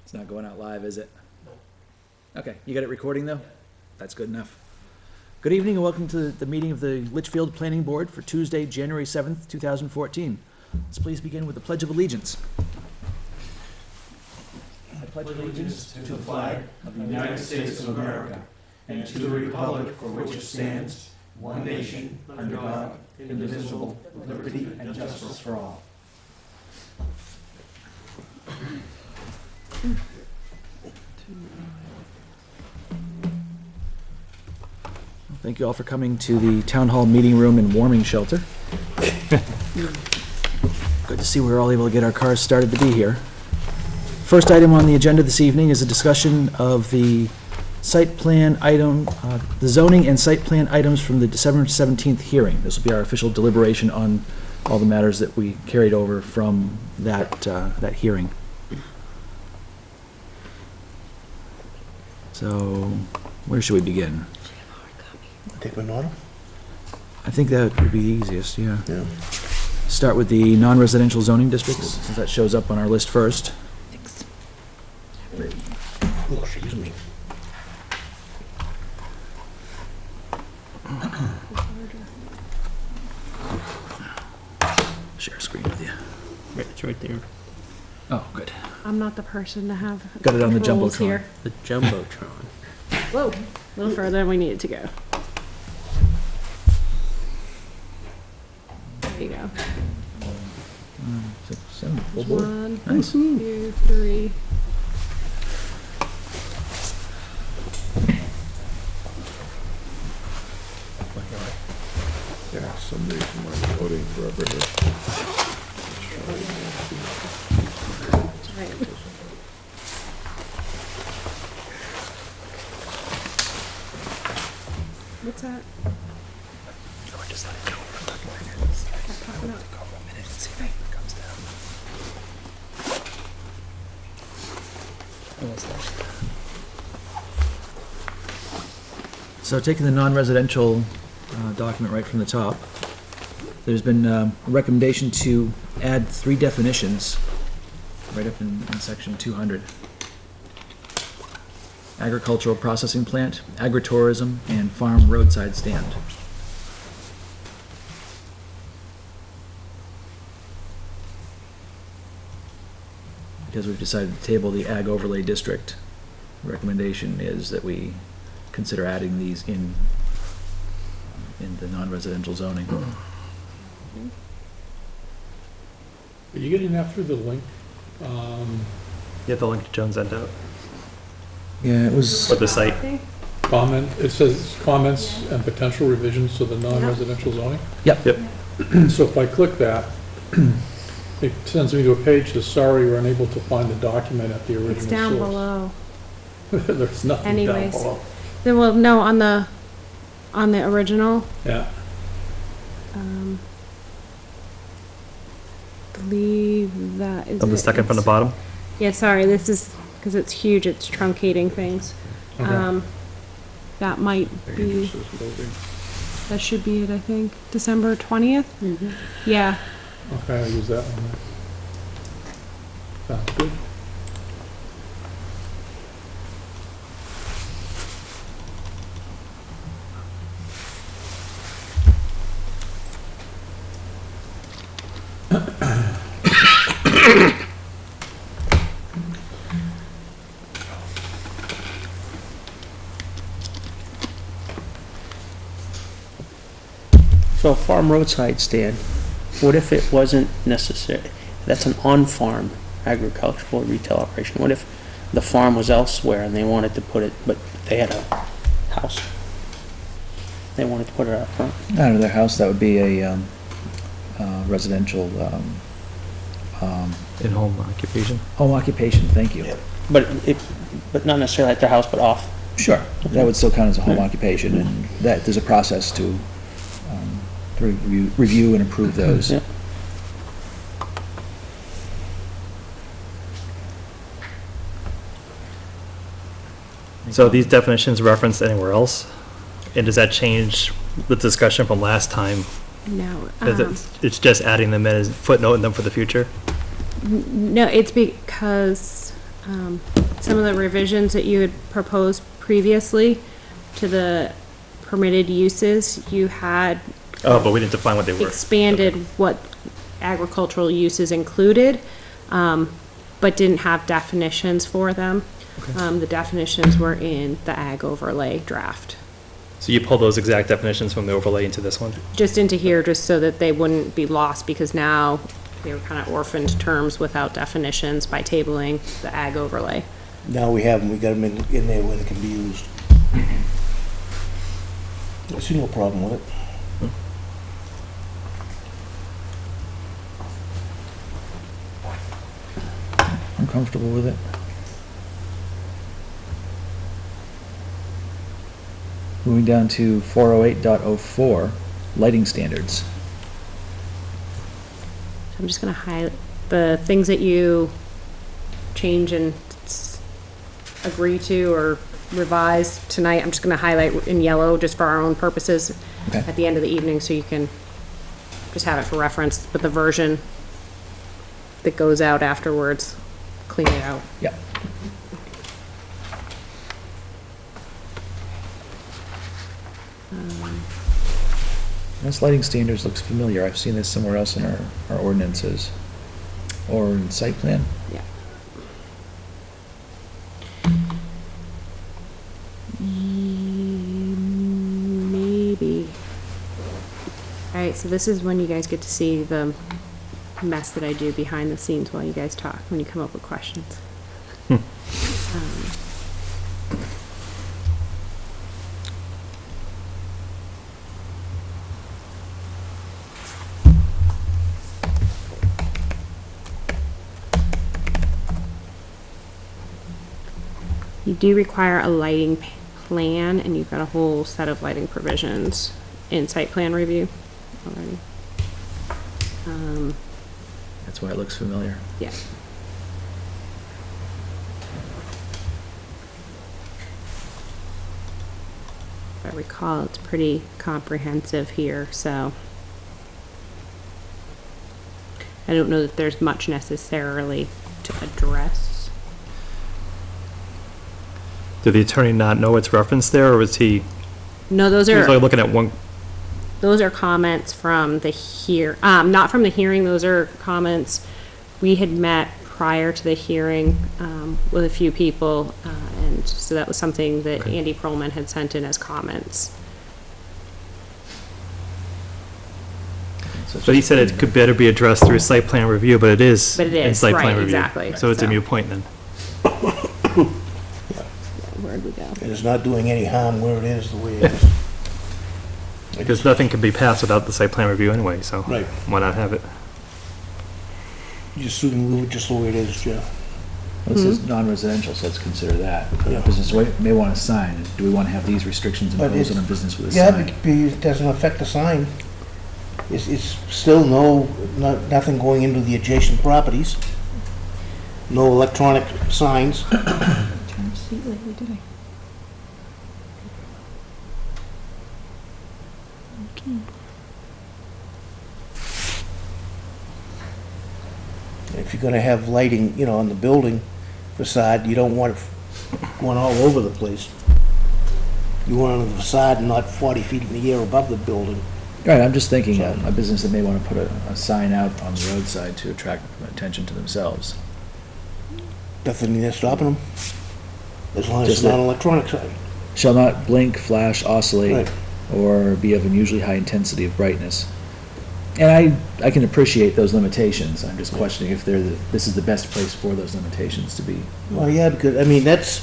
It's not going out live, is it? Okay, you got it recording though? That's good enough. Good evening and welcome to the meeting of the Litchfield Planning Board for Tuesday, January 7th, 2014. Let's please begin with the Pledge of Allegiance. I pledge allegiance to the flag of the United States of America and to the republic for which it stands, one nation, under God, indivisible, with liberty and justice for all. Thank you all for coming to the Town Hall Meeting Room and Warming Shelter. Good to see we're all able to get our cars started to be here. First item on the agenda this evening is a discussion of the site plan item, the zoning and site plan items from the December 17th hearing. This will be our official deliberation on all the matters that we carried over from that hearing. So, where should we begin? Take one order? I think that would be the easiest, yeah. Yeah. Start with the non-residential zoning districts, since that shows up on our list first. Oh, excuse me. Share screen with you. Right, it's right there. Oh, good. I'm not the person to have Got it on the controls Jumbotron. here. The Jumbotron. Whoa, a little further than we needed to go. There you go. 6, 7, full board. 1, Nice. 2, 3. Yeah, some reason why I'm voting forever here. That's right. What's that? Or just let it go for a couple minutes. Stop popping up. Go for a minute and see if it comes down. So taking the non-residential document right from the top, there's been a recommendation to add 3 definitions right up in section 200. Agricultural processing plant, agritourism, and farm roadside stand. Because we've decided to table the ag overlay district, the recommendation is that we consider adding these in the non-residential zoning. Are you getting that through the link? You have the link to Jones End Out Yeah, it was, for the site. Comment, it says comments and potential revisions to the non-residential zoning. yep, So if I click that, it sends me to a page that, sorry, you're unable to find the document at the original source. It's down below. There's nothing down Anyways. below. Then, well, no, on the original, Yeah, believe that is Of the it. second from the bottom. Yeah, sorry, this is, because it's huge, it's truncating things. Okay. That might be, that should be it, I think. December 20th? Yeah. Okay, I'll use that one then. Sounds good. So a farm roadside stand, what if it wasn't necessary? That's an on-farm agricultural retail operation. What if the farm was elsewhere and they wanted to put it, but they had a house? They wanted to put it out front. out of their house, that would be a residential In-home occupation. home occupation, thank you. But not necessarily at their house, but off. Sure, that would still count as a home occupation, and that, there's a process to review and approve those. Yeah. So are these definitions referenced anywhere else? And does that change the discussion from last time? No. It's just adding them in as footnote in them for the future? No, it's because some of the revisions that you had proposed previously to the permitted uses, you had Oh, but we didn't define what they were. expanded what agricultural uses included, but didn't have definitions for them. The definitions were in the ag overlay draft. So you pulled those exact definitions from the overlay into this one? Just into here, just so that they wouldn't be lost, because now they were kind of orphaned terms without definitions by tabling the ag overlay. Now we have them, we got them in there where they can be used. I see no problem with it. I'm comfortable with it. Moving down to 408.04, lighting standards. I'm just gonna highlight the things that you change and agree to or revise tonight. I'm just gonna highlight in yellow just for our own purposes Okay. at the end of the evening, so you can just have it for reference, but the version that goes out afterwards, clean it out. Yeah. This lighting standards looks familiar. I've seen this somewhere else in our ordinances. Or in site plan. Yeah. Maybe. All right, so this is when you guys get to see the mess that I do behind the scenes while you guys talk, when you come up with questions. You do require a lighting plan, and you've got a whole set of lighting provisions in site plan review already. That's why it looks familiar. Yeah. If I recall, it's pretty comprehensive here, so I don't know that there's much necessarily to address. Did the attorney not know it's referenced there, or was he, No, those he was are, only looking at one? those are comments from the not from the hearing, those are comments. We had met prior to the hearing, with a few people, and so that was something that Okay. Andy Perlman had sent in as comments. So it's But he just- said it could better be addressed through site plan review, but it is. But it in is, site plan right, review. exactly. So it's a So- moot point then. Where'd we go? And it's not doing any harm where it is, the way it is. Because nothing can be passed without the site plan review anyway, so Right. why not have it? You just leave it just the way it is, Jeff. Well, this is non-residential, so let's consider that. Yeah. Business may want a sign. Do we want to have these restrictions But imposed it's- on a business with a Yeah, sign? it doesn't affect the sign. It's still nothing going into the adjacent properties. No electronic signs. If you're gonna have lighting, on the building facade, you don't want it going all over the place. You want it on the facade and not 40 feet in the air above the building. Right, I'm just thinking So- a business that may want to put a sign out on the roadside to attract attention to themselves. Nothing there stopping them. As long as Just it's not that- an electronic sign. Shall not blink, flash, oscillate, Right. or be of unusually high intensity of brightness. And I can appreciate those limitations. I'm just questioning if this is the best place for those limitations to be. Well, yeah, because, that's,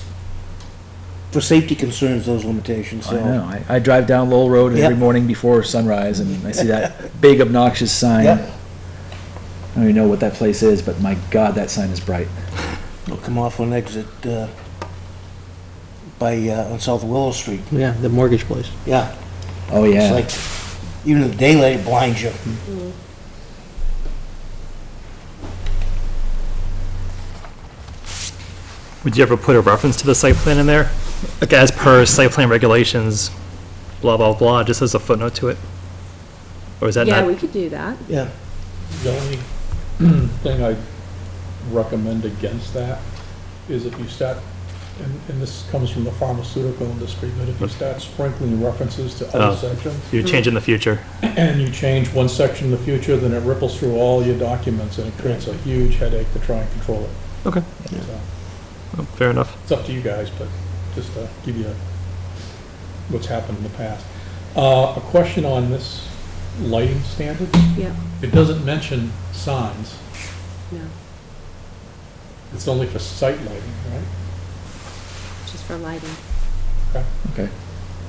for safety concerns, those limitations, I so. know, I drive down Lowell Road every Yep. morning before sunrise, and I see that big obnoxious sign. Yep. I don't even know what that place is, but my God, that sign is bright. They'll come off on exit, on South Willow Street. Yeah, the mortgage place. Yeah. Oh, It's yeah. like, even in the daylight, it blinds you. Would you ever put a reference to the site plan in there? Like as per site plan regulations, blah, blah, blah, just as a footnote to it? Or is that Yeah, not? we could do that. Yeah. The only thing I recommend against that is if you start, and this comes from the pharmaceutical industry, but if you start sprinkling references to Oh. other sections, You change in the future. and you change one section in the future, then it ripples through all your documents, and it creates a huge headache to try and control it. Okay. So, Well, fair enough. it's up to you guys, but just to give you what's happened in the past. A question on this lighting standard. Yeah, It doesn't mention signs. no, It's only for site lighting, right? just for lighting. Okay,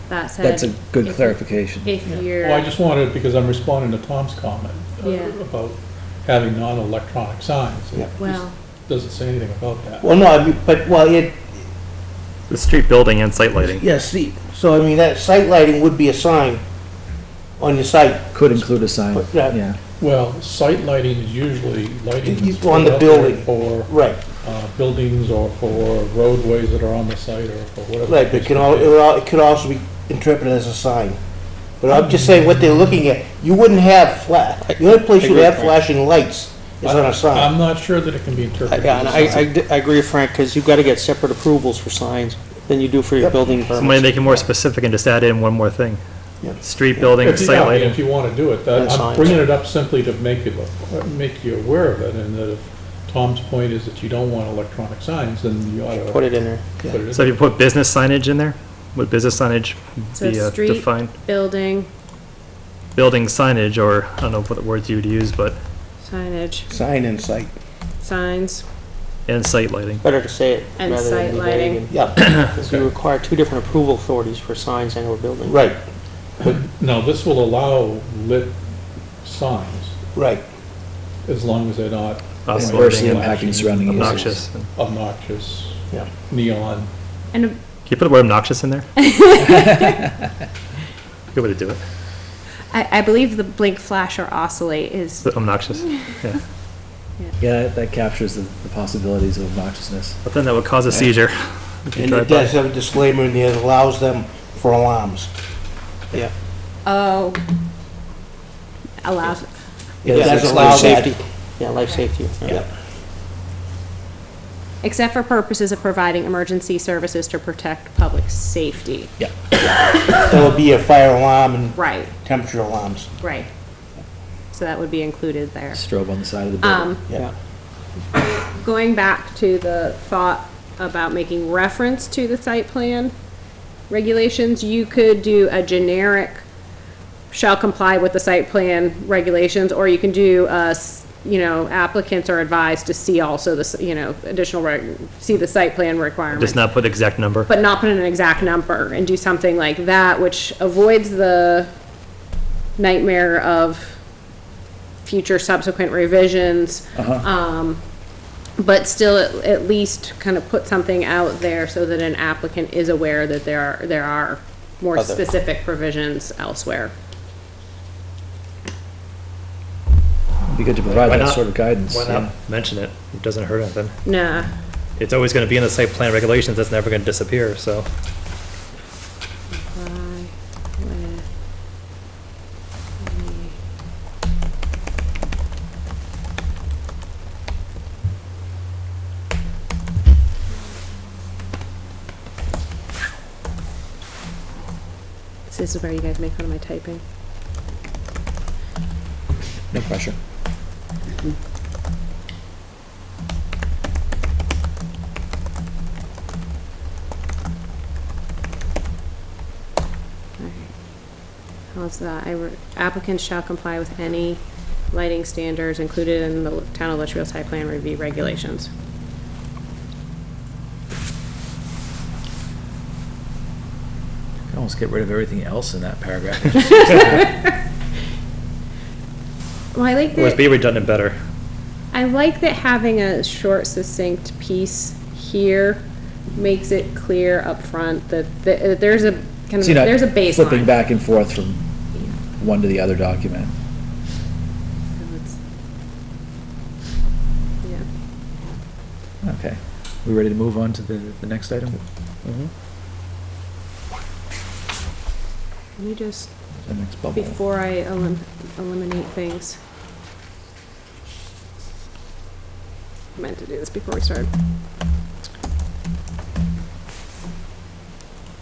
That said. that's a good if- clarification. If you're. Well, I just wanted, because I'm responding to Tom's comment Yeah. about having non-electronic signs. It Yeah. just Well, doesn't say anything about that. Well, no, I mean, but, well, it, The street building and site lighting. yeah, see, so I mean, that site lighting would be a sign on your site. Could include a sign, Yeah. yeah. Well, site lighting is usually lighting that's On put the out there building. for Right, buildings or for roadways that are on the site or for whatever. right, but it could also be interpreted as a sign. But I'm just saying, what they're looking at, you wouldn't have the only place you'd have flashing lights is on a sign. I'm not sure that it can be interpreted. Yeah, and as a sign. I agree with Frank, because you've got to get separate approvals for signs than you do for your Yep. building So might permits. make it more specific and just add in one more thing. Yeah. Street building, If you- site yeah, lighting. if you want to do it, And I'm signs. bringing it up simply to make you aware of it, and that if Tom's point is that you don't want electronic signs, then you ought to Put it in there. put it in. So if you put business signage in there, would business signage So be street- defined? building, Building signage, or I don't know what words you would use, but, signage, Sign and site, signs, and site lighting. Better to say it And rather site than be lighting. vague. yeah, Because you require two different approval authorities for signs and or buildings. right, But, no, this will allow lit signs, right. as long as they're not Adversely Flashing, impacting surrounding areas. Obnoxious. obnoxious, Yeah. neon. and Can you put the word obnoxious in there? Good way to do it. I believe the blink, flash, or oscillate is, Obnoxious, yeah. Yeah, that captures the possibilities of obnoxiousness. But then that would cause a seizure. if you And drive it by. does have a disclaimer in there that allows them for alarms. Yeah. oh, allows, It Yeah, does it's allow life that. safety. Yeah, life safety. Yeah. except for purposes of providing emergency services to protect public safety. Yeah. There will be a fire alarm and Right, temperature alarms. right. So that would be included there. Strobe on the side of the building. Yeah. Going back to the thought about making reference to the site plan regulations, you could do a generic shall comply with the site plan regulations, or you can do applicants are advised to see also the, additional, see the site plan requirements. Just not put exact number. But not put in an exact number, and do something like that, which avoids the nightmare of future subsequent revisions. But still at least kind of put something out there so that an applicant is aware that there are more Other. specific provisions elsewhere. It'd be good to provide Why that not? sort of guidance. Why yeah. not mention it? It doesn't hurt anything. Nah, It's always gonna be in the site plan regulations, that's never gonna disappear, so. comply with This is where you guys make fun of my typing. No pressure. How's that? Applicants shall comply with any lighting standards included in the Town of Litchfield site plan review regulations. You can almost get rid of everything else in that paragraph. Well, I like Or that. be redundant better. I like that having a short, succinct piece here makes it clear up front that there's a kind of So you're not there's a flipping baseline. back and forth from one to the other document. So it's- yeah. Okay. We ready to move on to the next item? Let me just, The next bubble. before I eliminate things. I meant to do this before we started.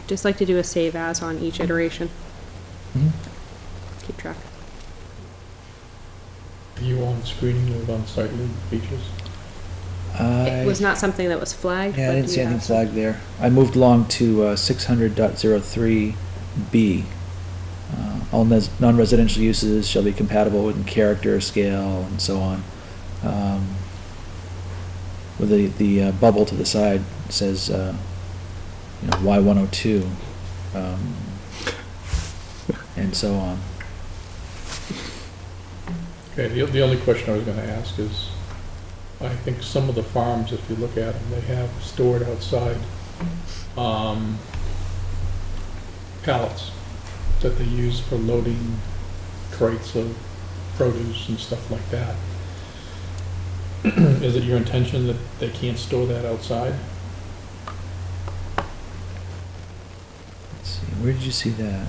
just like to do a save as on each iteration. Mhm. Keep track. Are you on screening with unsightly features? It was not something that was flagged. Yeah, I but didn't do see you anything have some? flagged there. I moved along to 600.03B. All non-residential uses shall be compatible with character, scale, and so on. With the bubble to the side says, Y102, and so on. Okay, the only question I was gonna ask is, I think some of the farms, if you look at them, they have stored outside, pallets that they use for loading crates of produce and stuff like that. Is it your intention that they can't store that outside? Let's see, where did you see that?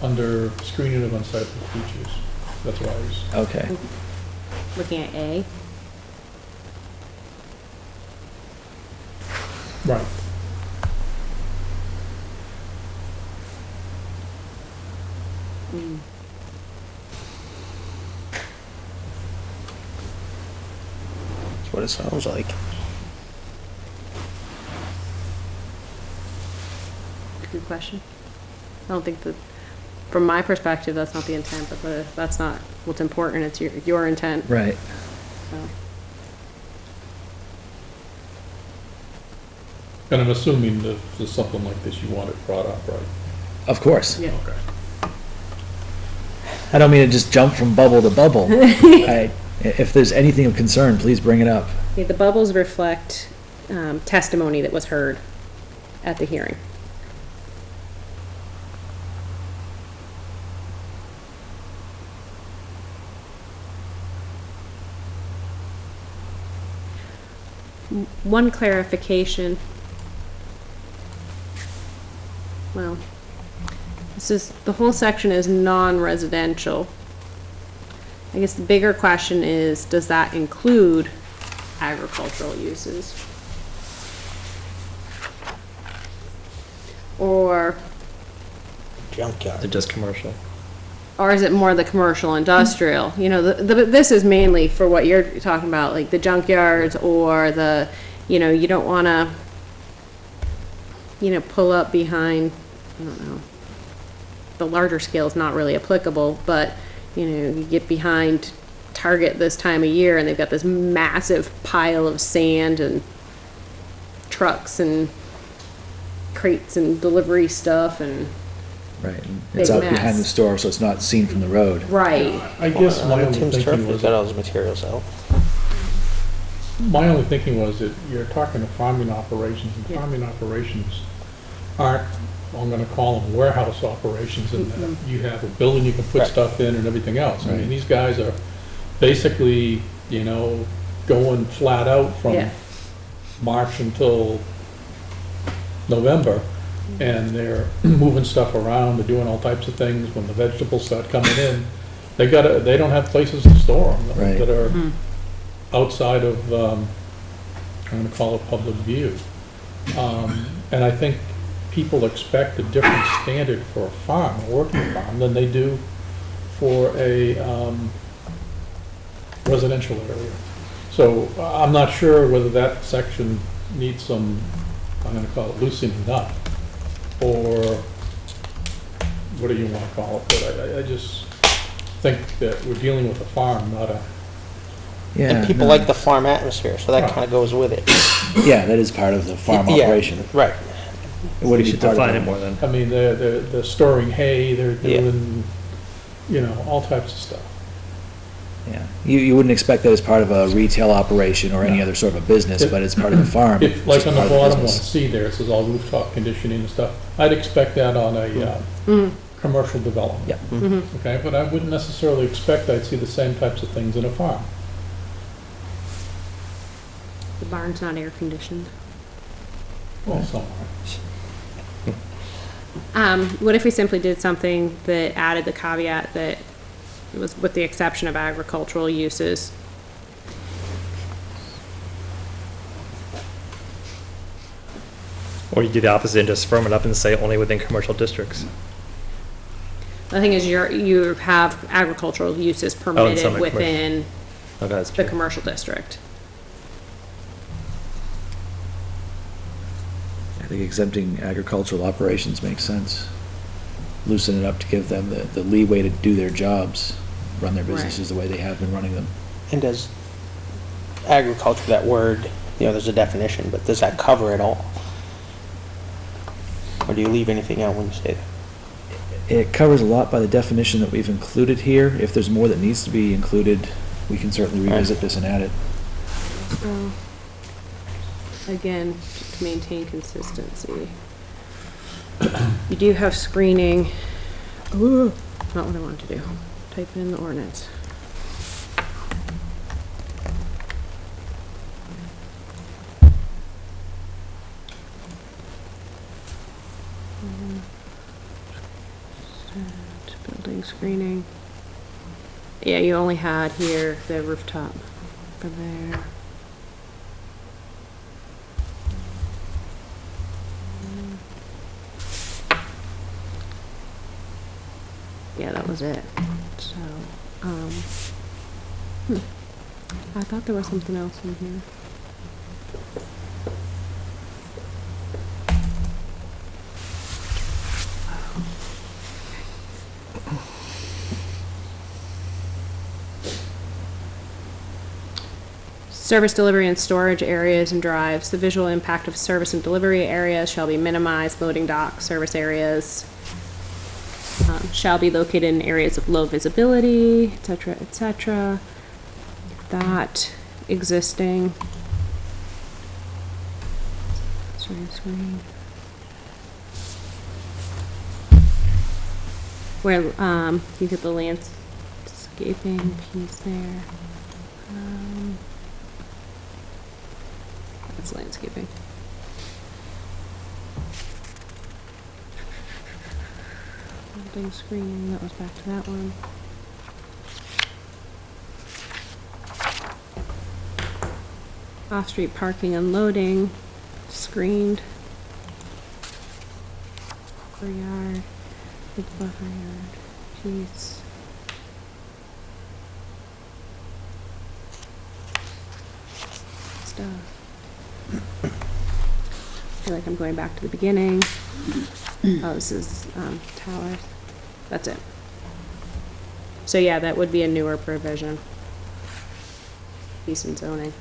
Under screening of unsightly features? That's why I was, Okay. Looking at A. right. Mm. That's what it sounds like. Good question. I don't think that, from my perspective, that's not the intent, but that's not what's important. It's your intent. Right. So. And I'm assuming that if there's something like this, you want it brought up, right? Of course. Yeah. Okay. I don't mean to just jump from bubble to bubble. If there's anything of concern, please bring it up. Yeah, the bubbles reflect testimony that was heard at the hearing. One clarification. Well, the whole section is non-residential. I guess the bigger question is, does that include agricultural uses? Or Junkyard. They're just commercial. Or is it more the commercial industrial? You know, this is mainly for what you're talking about, like the junkyards or the, you don't want to, pull up behind, I don't know, the larger scale is not really applicable, but, you get behind Target this time of year and they've got this massive pile of sand and trucks and crates and delivery stuff and. Right. It's Big out behind mess. the store, so it's not seen from the road. Right. I guess my only Tim's thinking Turf has was, got all his materials out. that you're talking to farming operations, and Yeah. farming operations aren't, I'm gonna call them warehouse operations, and that you have a building you can put Right. stuff in and everything else. I mean, Right. these guys are basically, going flat out from Yeah. March until November, and they're moving stuff around, they're doing all types of things. When the vegetables start coming in, they don't have places to store them Right. that are outside of, I'm gonna call it public view. And I think people expect a different standard for a farm, a working farm, than they do for a residential area. So I'm not sure whether that section needs some, I'm gonna call it loosening up, or what do you wanna call it, but I just think that we're dealing with a farm, not a, Yeah. And people no. like the farm atmosphere, so that Right. kind of goes with it. Yeah, that is part of the farm Yeah, operation. Right. It wouldn't We be should part of define the- it more than. I mean, they're storing hay, they're Yeah. doing, all types of stuff. Yeah, you wouldn't expect that as part of a retail operation or any No. other sort of a business, If- but it's part of the farm. If, it's like just on the part of bottom one, business. see there, it says all rooftop conditioning and stuff, I'd expect that on a, commercial development. Yeah. Okay, but I wouldn't necessarily expect I'd see the same types of things in a farm. The barn's not air conditioned. Well, somewhere. What if we simply did something that added the caveat that it was with the exception of agricultural uses? Or you do the opposite and just firm it up and say only within commercial districts. The thing is, you have agricultural uses permitted some are commercial. within Okay, that's the true. commercial district. I think exempting agricultural operations makes sense. Loosen it up to give them the leeway to do their jobs, run their Right. businesses the way they have been running them. And does agriculture, that word, there's a definition, but does that cover it all? Or do you leave anything out when you say that? It covers a lot by the definition that we've included here. If there's more that needs to be included, we can certainly revisit this and add it. So, again, to maintain consistency. You do have screening. Ooh, not what I wanted to do. Type it in the ordinance. Building screening. Yeah, you only had here the rooftop for there. Yeah, that was it. So, I thought there was something else in here. Service delivery and storage areas and drives. The visual impact of service and delivery areas shall be minimized. Loading dock service areas shall be located in areas of low visibility, et cetera, et cetera. That existing. Sorry, screen. Where you get the landscaping piece there. That's landscaping. Building screening, that was back to that one. Off-street parking and loading, screened. Buffer yard, big buffer yard, piece. Stuff. I feel like I'm going back to the beginning. Oh, this is towers. That's it. So yeah, that would be a newer provision. Decent zoning.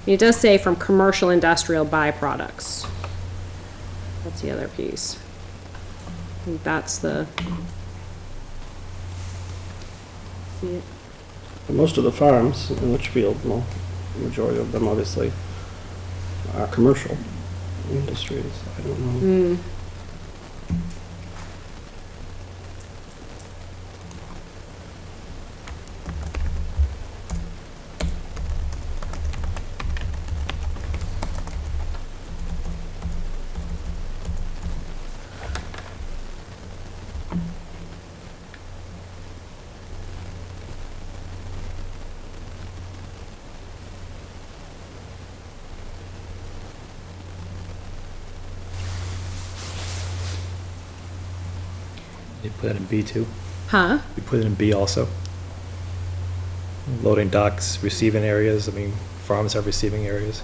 It does say from commercial industrial byproducts. That's the other piece. I think that's the. See it? Most of the farms in Litchfield, well, the majority of them obviously are commercial industries. I don't know. You put it in B too. Huh? You put it in B also. Loading docks, receiving areas. I mean, farms have receiving areas.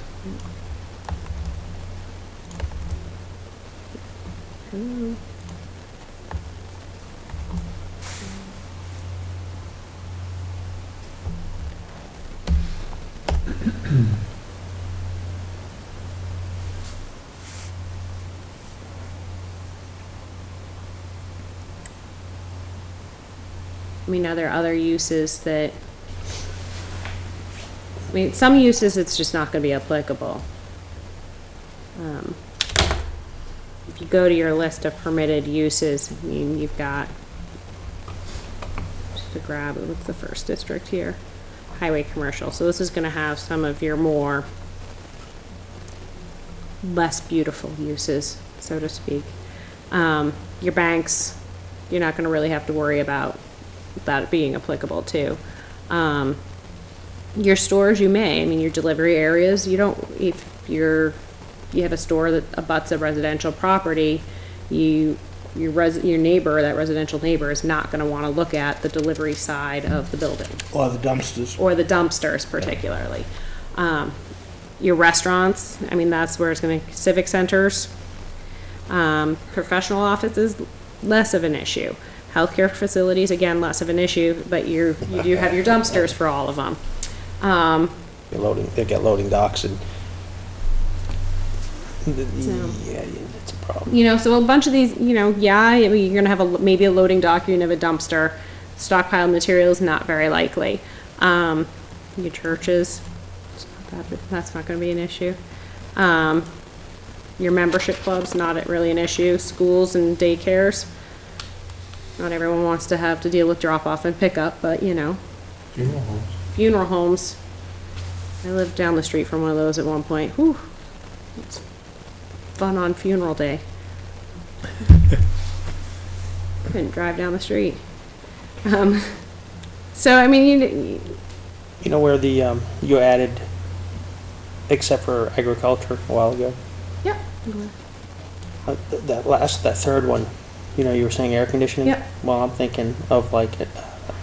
I mean, are there other uses that, I mean, some uses it's just not gonna be applicable. If you go to your list of permitted uses, I mean, you've got, just to grab it, what's the first district here? Highway commercial, so this is gonna have some of your more less beautiful uses, so to speak. Your banks, you're not gonna really have to worry about that being applicable to. Your stores, you may, I mean, your delivery areas, you don't, if you have a store that abuts a residential property, your neighbor, that residential neighbor is not gonna wanna look at the delivery side of the building, Or the dumpsters. or the dumpsters particularly. Your restaurants, I mean, that's where it's gonna, civic centers, professional offices, less of an issue. Healthcare facilities, again, less of an issue, but you do have your dumpsters for all of them. They get loading docks and, yeah, it's a problem. You know, so a bunch of these, you know, yeah, I mean, you're gonna have maybe a loading dock, you're gonna have a dumpster. Stockpile materials, not very likely. Your churches, that's not gonna be an issue. Your membership clubs, not really an issue. Schools and daycares. Not everyone wants to have to deal with drop off and pickup, but you know. Funeral homes. Funeral homes. I lived down the street from one of those at one point. Whew. It's fun on funeral day. Couldn't drive down the street. So, I mean, You know where the, you added, except for agriculture a while ago? yeah. That third one, you know, you were saying air conditioning? Yep. Well, I'm thinking of like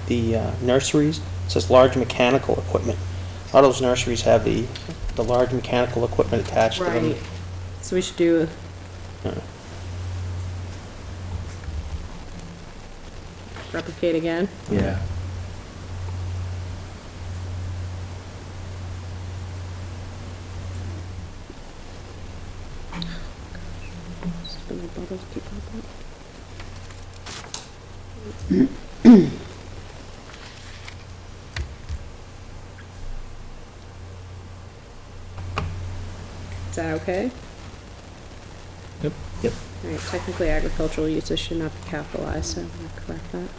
the nurseries. It says large mechanical equipment. A lot of those nurseries have the large mechanical equipment attached to them. Right. So we should do. Replicate again. Yeah. Spinning bubbles keep popping up. Is that okay? Yep. Yep. All right, technically agricultural uses should not be capitalized, so I'm gonna correct that.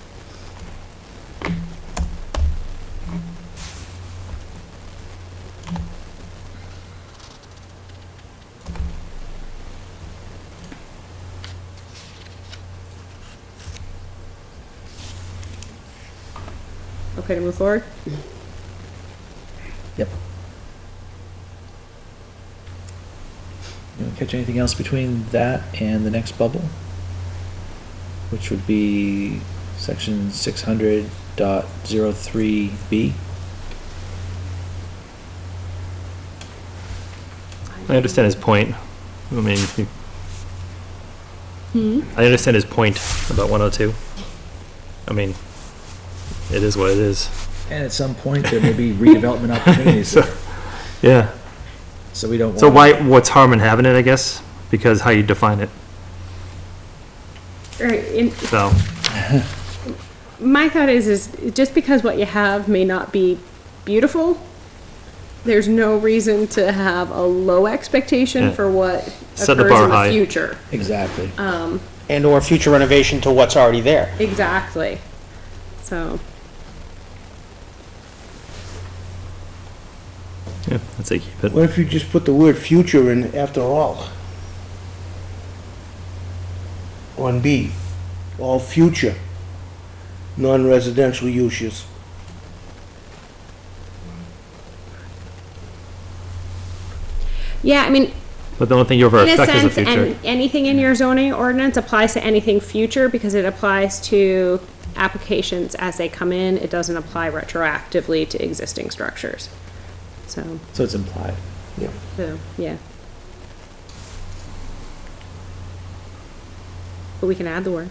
Okay to move forward? Yep. You want to catch anything else between that and the next bubble? Which would be section 600.03B. I understand his point. I mean, I understand his point about 102. I mean, it is what it is. And at some point, there may be redevelopment opportunities. So, yeah. So we don't So want. what's harm in having it, I guess? Because how you define it. All right, So, my thought is just because what you have may not be beautiful, there's no reason to have a low expectation Yeah. for what Set the occurs bar in the high. future. Exactly. And/or future renovation to what's already there. Exactly. So, yeah, I'd say keep it. What if you just put the word future in after all? On B, all future non-residential uses. yeah, I mean, But the only thing you ever in a affect is the sense, future. anything in your zoning ordinance applies to anything future because it applies to applications as they come in. It doesn't apply retroactively to existing structures. So, So it's implied. yeah. But we can add the word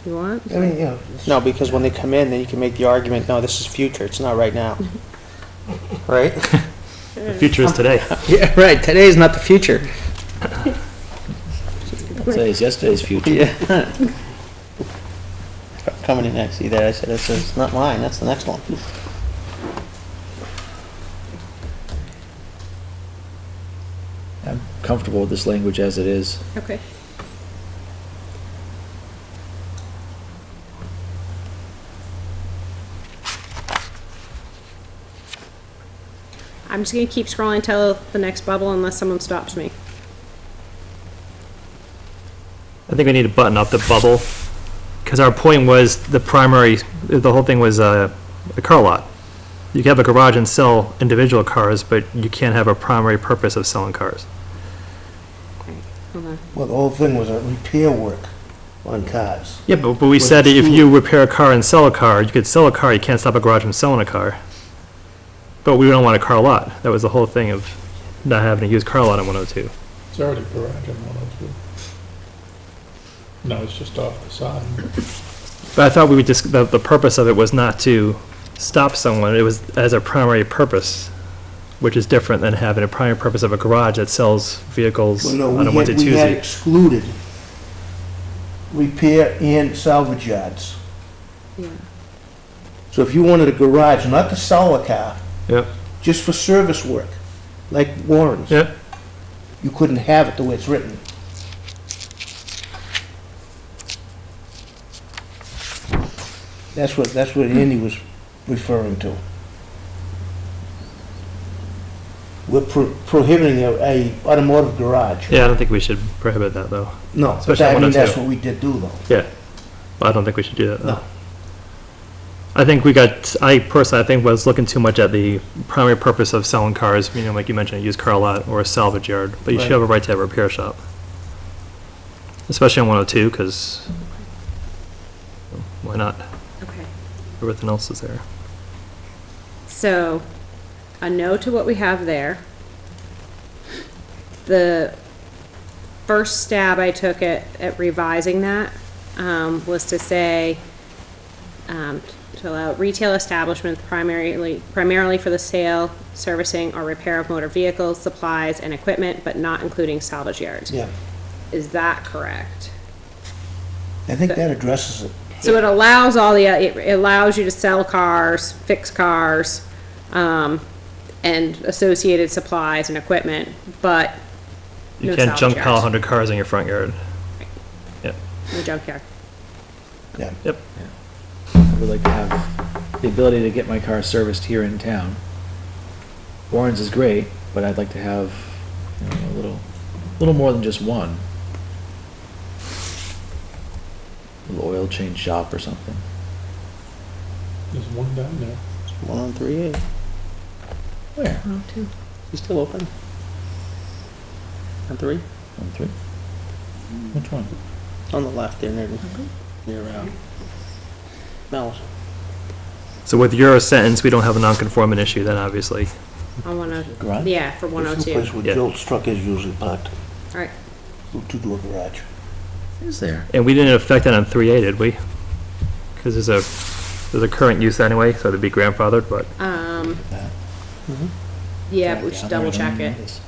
if you want. I mean, yeah. No, because when they come in, then you can make the argument, no, this is future, it's not right now. Right? The future is today. Yeah, right, today is not the future. Today's yesterday's future. Yeah. Coming in next, see that, I said, it's not mine, that's the next one. I'm comfortable with this language as it is. Okay. I'm just gonna keep scrolling till the next bubble unless someone stops me. I think we need to button up the bubble because our point was the whole thing was a car lot. You can have a garage and sell individual cars, but you can't have a primary purpose of selling cars. Hold on. Well, the whole thing was a repair work on cars. Yeah, but we said if you repair a car and sell a car, you could sell a car, you can't stop a garage from selling a car. But we don't want a car lot. That was the whole thing of not having a used car lot on 102. It's already garage on 102. No, it's just off the side. But I thought we would just, the purpose of it was not to stop someone, it was as a primary purpose, which is different than having a primary purpose of a garage that sells vehicles Well, no, on a Monday, we had Tuesday. excluded repair and salvage yards. Yeah. So if you wanted a garage, not to sell a car, Yep, just for service work, like Warren's, yep. you couldn't have it the way it's written. That's what Andy was referring to. We're prohibiting a automotive garage. Yeah, I don't think we should prohibit that, though. No, but Especially I mean, 102. that's what we did do, though. Yeah. I don't think we should do that, though. No. I think I think was looking too much at the primary purpose of selling cars, like you mentioned, a used car lot or a salvage yard, but you should Right. have a right to have a repair shop. Especially on 102, because why not? Okay. Everything else is there. So, a no to what we have there. The first stab I took at revising that, was to say, to allow retail establishments primarily for the sale, servicing, or repair of motor vehicles, supplies, and equipment, but not including salvage yards. Yeah, Is that correct? I think that addresses it. So it allows it allows you to sell cars, fix cars, and associated supplies and equipment, but You no can't salvage junk pile yards. 100 cars in your front yard. Yep. No junkyard. Yep. I would like to have the ability to get my car serviced here in town. Warren's is great, but I'd like to have, a little more than just one. A little oil change shop or something. There's one down there. One on 3A. Where? Oh, two. He's still open. On 3? On 3? Which one? On the left there, near Mel's. So with your sentence, we don't have a non-conforming issue then, obviously. I wanna, Garage? yeah, for one oh It's the two. place where Yeah. Jolt's truck is usually parked, Alright, to-door garage. Is there? And we didn't affect that on 3A, did we? Because there's a current use anyway, so it'd be grandfathered, but That. yeah, but we should double check it.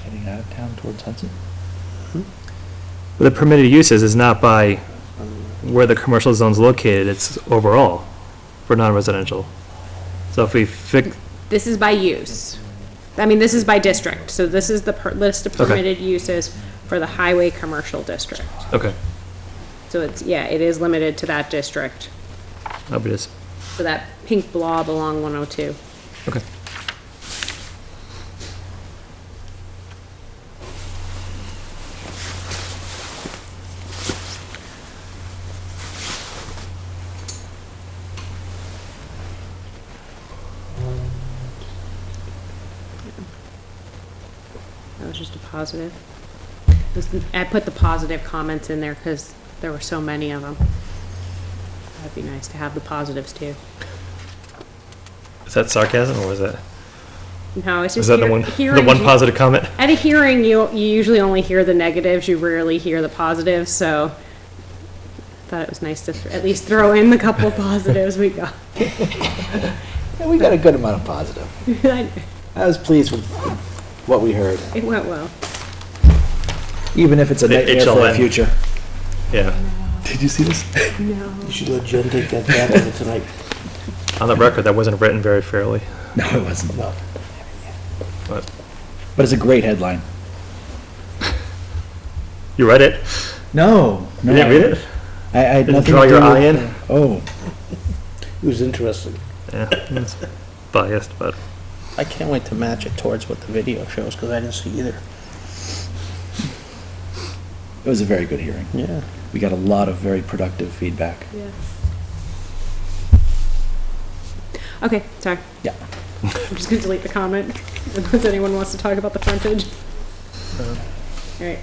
Heading out of town towards Hudson? the permitted uses is not by where the commercial zone's located, it's overall for non-residential. So if we fix, This is by use. I mean, this is by district, so this is the list of Okay. permitted uses for the highway commercial district. okay, So it's, yeah, it is limited to that district, that'll be this, so that pink blob along 102. okay. That was just a positive. I put the positive comments in there because there were so many of them. That'd be nice to have the positives too. Is that sarcasm or was that, No, it's is just that the one hearing. positive comment? At a hearing, you usually only hear the negatives, you rarely hear the positives, so I thought it was nice to at least throw in the couple of positives we got. Yeah, we got a good amount of positive. I was pleased with what we heard, It went well. even if it's a nightmare for our HLN. future. Yeah, Did you see this? No. You should let Jen take that back over tonight. on the record, that wasn't written very fairly, No, it wasn't. No. but But it's a great headline. you read it? No, no. You didn't read it? I had Didn't nothing draw to do your with- eye in? Oh, It was interesting. Yeah, it's biased, but I can't wait to match it towards what the video shows, because I didn't see either. It was a very good hearing. Yeah. We got a lot of very productive feedback. Yeah. Okay, sorry. Yeah. I'm just gonna delete the comment unless anyone wants to talk about the frontage. All right.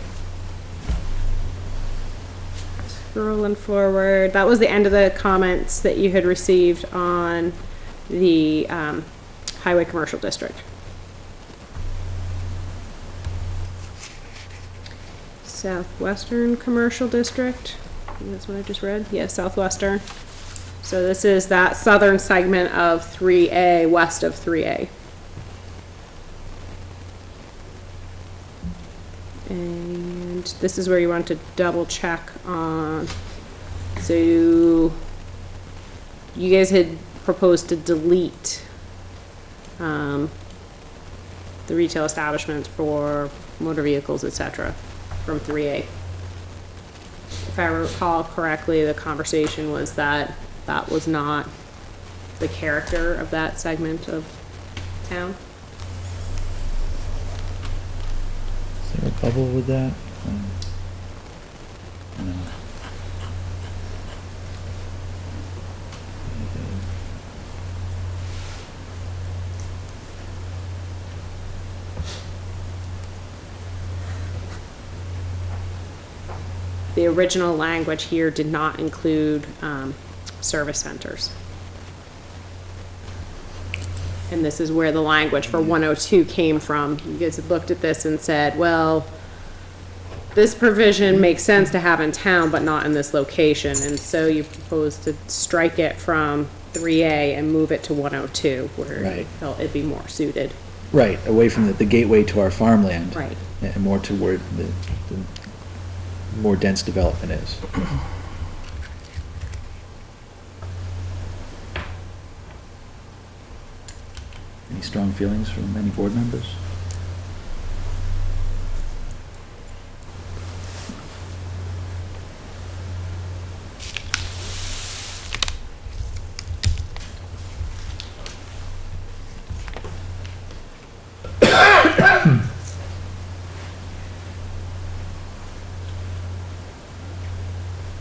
Scrolling forward, that was the end of the comments that you had received on the highway commercial district. Southwestern commercial district, I think that's what I just read. Yeah, southwestern. So this is that southern segment of 3A, west of 3A. And this is where you want to double check on. So you guys had proposed to delete the retail establishments for motor vehicles, etc., from 3A. If I recall correctly, the conversation was that that was not the character of that segment of town. Is there a bubble with that? No. The original language here did not include service centers. And this is where the language for 102 came from. You guys had looked at this and said, well, this provision makes sense to have in town, but not in this location. And so you proposed to strike it from 3A and move it to 102, where you Right. felt it'd be more suited. Right, away from the gateway to our farmland. Right. And more to where the more dense development is. Any strong feelings from any board members?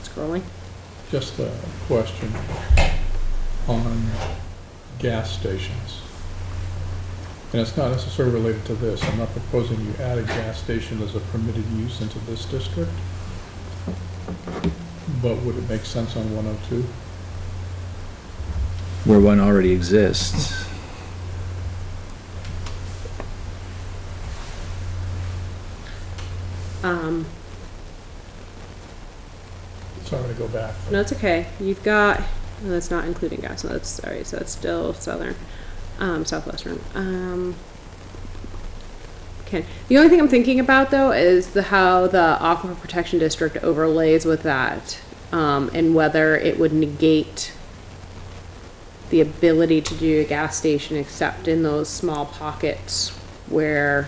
Scrolling. Just a question on gas stations. And it's not necessarily related to this. I'm not proposing you add a gas station as a permitted use into this district. But would it make sense on 102? Where one already exists. Sorry to go back. No, it's okay. You've got, no, that's not including gas, so that's, sorry, so that's still southern, southwestern. Okay. The only thing I'm thinking about though is how the Aquifer Protection District overlays with that, and whether it would negate the ability to do a gas station except in those small pockets where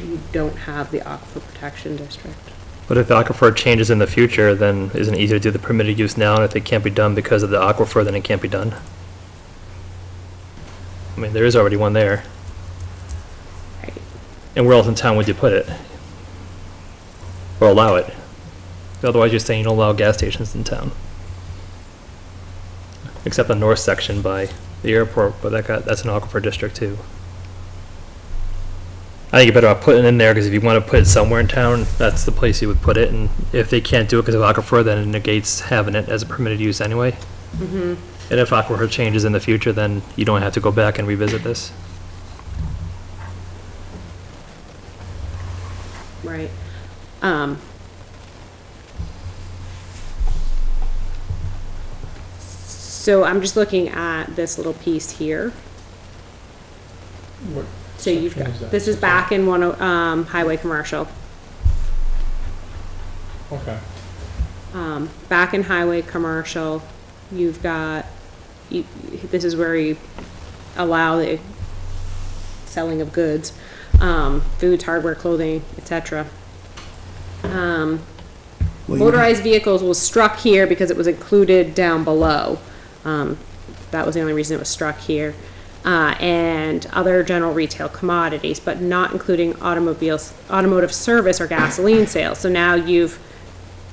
you don't have the Aquifer Protection District. But if the aquifer changes in the future, then isn't it easier to do the permitted use now, and if it can't be done because of the aquifer, then it can't be done? I mean, there is already one there. Right. And where else in town would you put it? Or allow it? Otherwise, you're saying you don't allow gas stations in town. Except the north section by the airport, but that's an aquifer district too. I think you're better off putting it in there, because if you want to put it somewhere in town, that's the place you would put it, and if they can't do it because of aquifer, then it negates having it as a permitted use anyway. Mm-hmm. And if aquifer changes in the future, then you don't have to go back and revisit this. Right. So I'm just looking at this little piece here. What So you've section got, is that? this is back in highway commercial. Okay. Back in highway commercial, you've got, this is where you allow the selling of goods, foods, hardware, clothing, etc. Well, you- Motorized vehicles was struck here because it was included down below. That was the only reason it was struck here. and other general retail commodities, but not including automotive service or gasoline sales. So now you've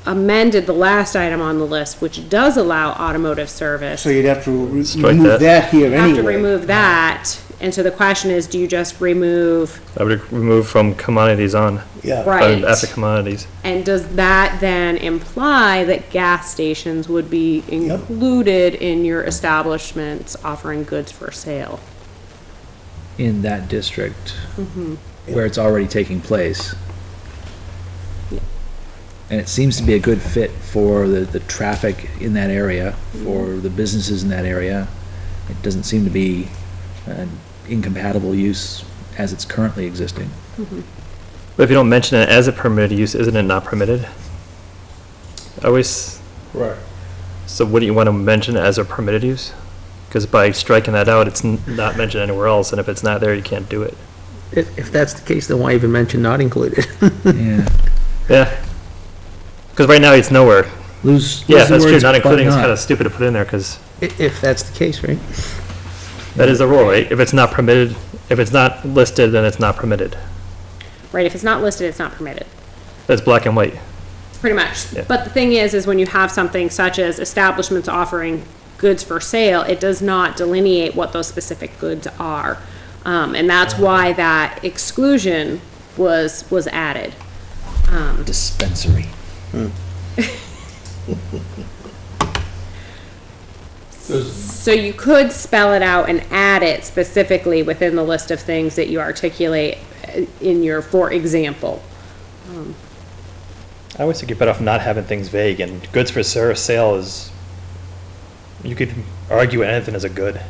amended the last item on the list, which does allow automotive service. So you'd have to Strike remove that here You have to anyway. remove that, and so the question is, do you just remove, I would remove from commodities on, Yeah. right? after commodities. And does that then imply that gas stations would be included in your establishments offering goods for sale? In that district, where it's already taking place. And it seems to be a good fit for the traffic in that area, for the businesses in that area. It doesn't seem to be an incompatible use as it's currently existing. But if you don't mention it as a permitted use, isn't it not permitted? Always, Right. so what do you want to mention as a permitted use? Because by striking that out, it's not mentioned anywhere else, and if it's not there, you can't do it. If that's the case, then why even mention not included? Yeah. Yeah. Because right now, it's nowhere. Lose Yeah, the that's true, words, not but including is not. kind of stupid to put in there, because If that's the case, right? that is the rule, right? If it's not permitted, if it's not listed, then it's not permitted. Right, if it's not listed, it's not permitted. That's black and white. Pretty much. Yeah. But the thing is when you have something such as establishments offering goods for sale, it does not delineate what those specific goods are. And that's why that exclusion was added. Dispensary. So you could spell it out and add it specifically within the list of things that you articulate in your, for example. I always think you're better off not having things vague, and goods for sale is, you could argue anything as a good.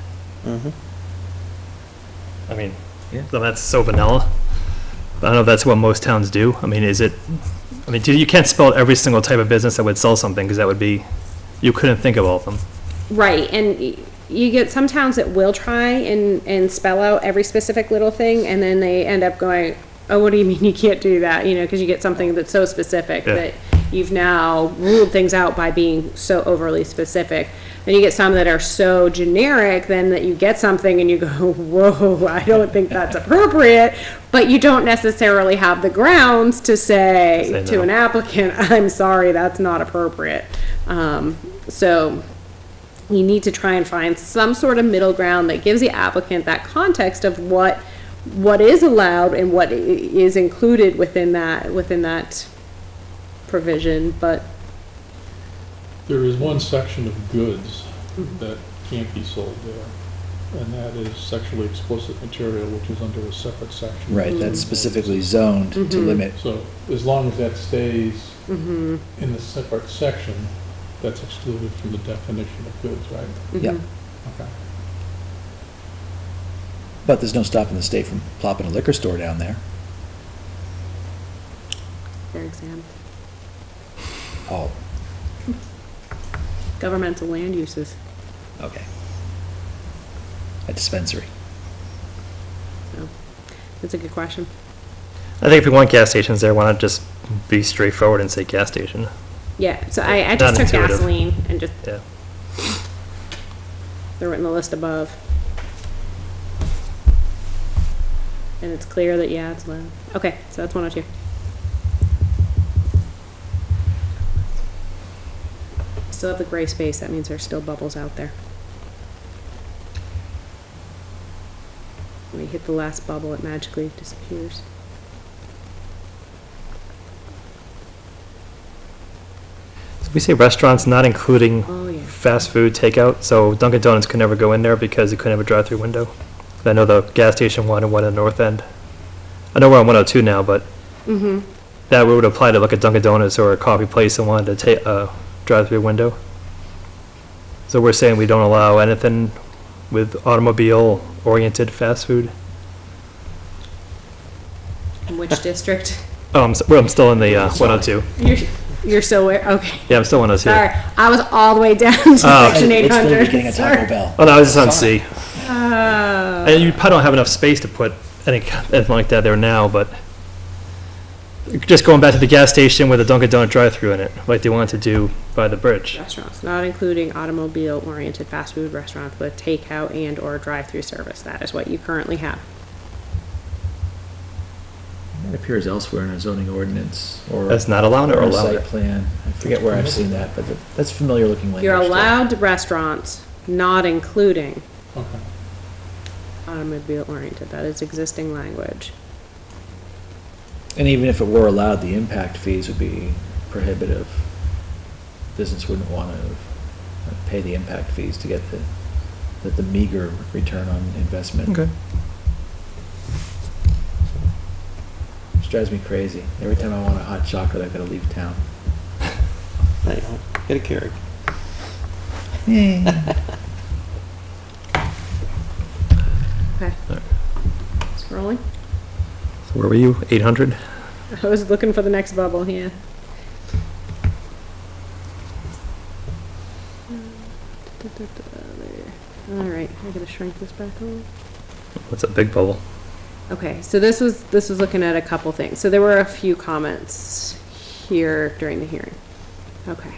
I mean, Yeah. that's so vanilla. I don't know if that's what most towns do. I mean, you can't spell out every single type of business that would sell something, because that would be, you couldn't think of all of them. Right, and you get some towns that will try and spell out every specific little thing, and then they end up going, oh, what do you mean you can't do that? You know, because you get something that's so specific Yeah. that you've now ruled things out by being so overly specific. Then you get some that are so generic, then that you get something and you go, whoa, I don't think that's appropriate, but you don't necessarily have the grounds to say Say to no. an applicant, I'm sorry, that's not appropriate. So you need to try and find some sort of middle ground that gives the applicant that context of what is allowed and what is included within that provision, but There is one section of goods that can't be sold there, and that is sexually explicit material, which is under a separate section. Right, that's specifically zoned to limit. So as long as that stays in the separate section, that's excluded from the definition of goods, right? Yeah. Okay. But there's no stopping the state from plopping a liquor store down there. they're exempt. Oh, Governmental land uses. okay. A dispensary. So that's a good question. I think if you want gas stations there, why not just be straightforward and say gas station? Yeah, so I just took Non-intuitive. gasoline and just Yeah. threw it in the list above. And it's clear that, yeah, it's low. Okay, so that's 102. Still have the gray space, that means there's still bubbles out there. When you hit the last bubble, it magically disappears. So we say restaurants not including Oh, yeah. fast food takeout, so Dunkin' Donuts could never go in there because you couldn't have a drive-through window. I know the gas station wanted one in the north end. I know we're on 102 now, but that would apply to like a Dunkin' Donuts or a coffee place that wanted to take a drive-through window. So we're saying we don't allow anything with automobile-oriented fast food. In which district? Oh, I'm still in the 102. You're still where, okay. Yeah, I'm still 102. Sorry, I was all the way down to section It's still 800. getting a Taco Bell. Oh, no, I was just on C. Oh. And you probably don't have enough space to put anything like that there now, but Just going back to the gas station with a Dunkin' Donut drive-through in it, like they wanted to do by the bridge. Restaurants, not including automobile-oriented fast food restaurants with takeout and/or drive-through service. That is what you currently have. It appears elsewhere in a zoning ordinance or. That's not allowed or or a allowed site it? plan. I forget where I've seen that, but that's familiar looking language. You're to- allowed restaurants, not including Okay. automobile-oriented. That is existing language. And even if it were allowed, the impact fees would be prohibitive. Business wouldn't want to pay the impact fees to get the meager return on investment. Okay. Which drives me crazy. Every time I want a hot chocolate, I've got to leave town. There you go. Get a Keurig. Okay. Scrolling. So where were you? 800? I was looking for the next bubble here. All right, I gotta shrink this back a little. What's a big bubble? Okay, so this was looking at a couple things. So there were a few comments here during the hearing. Okay.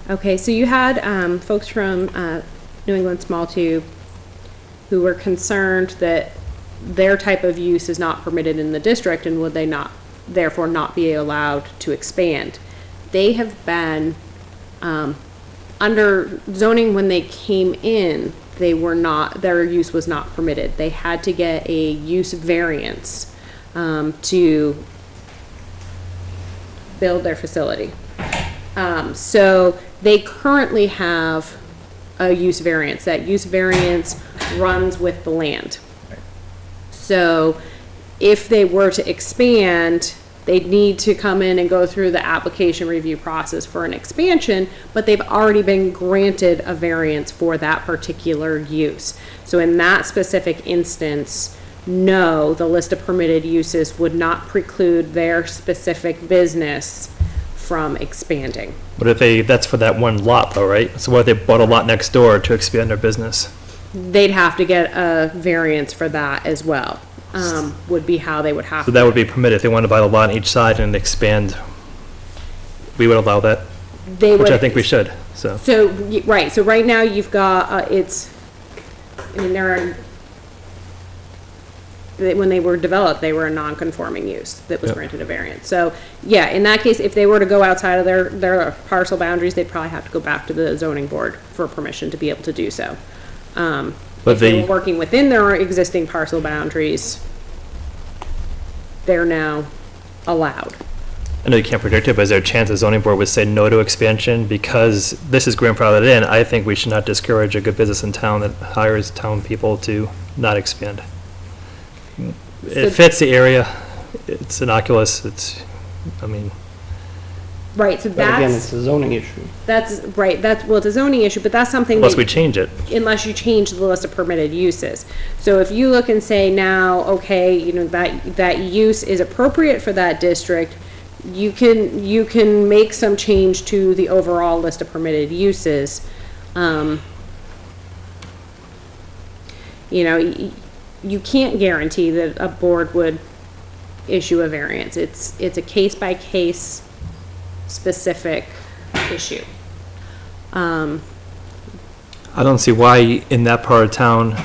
Okay, so you had folks from New England Small Tube who were concerned that their type of use is not permitted in the district, and would they not, therefore not be allowed to expand. They have been, under zoning when they came in, they were not, their use was not permitted. They had to get a use variance to build their facility. So they currently have a use variance. That use variance runs with the land. So if they were to expand, they'd need to come in and go through the application review process for an expansion, but they've already been granted a variance for that particular use. So in that specific instance, no, the list of permitted uses would not preclude their specific business from expanding. What if that's for that one lot though, right? So what if they bought a lot next door to expand their business? They'd have to get a variance for that as well, would be how they would have So to. that would be permitted if they wanted to buy the lot on each side and expand. We would allow that, They which I would- think we should, so. So, right, so right now you've got, I mean, when they were developed, they were a non-conforming use that was Yep. granted a variance. So, yeah, in that case, if they were to go outside of their parcel boundaries, they'd probably have to go back to the zoning board for permission to be able to do so. But If they they- were working within their existing parcel boundaries, they're now allowed. I know you can't predict it, but is there a chance the zoning board would say no to expansion? Because this is grandfathered in, I think we should not discourage a good business in town that hires town people to not expand. It So- fits the area, it's innocuous, I mean, Right, so But again, that's, it's a zoning issue. right, well, it's a zoning issue, but that's something unless we that, change it. unless you change the list of permitted uses. So if you look and say now, okay, you know, that use is appropriate for that district, you can make some change to the overall list of permitted uses. You know, you can't guarantee that a board would issue a variance. It's a case-by-case specific issue. I don't see why in that part of town,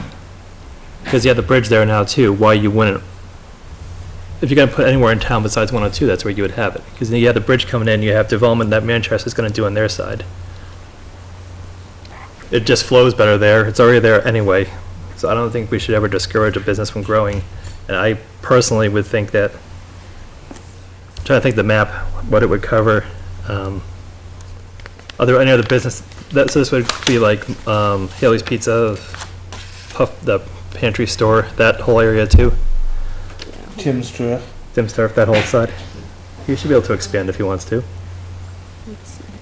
because you have the bridge there now too, why you wouldn't. If you're gonna put anywhere in town besides 102, that's where you would have it. Because you have the bridge coming in, you have development that Manchester's gonna do on their side. It just flows better there, it's already there anyway. So I don't think we should ever discourage a business from growing. And I personally would think that, trying to think the map, what it would cover. Are there any other business, so this would be like Haley's Pizza, the pantry store, that whole area too? Tim's Turf. Tim's Turf, that whole side? He should be able to expand if he wants to.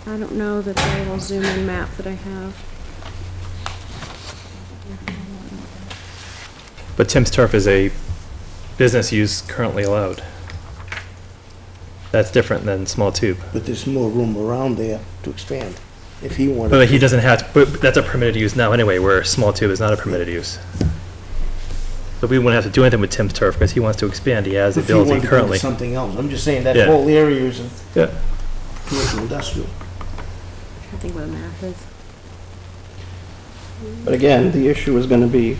I don't know that little zoom in map that I have. But Tim's Turf is a business use currently allowed. That's different than small tube. But there's more room around there to expand, if he wanted. But he doesn't have to, but that's a permitted use now anyway, where small tube is not a permitted use. But we wouldn't have to do anything with Tim's turf, because he wants to expand, he has the If you wanted ability to build currently. something else, I'm just saying that Yeah. whole area is Yeah. commercial industrial. I think what the math is. But again, the issue is gonna be,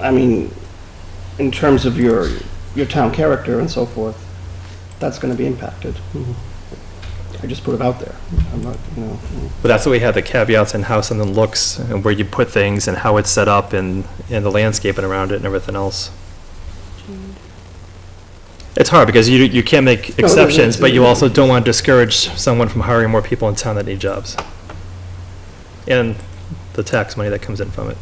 I mean, in terms of your town character and so forth, that's gonna be impacted. I just put it out there. I'm not, you know. But that's what we have, the caveats in how something looks, and where you put things, and how it's set up, and the landscaping around it and everything else. It's hard, because you can't make exceptions, but you also don't want to discourage someone from hiring more people in town that need jobs. And the tax money that comes in from it.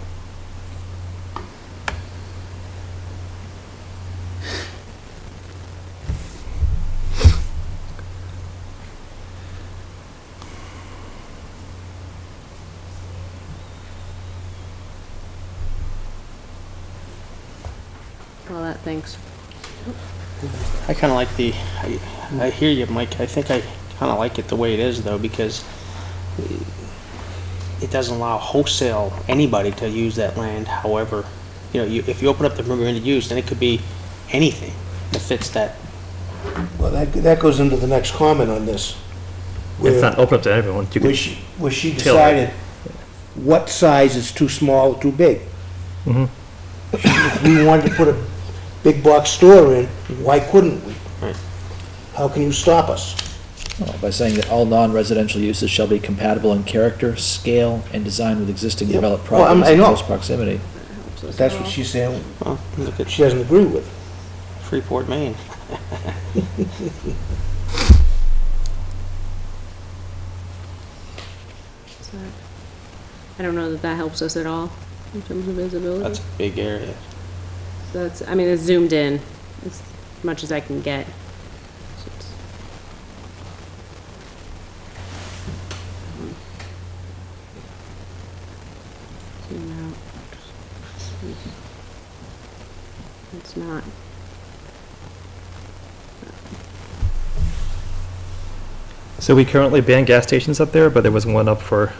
Well, that thinks. I kind of like I hear you, Mike. I think I kind of like it the way it is, though, because it doesn't allow wholesale anybody to use that land. However, if you open up the permitted use, then it could be anything that fits that. Well, that goes into the next comment on this. It's not open up to everyone. You Where could, she tailor it. decided what size is too small or too big. Mhm. If we wanted to put a big box store in, why couldn't we? Right. How can you stop us? Well, by saying that all non-residential uses shall be compatible in character, scale, and design with existing Yeah. developed Well, properties I in know. close proximity. But that's what she's saying, Well, look at she doesn't agree with. Freeport, Maine. So I don't know that that helps us at all in terms of visibility. That's a big area. So that's, I mean, it's zoomed in as much as I can get. So it's- Zoom out. It's not. so we currently ban gas stations up there, but there was one up for,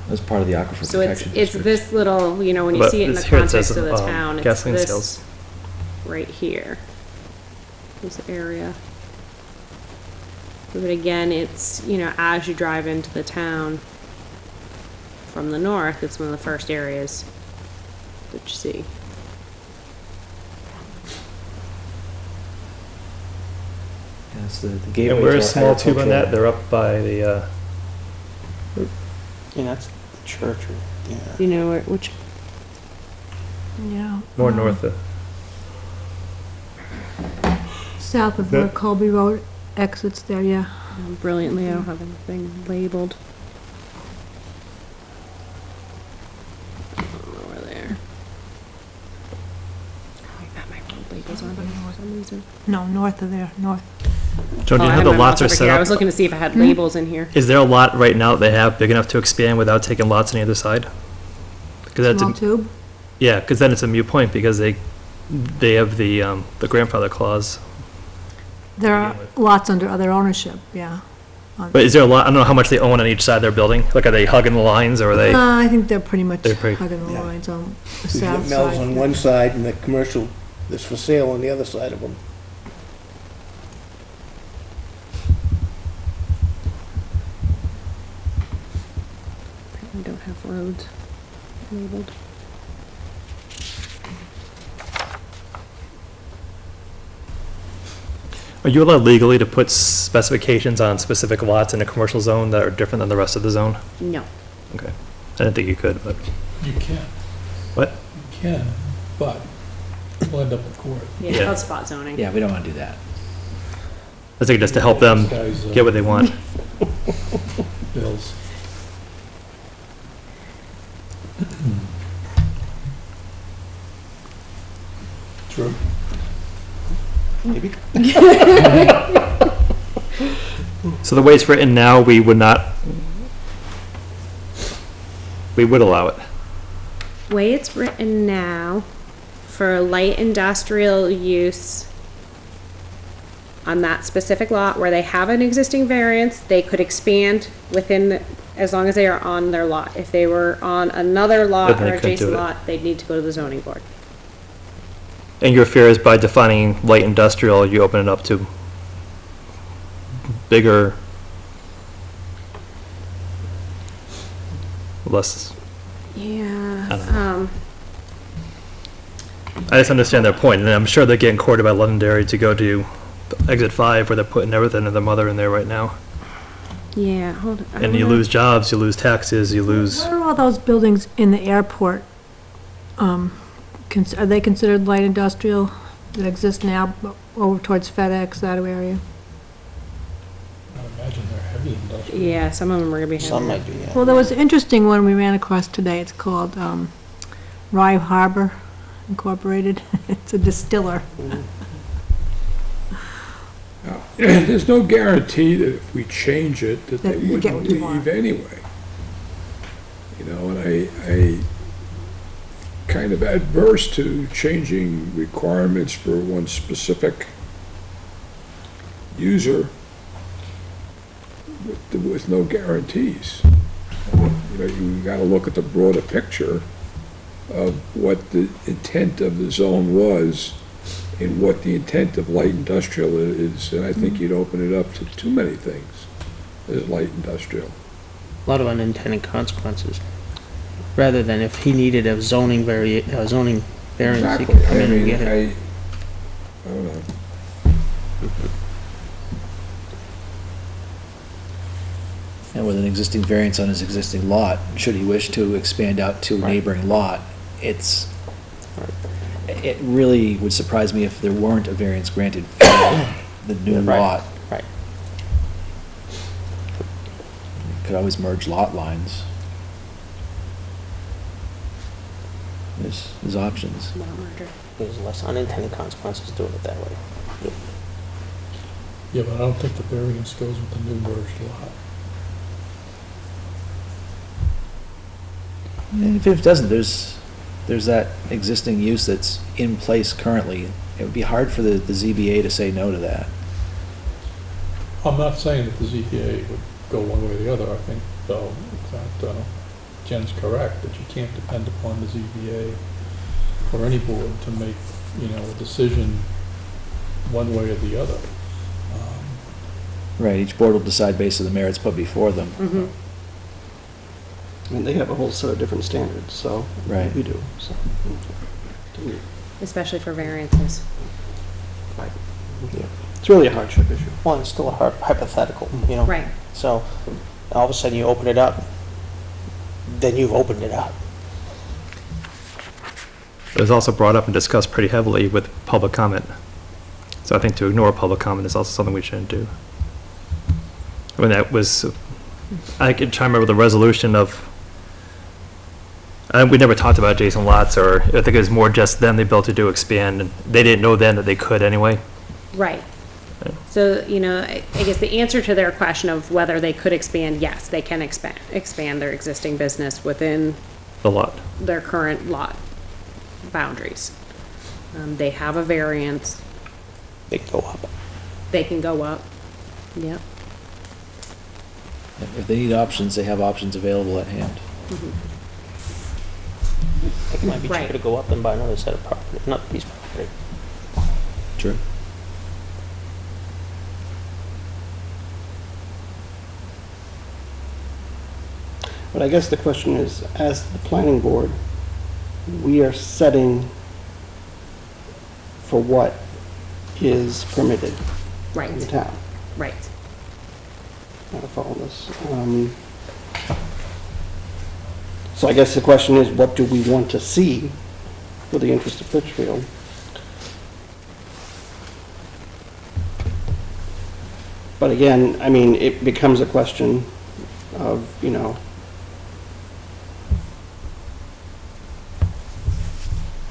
As part of the aquifer So it's, protection it's district. this little, when you But see it in the it's here it says, context of the town, it's gasoline this sales. right here. This area. But again, it's, as you drive into the town from the north, it's one of the first areas that you see. Yes, the gateway. and we're to a small tube on that, agricultural- they're up by the, Yeah, that's the church. Yeah. Do you know which, Yeah. more north of, South of where That- Colby Road exits there, yeah. brilliantly, I don't have anything labeled. Over there. I got my road labels on here for some reason. No, north of there, north. Joan, do Oh, you I know how have the my lots are mouse over set here. I up? was looking to see if I had labels in here. Is there a lot right now that they have big enough to expand without taking lots on either side? Because that's, Small a- tube. yeah, because then it's a moot point, because they have the grandfather clause. There are lots under other ownership, yeah. But is there a lot, I don't know how much they own on each side of their building? Like, are they hugging the lines, or are they? I think they're pretty much They're pretty- hugging the Yeah. lines on the You south get Mel's on side. one side and the commercial that's for sale on the other side of them. I don't have roads labeled. Are you allowed legally to put specifications on specific lots in a commercial zone that are different than the rest of the zone? No. Okay. I didn't think you could, but, You can, what? you can, but we'll end up in court. Yeah, Yeah. that's spot zoning. Yeah, we don't want to do that. I think just to help them These guys, get what they want. Bills. True. Maybe. So the way it's written now, we would not, we would allow it. Way it's written now, for light industrial use on that specific lot where they have an existing variance, they could expand within as long as they are on their lot. If they were on another lot Then they or couldn't do adjacent it. lot, they'd need to go to the zoning board. And your fear is by defining light industrial, you open it up to bigger, less, Yeah, I don't know. I just understand their point, and I'm sure they're getting courted by Londonderry to go to exit 5 where they're putting everything of their mother in there right now. yeah, hold on. And you lose jobs, you lose taxes, you lose, What are all those buildings in the airport? Are they considered light industrial that exist now over towards FedEx, that area? I imagine they're heavy industrial. Yeah, some of them are gonna be. Some heavier. might be, yeah. Well, there was an interesting one we ran across today. It's called Rye Harbor Incorporated. It's a distiller. There's no guarantee that if we change it, that they That you get wouldn't what you want. leave anyway. You know, and I kind of adverse to changing requirements for one specific user with no guarantees. You know, you gotta look at the broader picture of what the intent of the zone was and what the intent of light industrial is, and I think you'd open it up to too many things as light industrial. A lot of unintended consequences. Rather than if he needed a zoning variance, he Exactly. could come I in and mean, get it. I don't know. And with an existing variance on his existing lot, should he wish to expand out to a Right. neighboring lot, it really would surprise me if there weren't a variance granted for the new Right. lot. Right. Could always merge lot lines. There's options. There's less unintended consequences doing it that way. Yeah, but I don't think the variance goes with the new merged lot. And if it doesn't, there's that existing use that's in place currently. It would be hard for the ZBA to say no to that. I'm not saying that the ZBA would go one way or the other. I think, though, that Jen's correct, that you can't depend upon the ZBA or any board to make, a decision one way or the other. Right, each board will decide based on the merits put before them. Mm-hmm. I mean, they have a whole set of different standards, so. Right. We do, so. Especially for variances. Yeah. It's really a hardship issue. Well, it's still a hypothetical, Right. So, all of a sudden you open it up, then you've opened it up. it was also brought up and discussed pretty heavily with public comment. So I think to ignore public comment is also something we shouldn't do. I mean, that was, I could try to remember the resolution of, we never talked about adjacent lots, or I think it was more just them, they built to expand, and they didn't know then that they could anyway. Right. So, I guess the answer to their question of whether they could expand, yes, they can expand their existing business within The lot. their current lot boundaries. They have a variance, They go up. they can go up. Yep. If they need options, they have options available at hand. It might be Right. cheaper to go up and buy another set of property, another piece of property. True. But I guess the question is, as the planning board, we are setting for what is permitted in the Right, town. right. I follow this. So I guess the question is, what do we want to see for the interest of Litchfield? But again, I mean, it becomes a question of,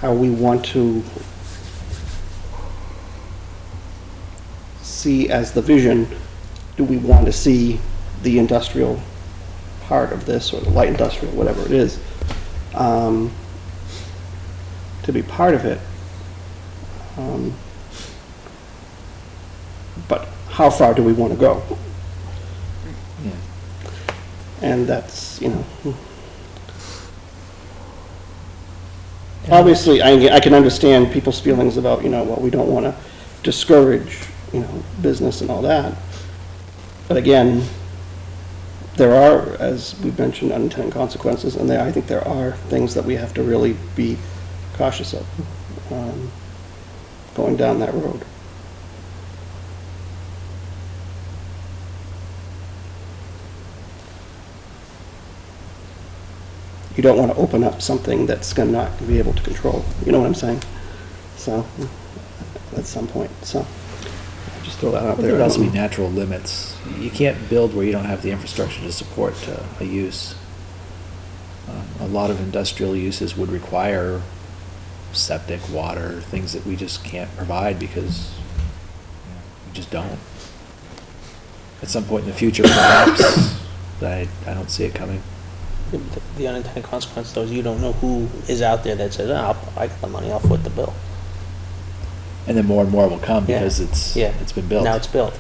how we want to see as the vision. Do we want to see the industrial part of this, or the light industrial, whatever it is, to be part of it? But how far do we want to go? Yeah. And that's, obviously, I can understand people's feelings about, well, we don't want to discourage, business and all that. But again, there are, as we've mentioned, unintended consequences, and I think there are things that we have to really be cautious of, going down that road. You don't want to open up something that's going to not be able to control, you know what I'm saying? So, at some point, so, just throw that out There there. would also be natural limits. You can't build where you don't have the infrastructure to support a use. A lot of industrial uses would require septic, water, things that we just can't provide because we just don't. At some point in the future, perhaps, I don't see it coming. The unintended consequence, though, is you don't know who is out there that says, I got the money, I'll foot the bill. And then more and more will come Yeah. because it's been built. Now it's built.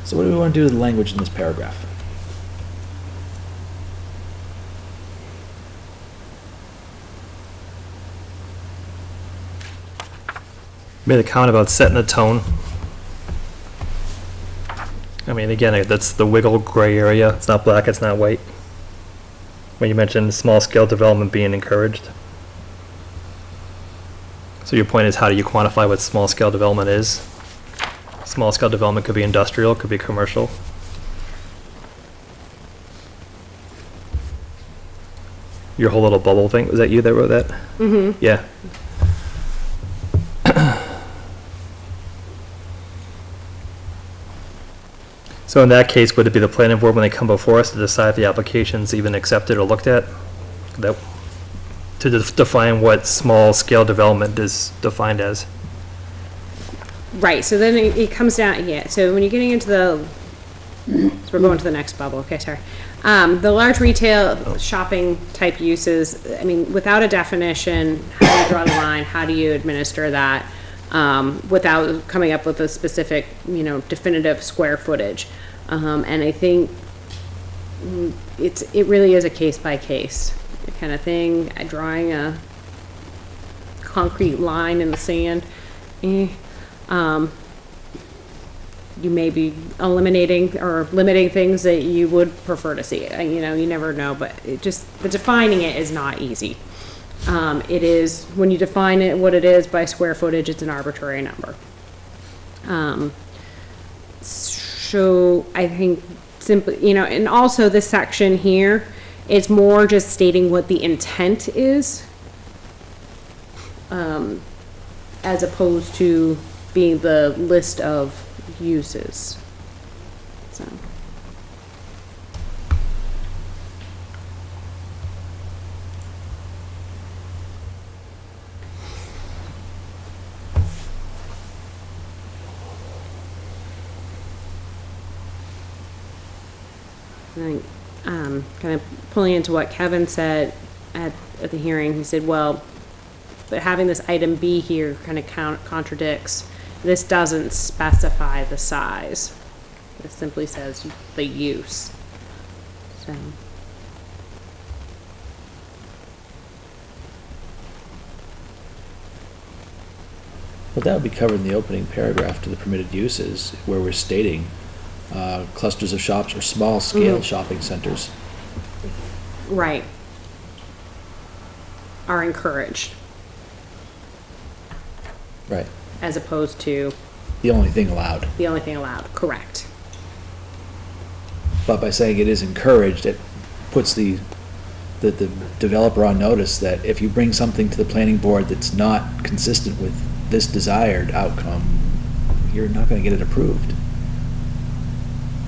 So what do we want to do to the language in this paragraph? Made a comment about setting the tone. I mean, again, that's the wiggle gray area. It's not black, it's not white. When you mentioned small-scale development being encouraged. So your point is, how do you quantify what small-scale development is? Small-scale development could be industrial, could be commercial. Your whole little bubble thing, was that you that wrote that? Mm-hmm. Yeah. So in that case, would it be the planning board when they come before us to decide if the application's even accepted or looked at? That, to define what small-scale development is defined as? Right, so then it comes down, so when you're getting into so we're going to the next bubble, okay, sorry. The large retail shopping type uses, I mean, without a definition, how do you draw the line, how do you administer that, without coming up with a specific, definitive square footage? And I think it really is a case by case kind of thing, drawing a concrete line in the sand. You may be eliminating or limiting things that you would prefer to see. You never know, but the defining it is not easy. It is, when you define it, what it is by square footage, it's an arbitrary number. So I think simply, and also this section here, it's more just stating what the intent is, as opposed to being the list of uses. So. Kind of pulling into what Kevin said at the hearing, he said, well, but having this item B here kind of contradicts. This doesn't specify the size. It simply says the use. So. Well, that would be covered in the opening paragraph to the permitted uses, where we're stating clusters of shops or small-scale shopping centers. Right. Are encouraged. Right. As opposed to The only thing allowed. the only thing allowed, correct. But by saying it is encouraged, it puts the developer on notice that if you bring something to the planning board that's not consistent with this desired outcome, you're not going to get it approved.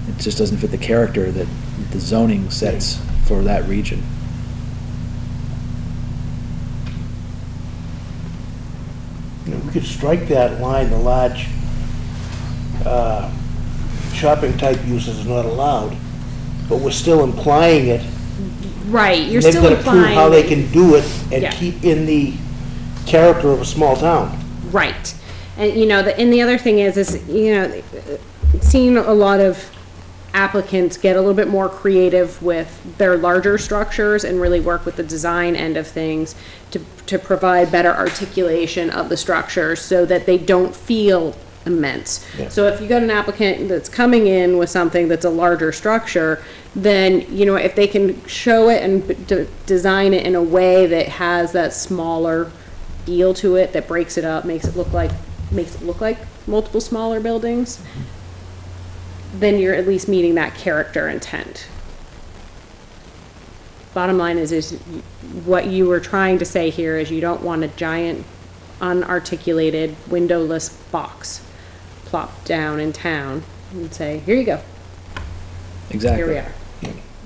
It just doesn't fit the character that the zoning sets for that region. We could strike that line, the large shopping type uses is not allowed, but we're still implying it. Right, you're They've still got to prove implying. how they can do it Yeah. and keep in the character of a small town. Right. And, and the other thing is, seeing a lot of applicants get a little bit more creative with their larger structures and really work with the design end of things to provide better articulation of the structure so that they don't feel immense. Yeah. So if you got an applicant that's coming in with something that's a larger structure, then, if they can show it and design it in a way that has that smaller feel to it, that breaks it up, makes it look like multiple smaller buildings, then you're at least meeting that character intent. Bottom line is what you were trying to say here is you don't want a giant unarticulated windowless box plopped down in town and say, here you go, Exactly. here we are.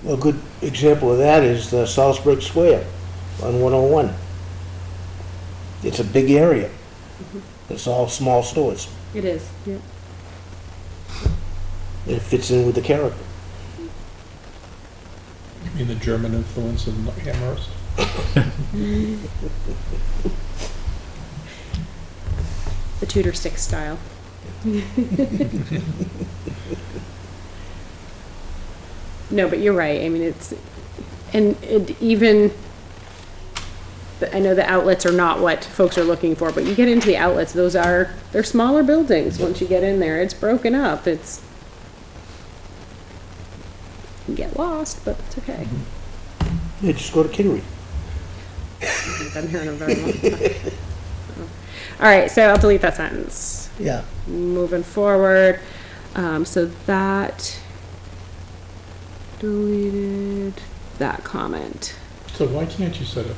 A good example of that is the Salzburg Square on 101. It's a big area. It's all small stores. It is, yeah. It fits in with the character. You mean the German influence in Amherst? The Tudor stick style. No, but you're right. I mean, and even, I know the outlets are not what folks are looking for, but you get into the outlets, they're smaller buildings. Once you get in there, it's broken up. You get lost, but it's okay. Yeah, just go to Kittery. I've been here in a very long time. All right, so I'll delete that sentence. Yeah. Moving forward, so that deleted that comment. So why can't you set a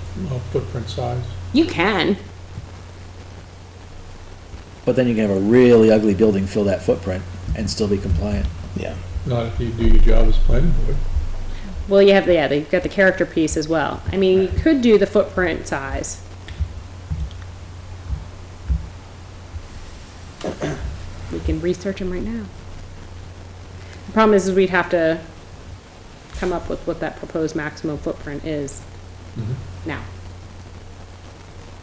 footprint size? You can. But then you can have a really ugly building fill that footprint and still be compliant. Yeah. Not if you do your job as planning board. Well, you've got the character piece as well. I mean, you could do the footprint size. We can research them right now. The problem is we'd have to come up with what that proposed maximum footprint is now.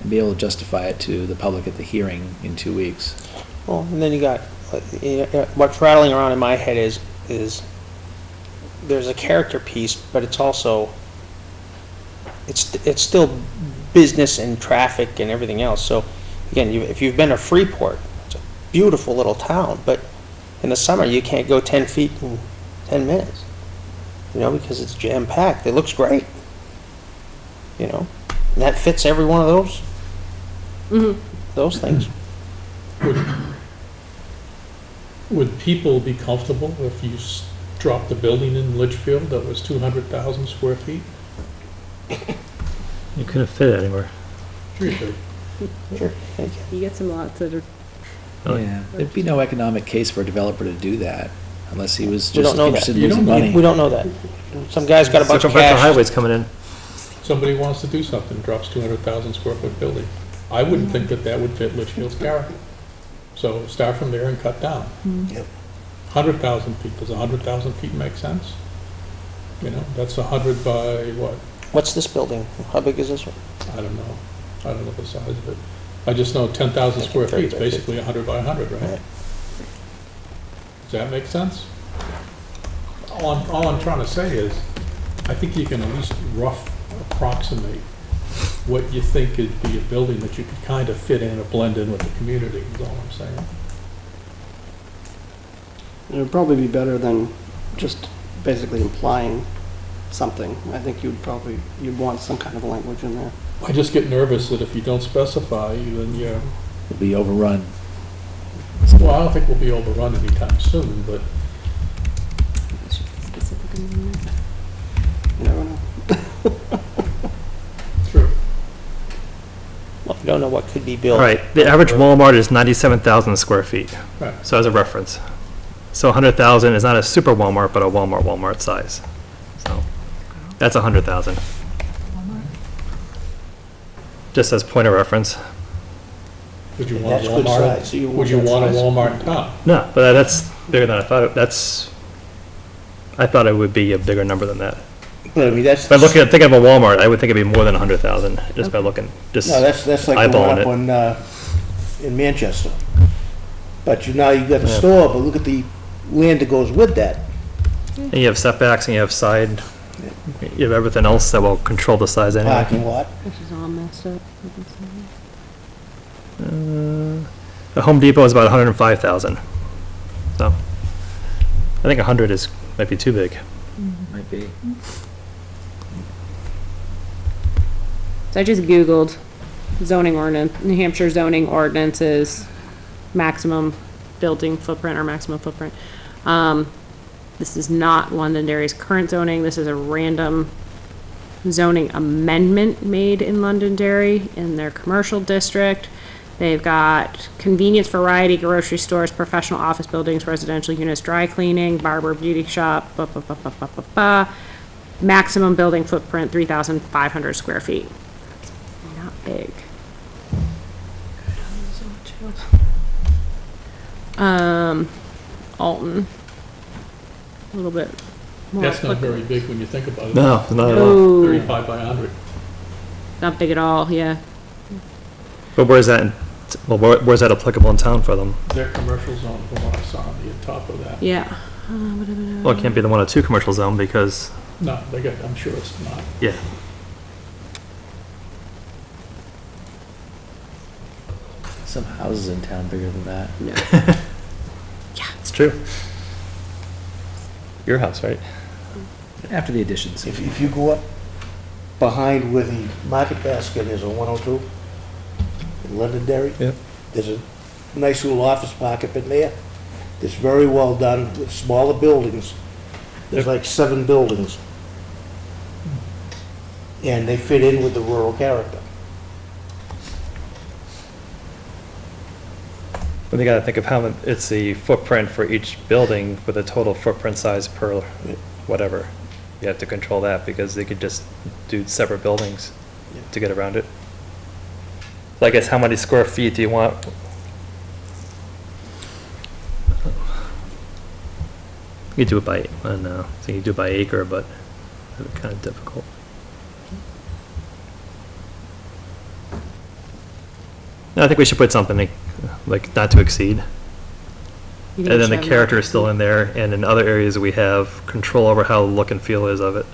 And be able to justify it to the public at the hearing in 2 weeks. Well, and then you got, what's rattling around in my head is there's a character piece, but it's also, it's still business and traffic and everything else. So again, if you've been to Freeport, it's a beautiful little town, but in the summer you can't go 10 feet in 10 minutes, because it's jam-packed. It looks great, and that fits every one of those things. Would people be comfortable if you dropped a building in Litchfield that was 200,000 square feet? You couldn't fit it anywhere. Sure you could. Sure, thank you. You get some lots that are, Oh, Yeah, there'd be no economic case for a developer to do that unless he was We don't just know that. interested in You losing don't know. money. We don't know that. Some guy's got a bunch Central of Vector cash. Highway's coming in. Somebody wants to do something, drops 200,000 square foot building. I wouldn't think that would fit Litchfield's character. So start from there and cut down. Yep. 100,000 feet, does 100,000 feet make sense? That's 100 by what? What's this building? How big is this one? I don't know. I don't know the size of it. I just know 10,000 square feet is basically 100 by 100, right? Right. Does that make sense? All I'm trying to say is, I think you can at least rough approximate what you think could be a building that you could kind of fit in or blend in with the community, is all I'm saying. It would probably be better than just basically implying something. I think you'd want some kind of language in there. I just get nervous that if you don't specify, then you're, It'll be overrun. well, I don't think we'll be overrun anytime soon, but specific in there. You never know. true. Well, we don't know what could be built. All right, the average Walmart is 97,000 square feet. Right. So as a reference. So 100,000 is not a super Walmart, but a Walmart size. So that's 100,000. Just as point of reference. Would you want a That's good size. Walmart? So you Would you that want a size? Walmart in town? No, but that's bigger than I thought. I thought it would be a bigger number than that. But I mean, that's. If I thinking of a Walmart, I would think it'd be more than 100,000 just by looking, just No, that's like eyeballing going up it. on, in Manchester. But now you've got the store, but look at the land that goes with that. And you have setbacks and you have side, you have everything else that will control the size anyway. Parking lot. This is all messed up. The Home Depot is about 105,000. So, I think 100 might be too big. Might be. So I just Googled zoning ordinance, New Hampshire zoning ordinances, maximum building footprint or maximum footprint. This is not Londonderry's current zoning. This is a random zoning amendment made in Londonderry in their commercial district. They've got convenience, variety, grocery stores, professional office buildings, residential units, dry cleaning, barber, beauty shop, maximum building footprint, 3,500 square feet. Not big. Alton, a little bit more. That's not applicable. very big when you think about it. No, not at all. No, 35 by 100. not big at all, yeah. But where's that, where's that applicable in town for them? Their commercial zone, from what I saw on the top of that. Yeah. Well, it can't be the 102 commercial zone because, No, they got, I'm sure it's not. yeah. Some houses in town bigger than that. It's true. Your house, right? After the additions. If you go up behind where the market basket is on 102, in Londonderry, Yep. there's a nice little office park up in there. It's very well done with smaller buildings. There's like 7 buildings. And they fit in with the rural character. But you gotta think of how it's the footprint for each building with a total footprint size per whatever. You have to control that because they could just do separate buildings to get around it. So I guess how many square feet do you want? You do it by, no, so you do it by acre, but it's kind of difficult. No, I think we should put something like not to exceed. And then the character is still in there, and in other areas we have control over how the look and feel is of it.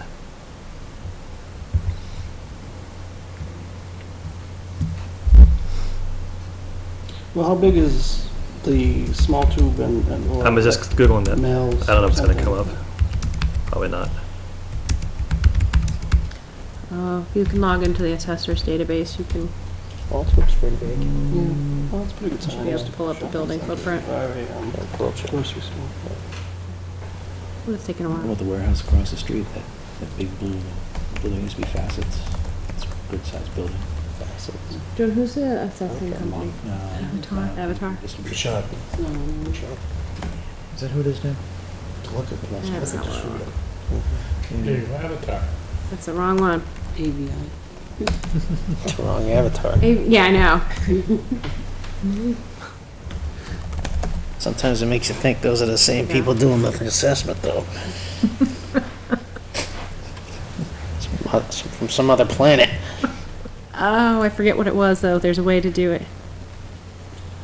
Well, how big is the small tube and? or I was just Googling that. Mills I don't know if it's gonna or come up. something? Probably not. You can log into the assessor's database, you can Well, it's pretty big. Yeah. Well, it's pretty good size. be able to pull up the building footprint. Grocery store. Well, it's taking a What while. about the warehouse across the street, that big blue building used to be Facets? It's a good sized building. Facets. John, who's the assessing company? Avatar? Distribution. Shop. Is that who it is now? Look at That's not what I want. There you go, Avatar. That's the wrong one. It's the wrong avatar. Yeah, I know. Sometimes it makes you think those are the same people doing the assessment, though. From some other planet. Oh, I forget what it was, though. There's a way to do it. Do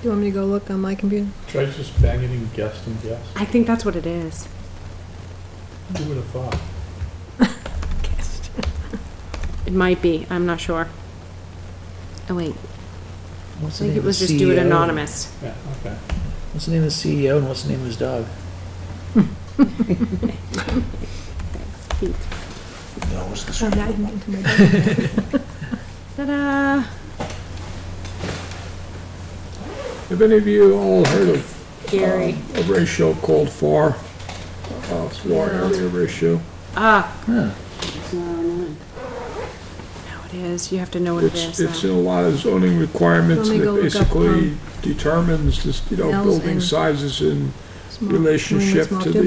you want me to go look on my computer? Should I just bang it in guess and guess? I think that's what it is. Who would have thought? It might be. I'm not sure. Oh, wait. What's I the think name it of was the just do it CEO? anonymous. Yeah, okay. What's the name of the CEO and what's the name of his dog? Pete. No, it's the Oh, street. now you into my document. Ta-da! Have any of you all heard of Gary. a ratio called floor area ratio? Ah, Huh. now it is. You have to know what it It's is. in a lot of zoning requirements, Let and me go it look up, basically determines this, L's building and sizes in Small- relationship small to tube.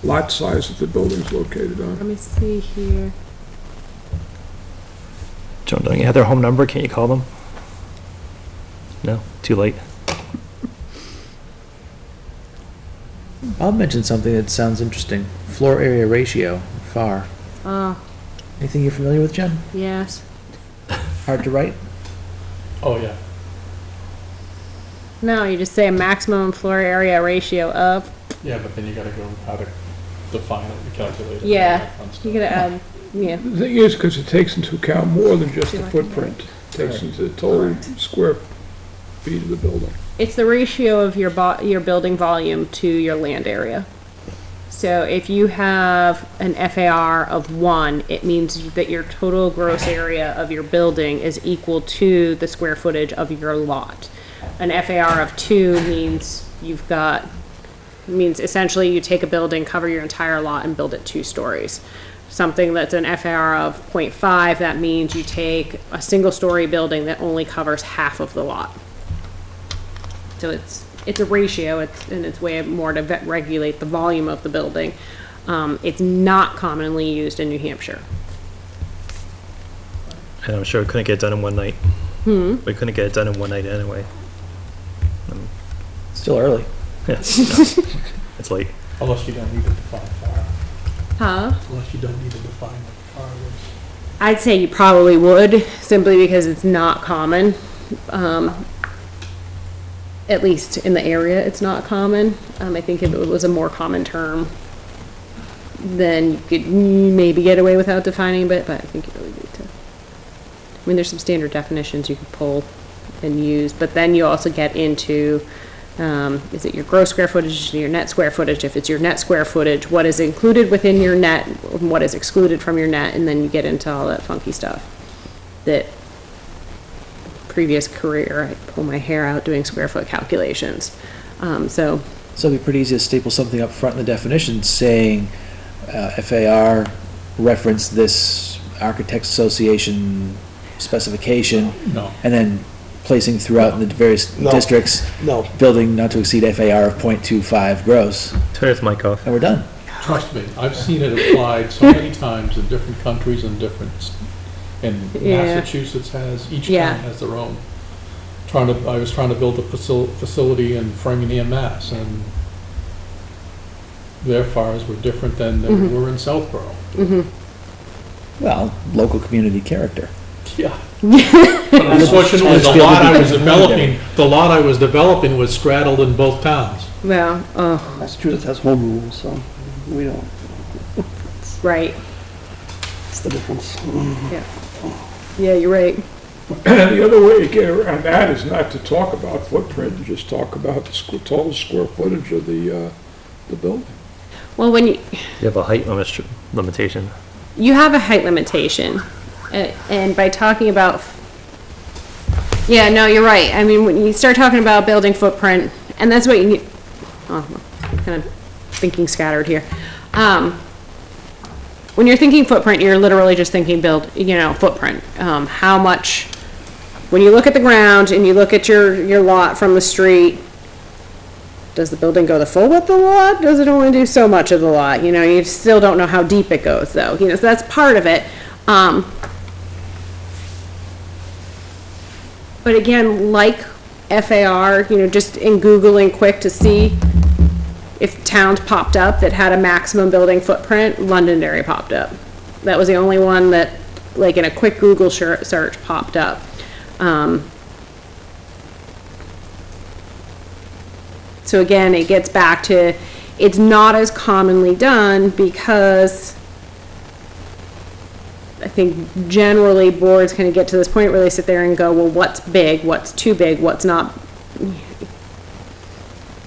the lot size that the building's located Let on. me see here. John, don't you have their home number? Can't you call them? No, too late. I'll mention something that sounds interesting. Floor area ratio, FAR. Oh, Anything you're familiar with, Jen? yes. Hard to write? Oh, yeah. No, you just say a maximum floor area ratio of, Yeah, but then you gotta go how to define it and calculate it. and all yeah, that fun stuff. you gotta add, yeah. The thing is, because it takes into account more than just the footprint. It takes into the total square feet of the building. It's the ratio of your building volume to your land area. So if you have an FAR of 1, it means that your total gross area of your building is equal to the square footage of your lot. An FAR of 2 means essentially you take a building, cover your entire lot, and build it 2 stories. Something that's an FAR of 0.5, that means you take a single-story building that only covers half of the lot. So it's a ratio, and it's way more to regulate the volume of the building. It's not commonly used in New Hampshire. And I'm sure we couldn't get it done in one night. We couldn't get it done in one night anyway. Still early. It's late. Unless you don't need to define fire. Huh? Unless you don't need to define what fire is. I'd say you probably would, simply because it's not common. At least in the area, it's not common. I think if it was a more common term, then you could maybe get away without defining it, but I think you really need to. I mean, there's some standard definitions you could pull and use, but then you also get into, is it your gross square footage, your net square footage? If it's your net square footage, what is included within your net, what is excluded from your net, and then you get into all that funky stuff that previous career, I pull my hair out doing square foot calculations. So it'd be pretty easy to staple something up front in the definition saying, FAR reference this Architects Association specification, No. and then placing throughout in the various No. districts, No, building not to exceed FAR of 0.25 gross, Turn his mic off. and we're done. Trust me, I've seen it applied so many times in different countries and and Yeah. Massachusetts has, each Yeah. town has their own. I was trying to build a facility in Framingham, Mass, and their fires were different than they were in Southborough. Well, local community character. Yeah. But unfortunately, the lot I was developing was straddled in both towns. well, oh, Massachusetts has home rules, so we don't, right, it's the difference. yeah, you're right. The other way to get around that is not to talk about footprint, and just talk about the total square footage of the building. Well, when you You have a height limitation. have a height limitation, and by talking about, yeah, no, you're right. I mean, when you start talking about building footprint, and that's what you need, oh, I'm kind of thinking scattered here. When you're thinking footprint, you're literally just thinking footprint. How much, when you look at the ground and you look at your lot from the street, does the building go the full width of the lot? Does it only do so much of the lot? You still don't know how deep it goes, though. So that's part of it. But again, like FAR, just in Googling quick to see if towns popped up that had a maximum building footprint, Londonderry popped up. That was the only one that, like in a quick Google search, popped up. So again, it gets back to, it's not as commonly done because I think generally boards kind of get to this point where they sit there and go, well, what's big, what's too big, what's not.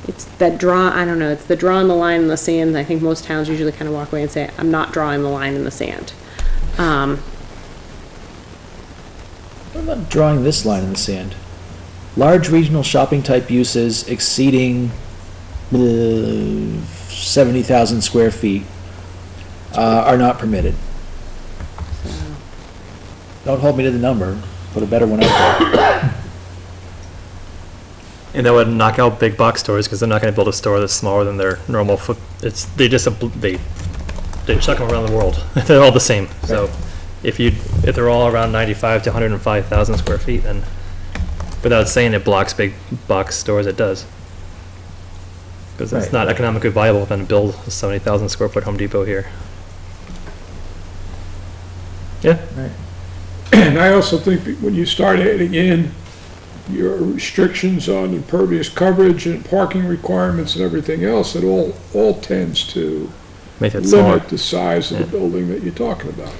It's that I don't know, it's the drawing the line in the sand. I think most towns usually kind of walk away and say, I'm not drawing the line in the sand. What about drawing this line in the sand? Large regional shopping type uses exceeding 70,000 square feet are not permitted. Don't hold me to the number, put a better one out there. And that would knock out big box stores because they're not going to build a store that's smaller than their normal foot. They chuck them around the world. They're all the same. So if they're all around 95 to 105,000 square feet, then without saying it blocks big box stores, it does. Because it's not economically viable then to build a 70,000 square foot Home Depot here. Yeah. And I also think that when you start adding in your restrictions on impervious coverage and parking requirements and everything else, it all tends to Make it smaller. limit the size of the building that you're talking about.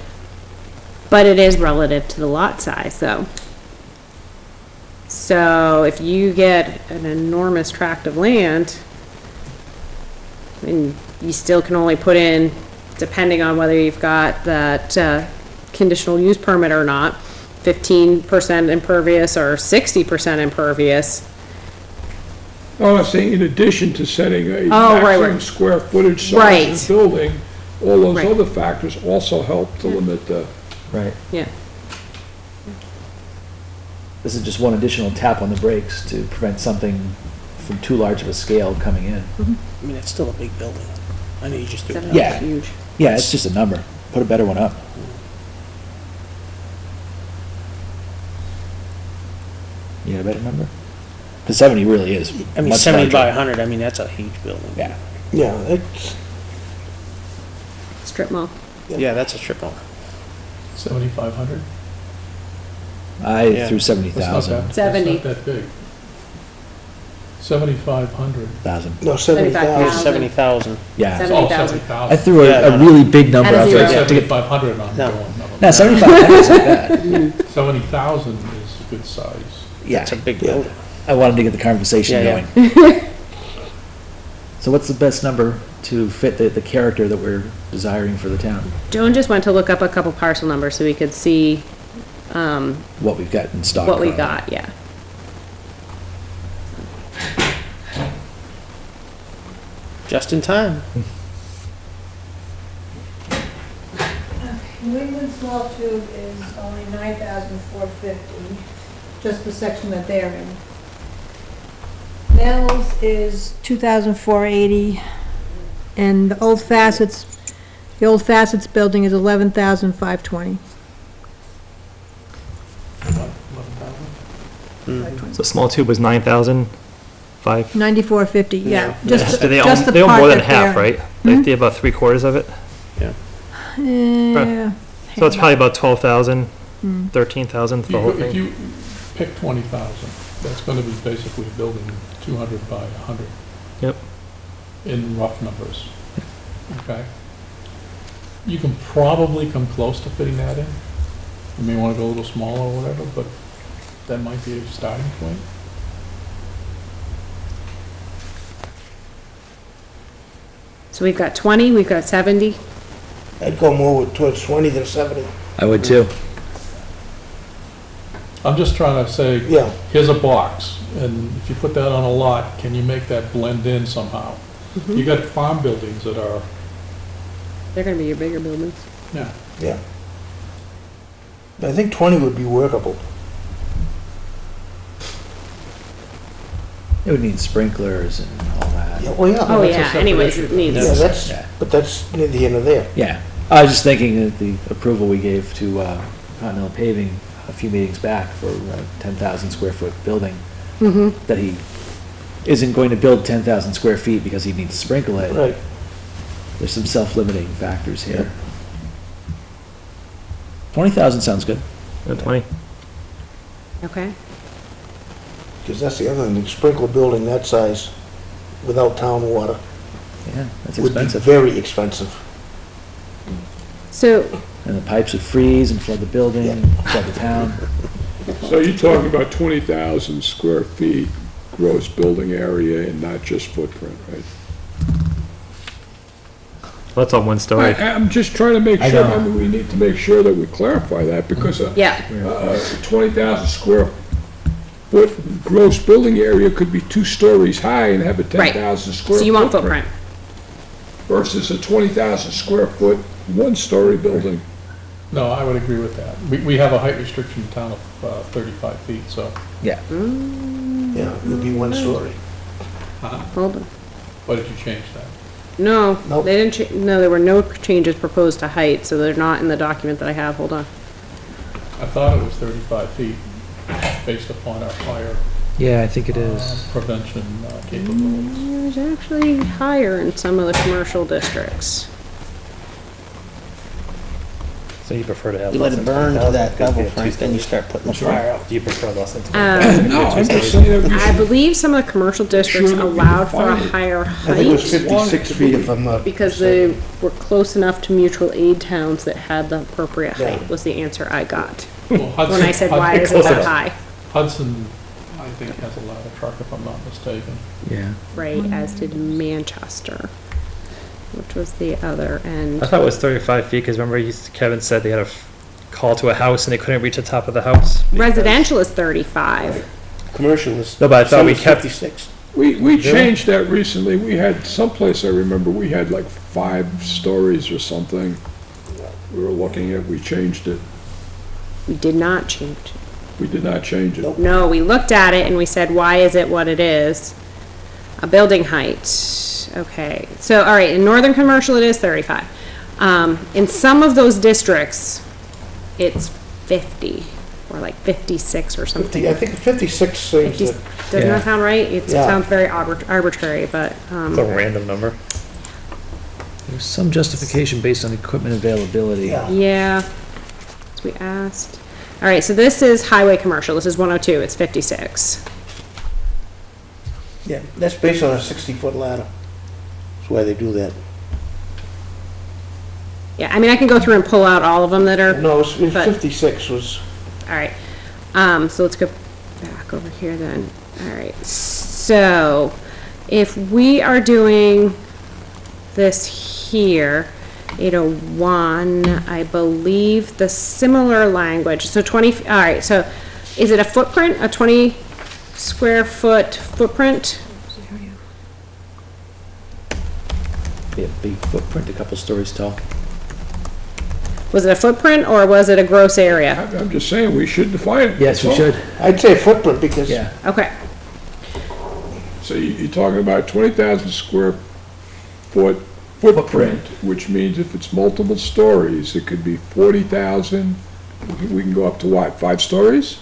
But it is relative to the lot size, though. So if you get an enormous tract of land, and you still can only put in, depending on whether you've got that conditional use permit or not, 15% impervious or 60% impervious. Oh, I'm saying in addition to setting a Oh, right, maximum right. square footage Right. size of the building, all those Right. other factors also help to limit the, Right. Yeah. This is just one additional tap on the brakes to prevent something from too large of a scale coming in. I mean, it's still a big building. I know you just do it. That's Yeah. huge. Yeah, it's just a number. Put a better one up. You got a better number? Because 70 really is I mean, much 70 by larger. 100, I mean, that's a huge building. Yeah. Yeah, it's, Strip mall. Yeah, that's a strip mall. 7,500? I Yeah. threw That's not 70,000. that, 70. that's not that big. 7,500. no, 70,000. 70,000. Yeah. Seventy- Oh, 70,000. 70,000. I threw Yeah, a no. really big number At a out zero. there. to get- 7,500, I'm No. going. No, 7,500 is not bad. 70,000 is a good size. Yeah, It's a big building. I wanted to get the conversation Yeah, going. So what's the best number to fit the character that we're desiring for the town? Joan just went to look up a couple parcel numbers so we could see, What we've got in stock. what we currently. got, yeah. Just in time. New England small tube is only 9,450, just the section that they're in. Nels is 2,480, and the Old Facets building is 11,520. So small tube was 9,005. 9450, yeah, just, They just own, the they own part more than that half, they're- right? They have about 3/4 of it. Yeah. So it's probably about 12,000, 13,000 for the whole If thing. you pick 20,000, that's gonna be basically a building 200 by 100. Yep. In rough numbers. Okay? You can probably come close to fitting that in. You may wanna go a little smaller or whatever, but that might be a starting point. So we've got 20, we've got 70. I'd go more towards 20 than 70. I would too. I'm just trying to say, Yeah, here's a box, and if you put that on a lot, can you make that blend in somehow? You got farm buildings that are, They're gonna be your bigger buildings. yeah, yeah. I think 20 would be workable. It would need sprinklers and all that. Yeah, well, yeah. Oh, that's a yeah, separate anyways, issue. it needs, Yeah, that's, Yeah. but that's neither here nor there. Yeah, I was just thinking that the approval we gave to Continental Paving a few meetings back for a 10,000 square foot building, that he isn't going to build 10,000 square feet because he needs to sprinkle it. Right. There's some self-limiting factors here. 20,000 sounds good. 20. okay. Because that's the other thing, sprinkle a building that size without town water Yeah, that's would be expensive. very expensive. So, And the pipes would freeze and flood the building, Yeah. flood the town. so you're talking about 20,000 square feet gross building area and not just footprint, right? Well, that's on one story. I'm just trying to make I sure, know. I mean, we need to make sure that we clarify that, because yeah, 20,000 square foot gross building area could be 2 stories high and have a 10,000 square. so you want footprint. Versus a 20,000 square foot, 1-story building. no, I would agree with that. We have a height restriction in town of 35 feet, so, Yeah. Yeah, it would be 1 story. Hold on. why did you change that? No, Nope. they didn't, no, there were no changes proposed to height, so they're not in the document that I have, hold on. I thought it was 35 feet, based upon our fire Yeah, I think it prevention capabilities. It was actually higher in some of the commercial districts. So you prefer to have You less let it than burn to 20,000? that Because you level, have two Frank, then you stories. start putting the fire out. Do you prefer less than 20,000? No, I'm just saying that we I should, believe some of the commercial districts Sure, we can allowed for a define it. higher I think it was height 56 feet if I'm not. because they were close enough to mutual aid towns that had the appropriate Yeah. height, was the answer I got. Well, When I said, why is it Close that enough. high? Hudson, I think, has a ladder truck, if I'm not mistaken. Yeah. Right, as did Manchester, which was the other end. I thought it was 35 feet, because remember Kevin said they had a call to a house and they couldn't reach the top of the house? because- Residential is 35. Commercial is. No, but I thought we some is kept- 56. we changed that recently. We had, someplace I remember, we had like 5 stories or something. We were looking at, we changed it. We did not change it. We did not change it. No, we looked at it and we said, why is it what it is? A building height, okay. So, all right, in northern commercial, it is 35. In some of those districts, it's 50, or like 56 or 50, something. I think 56 seems 50 to, Doesn't Yeah. that sound right? It Yeah. sounds very arbitrary, but, It's a random number. There's some justification based on equipment availability. yeah. yeah, as we asked. All right, so this is highway commercial, this is 102, it's 56. Yeah, that's based on a 60-foot ladder. That's why they do that. Yeah, I mean, I can go through and pull out all of them that are, No, it's- But- 56 was, all right. So let's go back over here then. All right, so if we are doing this here, 801, I believe the similar language, so 20, all right, so is it a footprint, a 20 square foot footprint? Be a big footprint, a couple stories tall. Was it a footprint or was it a gross area? I'm just saying, we should define it. Yes, we That's all. should. I'd say footprint because. Yeah. Okay, So you're talking about 20,000 square foot footprint, which means if it's multiple stories, it could be 40,000. We can go up to what, 5 stories?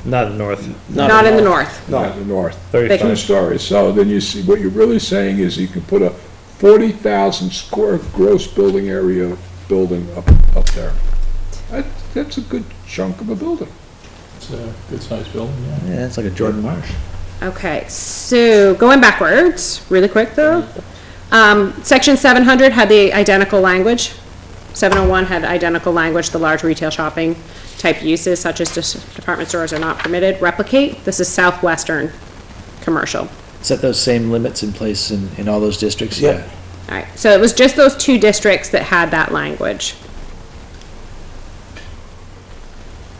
Not in the north, not in the north. Not in the north. 35. 2 stories. So then you see, what you're really saying is you can put a 40,000 square gross building area building up there. That's a good chunk of a building. It's a good sized building, yeah. Yeah, it's like a Jordan Marsh. Okay, so going backwards, really quick though. Section 700 had the identical language. 701 had identical language, the large retail shopping type uses such as department stores are not permitted. Replicate, this is southwestern commercial. Set those same limits in place in all those districts? Yeah. All right, so it was just those 2 districts that had that language.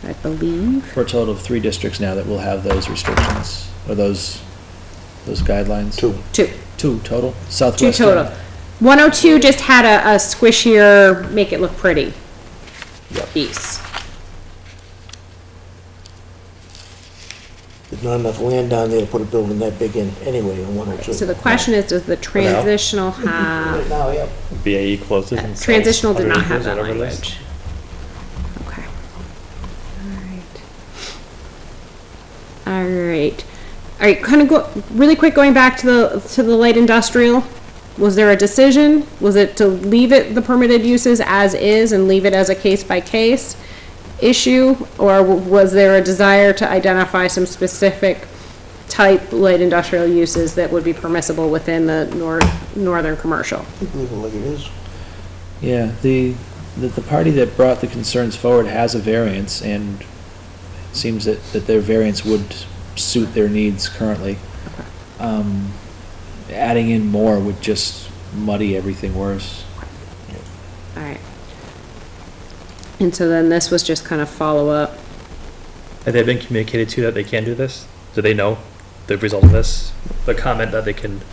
I believe. For a total of 3 districts now that will have those restrictions, or those guidelines? 2. 2. 2 total? 2 Southwestern? total. 102 just had a squishier, make it look pretty piece. There's not enough land down there to put a building that big in anyway on 102. So the question is, does the transitional have, Right now, yeah. BAE closes and sells transitional did not 100 have acres, that whatever it is. language. Okay. All right. All right, kind of go, really quick, going back to the light industrial. Was there a decision? Was it to leave it, the permitted uses as is and leave it as a case-by-case issue? Or was there a desire to identify some specific type light industrial uses that would be permissible within the northern commercial? Leave it like it is. Yeah, the party that brought the concerns forward has a variance, and it seems that their variance would suit their needs currently. Adding in more would just muddy everything worse. All right. And so then this was just kind of follow-up. Have they been communicated to that they can do this? Do they know the result of this? The comment that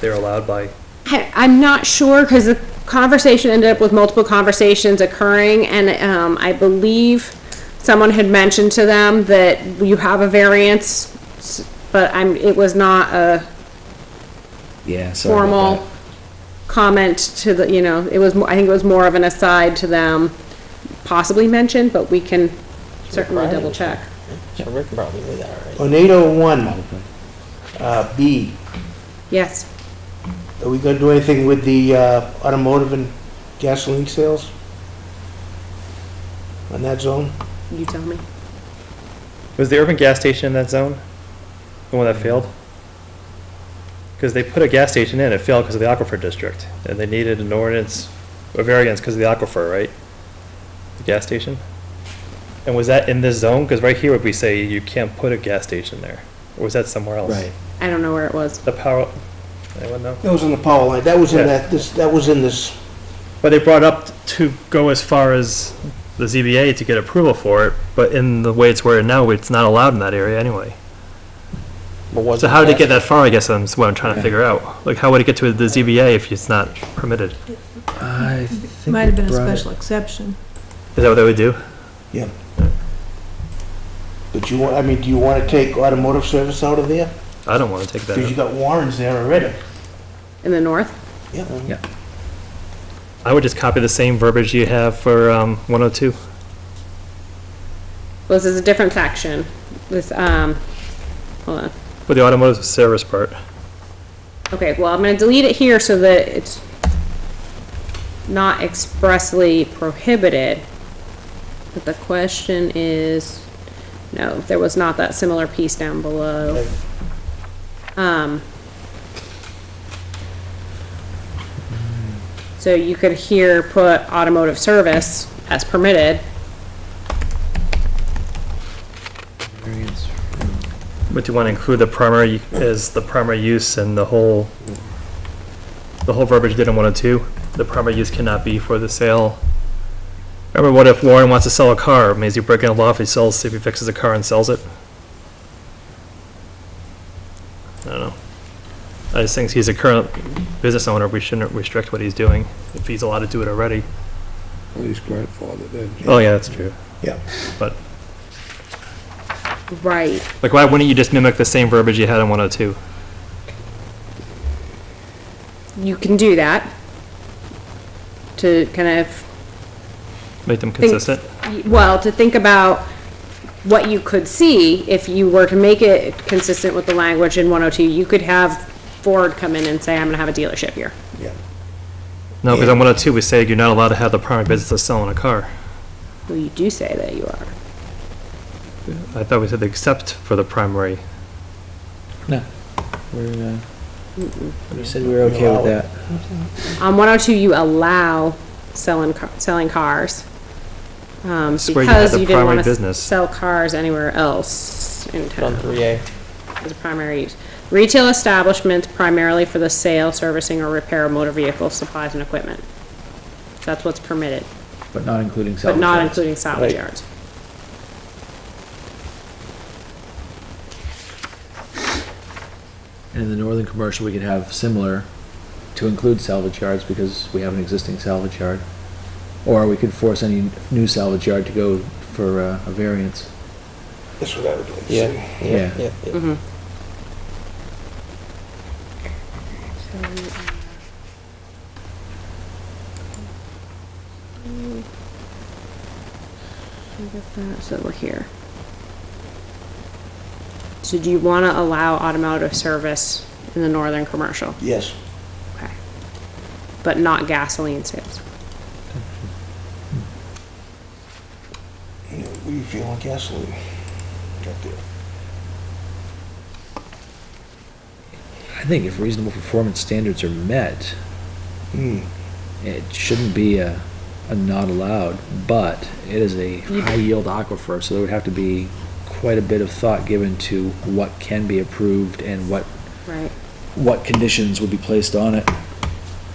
they're allowed by? I'm not sure, because the conversation ended up with multiple conversations occurring, and I believe someone had mentioned to them that you have a variance, but it was not a Yeah, sorry about formal that. comment to the, it was, I think it was more of an aside to them, possibly mentioned, but we can certainly double check. So Rick probably knew that already. On 801, B, Yes. are we gonna do anything with the automotive and gasoline sales? on that zone? You tell me. Was the urban gas station in that zone? The one that failed? Because they put a gas station in, it failed because of the aquifer district, and they needed an ordinance, a variance because of the aquifer, right? The gas station? And was that in this zone? Because right here would we say you can't put a gas station there, or was that somewhere else? Right. I don't know where it was. The power, anyone know? That was in the power line, that was in Yeah. that was in this, But they brought up to go as far as the ZBA to get approval for it, but in the way it's worded now, it's not allowed in that area anyway. But was So how did it get that far, I guess, that's what I'm trying to figure out. Like, how would it get to the ZBA if it's not permitted? I think Might have been a we brought it- special exception. Is that what they would do? but you want, I mean, do you wanna take automotive service out of there? I don't want to take that Because you out. got Warrens there already. In the north? I would just copy the same verbiage you have for 102. Well, this is a different section. This, hold on. For the automotive service part. Okay, well, I'm gonna delete it here so that it's not expressly prohibited. But the question is, no, there was not that similar piece down below. So you could here put automotive service as permitted. Variance. But do you want to include the primary as the primary use and the whole verbiage did in 102? The primary use cannot be for the sale. Remember, what if Warren wants to sell a car? Means he breaking a law if he fixes a car and sells it? I don't know. I just think he's a current business owner, we shouldn't restrict what he's doing, if he's allowed to do it already. Well, he's grandfathered in. Oh, yeah, that's true. Yeah. But, Right. like, why wouldn't you just mimic the same verbiage you had in 102? You can do that to kind of, Make them consistent? well, to think about what you could see if you were to make it consistent with the language in 102. You could have Ford come in and say, I'm gonna have a dealership here. No, because on 102, we say you're not allowed to have the primary business of selling a car. Well, you do say that you are. I thought we said except for the primary. No, we're, we said we were okay with that. On 102, you allow selling cars. That's where you had Because the you didn't primary want to business. sell cars anywhere else in on town 3A? as a primary use. Retail establishments primarily for the sale, servicing, or repair of motor vehicles, supplies, and equipment. That's what's permitted, But not including but salvage not yards. including salvage Right. yards. And in the northern commercial, we could have similar to include salvage yards because we have an existing salvage yard. Or we could force any new salvage yard to go for a variance. That's what I would like to Yeah, see. yeah, yeah, yeah. Mm-hmm. So we're here. So do you want to allow automotive service in the northern commercial? Yes. Okay. But not gasoline sales? You know, what do you feel on gasoline? Got there. I think if reasonable performance standards are met, Hmm. it shouldn't be a not allowed, but it is a high yield aquifer, so there would have to be quite a bit of thought given to what can be approved and Right. what conditions would be placed on it.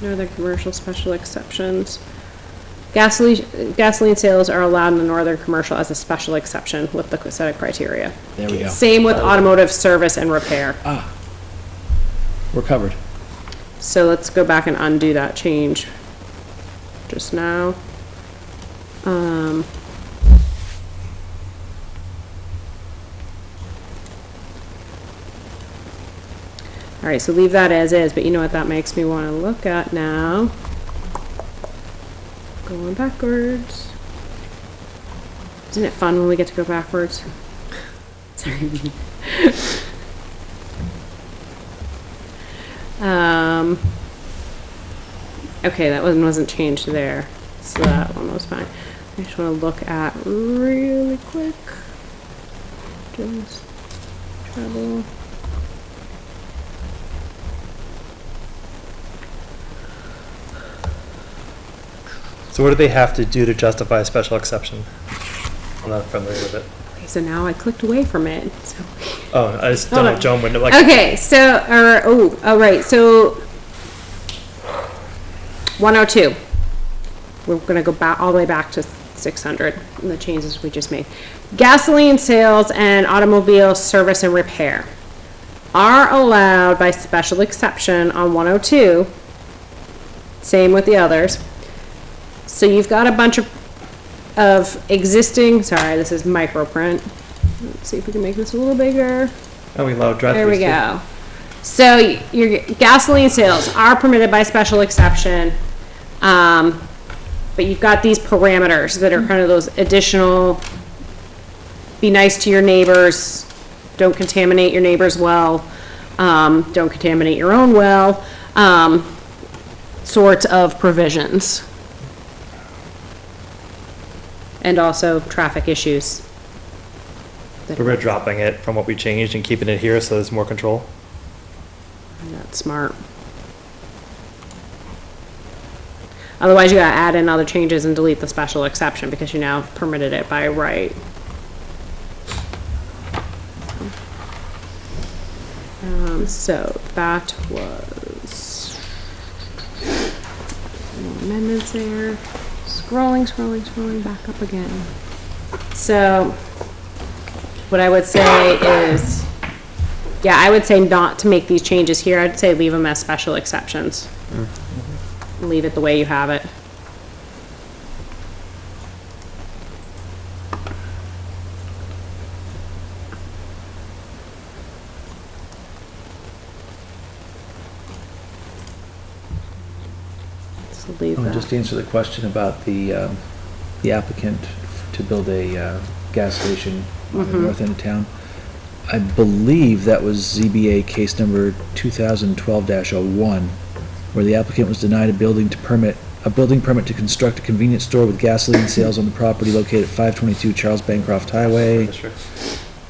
Northern commercial special exceptions. Gasoline sales are allowed in the northern commercial as a special exception with the set of criteria. There we go. Same with automotive service and repair. We're covered. So let's go back and undo that change just now. All right, so leave that as is, but you know what that makes me want to look at now? Going backwards. Isn't it fun when we get to go backwards? Sorry. Okay, that one wasn't changed there, so that one was fine. I just want to look at really quick. Just travel. So what do they have to do to justify a special exception? I'm not familiar with it. Okay, so now I clicked away from it. So. Oh, I just Hold don't know on. Joan would like. Okay, so, right, so 102. We're gonna go back, all the way back to 600, and the changes we just made. Gasoline sales and automobile service and repair are allowed by special exception on 102. Same with the others. So you've got a bunch of existing, sorry, this is micro print. Let's see if we can make this a little bigger. Oh, we allow drive-throughs. There we too. go. So your gasoline sales are permitted by special exception. But you've got these parameters that are kind of those additional, be nice to your neighbors, don't contaminate your neighbor's well, don't contaminate your own well, sorts of provisions. And also traffic issues. We're dropping it from what we changed and keeping it here so there's more control. That's smart. Otherwise, you gotta add in other changes and delete the special exception because you now have permitted it by right. So that was amendments there. Scrolling back up again. So what I would say is, yeah, I would say not to make these changes here. I'd say leave them as special exceptions. Leave it the way you have it. So leave that. Just to answer the question about the applicant to build a gas station on the north end of town. I believe that was ZBA case number 2012-01, where the applicant was denied a building permit to construct a convenience store with gasoline sales on the property located at 522 Charles Bancroft Highway.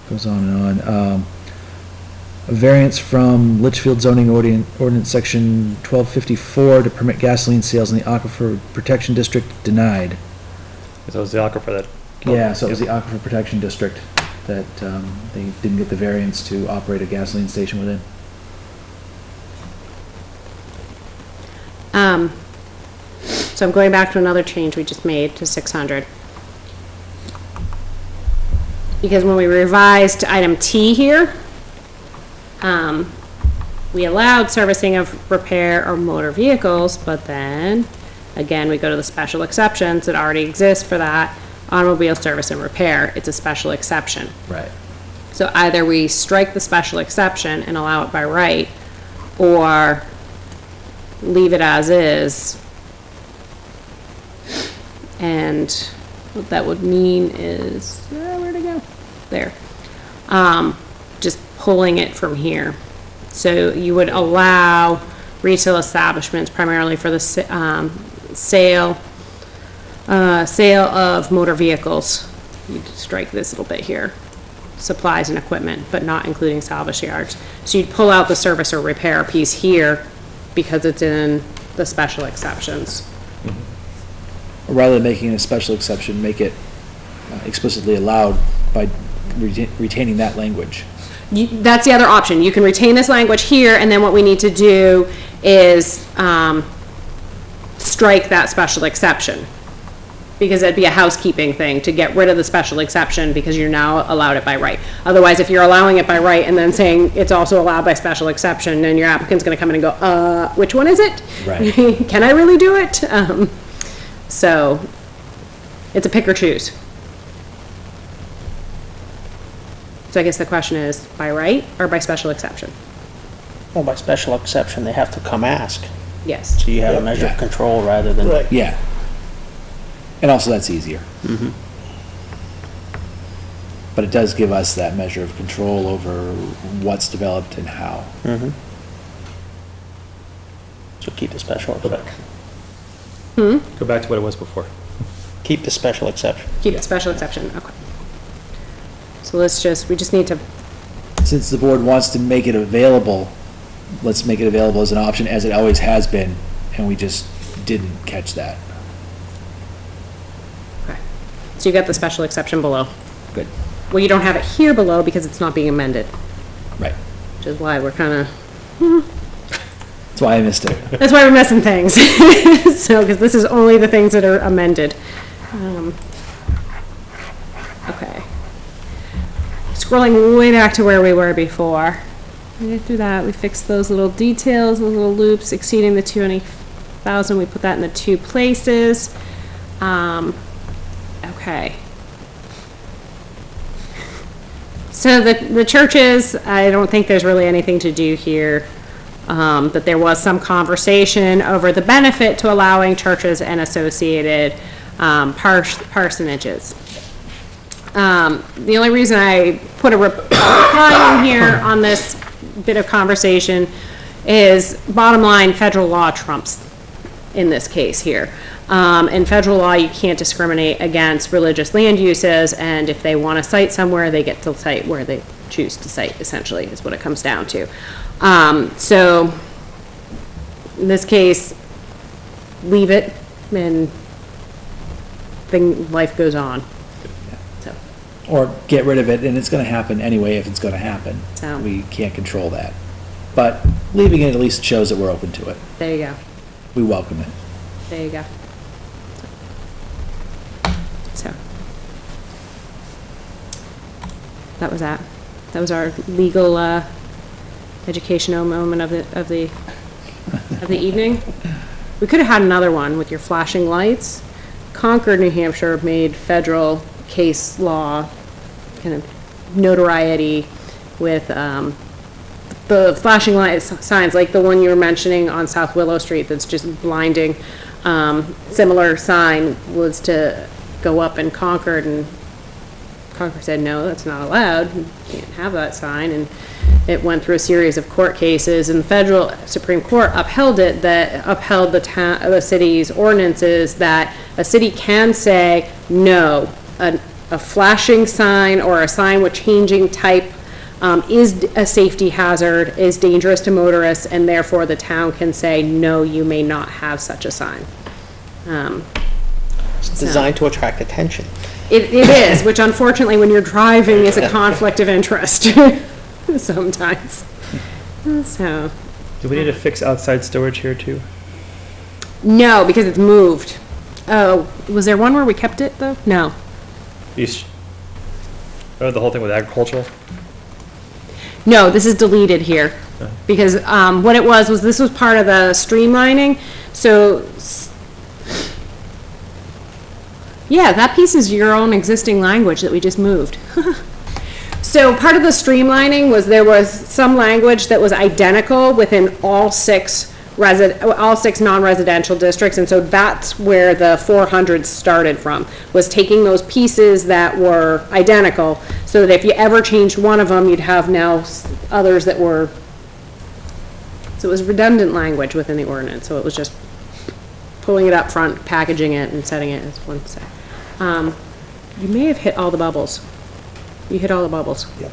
Goes on and on. A variance from Litchfield zoning ordinance section 1254 to permit gasoline sales in the Aquifer Protection District denied. So it was the aquifer that. Yeah, so it was the Aquifer Protection District that they didn't get the variance to operate a gasoline station within. So I'm going back to another change we just made to 600. Because when we revised item T here, we allowed servicing of repair or motor vehicles, but then, again, we go to the special exceptions that already exist for that. Automobile service and repair, it's a special exception. Right. So either we strike the special exception and allow it by right, or leave it as is. And what that would mean is, where'd it go? There. Just pulling it from here. So you would allow retail establishments primarily for the sale of motor vehicles. You'd strike this little bit here. Supplies and equipment, but not including salvage yards. So you'd pull out the service or repair piece here because it's in the special exceptions. Rather than making it a special exception, make it explicitly allowed by retaining that language. That's the other option. You can retain this language here, and then what we need to do is strike that special exception. Because that'd be a housekeeping thing to get rid of the special exception because you're now allowed it by right. Otherwise, if you're allowing it by right and then saying it's also allowed by special exception, then your applicant's gonna come in and go, which one is it? Right. Can I really do it? So it's a pick or choose. So I guess the question is, by right or by special exception? Well, by special exception, they have to come ask. Yes. So you have a measure of control rather than. Right. Yeah. And also that's easier. But it does give us that measure of control over what's developed and how. So keep the special exception. Go back to what it was before. Keep the special exception. Keep the special exception, okay. So we just need to, Since the board wants to make it available, let's make it available as an option, as it always has been, and we just didn't catch that. so you got the special exception below. Good. Well, you don't have it here below because it's not being amended, Right. which is why we're kind of, That's why I missed it. that's why we're missing things. So, because this is only the things that are amended. Okay. Scrolling way back to where we were before. We did do that, we fixed those little details, those little loops exceeding the 20,000, we put that in the two places. Okay. So the churches, I don't think there's really anything to do here. But there was some conversation over the benefit to allowing churches and associated parsonages. The only reason I put a reply in here on this bit of conversation is, bottom line, federal law trumps in this case here. In federal law, you can't discriminate against religious land uses, and if they want to cite somewhere, they get to cite where they choose to cite, essentially, is what it comes down to. So, in this case, leave it, and life goes on. So, Or get rid of it, and it's gonna happen anyway if it's gonna happen. So. We can't control that. But leaving it at least shows that we're open to it. there you go. We welcome it. There you go. So, that was that. That was our legal, educational moment of the evening. We could have had another one with your flashing lights. Concord, New Hampshire made federal case law kind of notoriety with, the flashing light signs, like the one you were mentioning on South Willow Street that's just blinding. Similar sign was to go up in Concord, and Concord said, no, that's not allowed. You can't have that sign. And it went through a series of court cases, and the federal Supreme Court upheld it, that upheld the city's ordinances that a city can say, no, a flashing sign or a sign with changing type is a safety hazard, is dangerous to motorists, and therefore the town can say, no, you may not have such a sign. It's designed to attract attention. It is, which unfortunately, when you're driving, is a conflict of interest sometimes. So, Do we need to fix outside storage here too? no, because it's moved. Oh, was there one where we kept it, though? No. Oh, the whole thing with agricultural? No, this is deleted here, because what it was this was part of the streamlining, so, yeah, that piece is your own existing language that we just moved. So part of the streamlining was there was some language that was identical within all six non-residential districts, and so that's where the 400 started from, was taking those pieces that were identical, so that if you ever changed one of them, you'd have now others that were, so it was redundant language within the ordinance, so it was just pulling it up front, packaging it, and setting it as one set. You may have hit all the bubbles. You hit all the bubbles. Yep.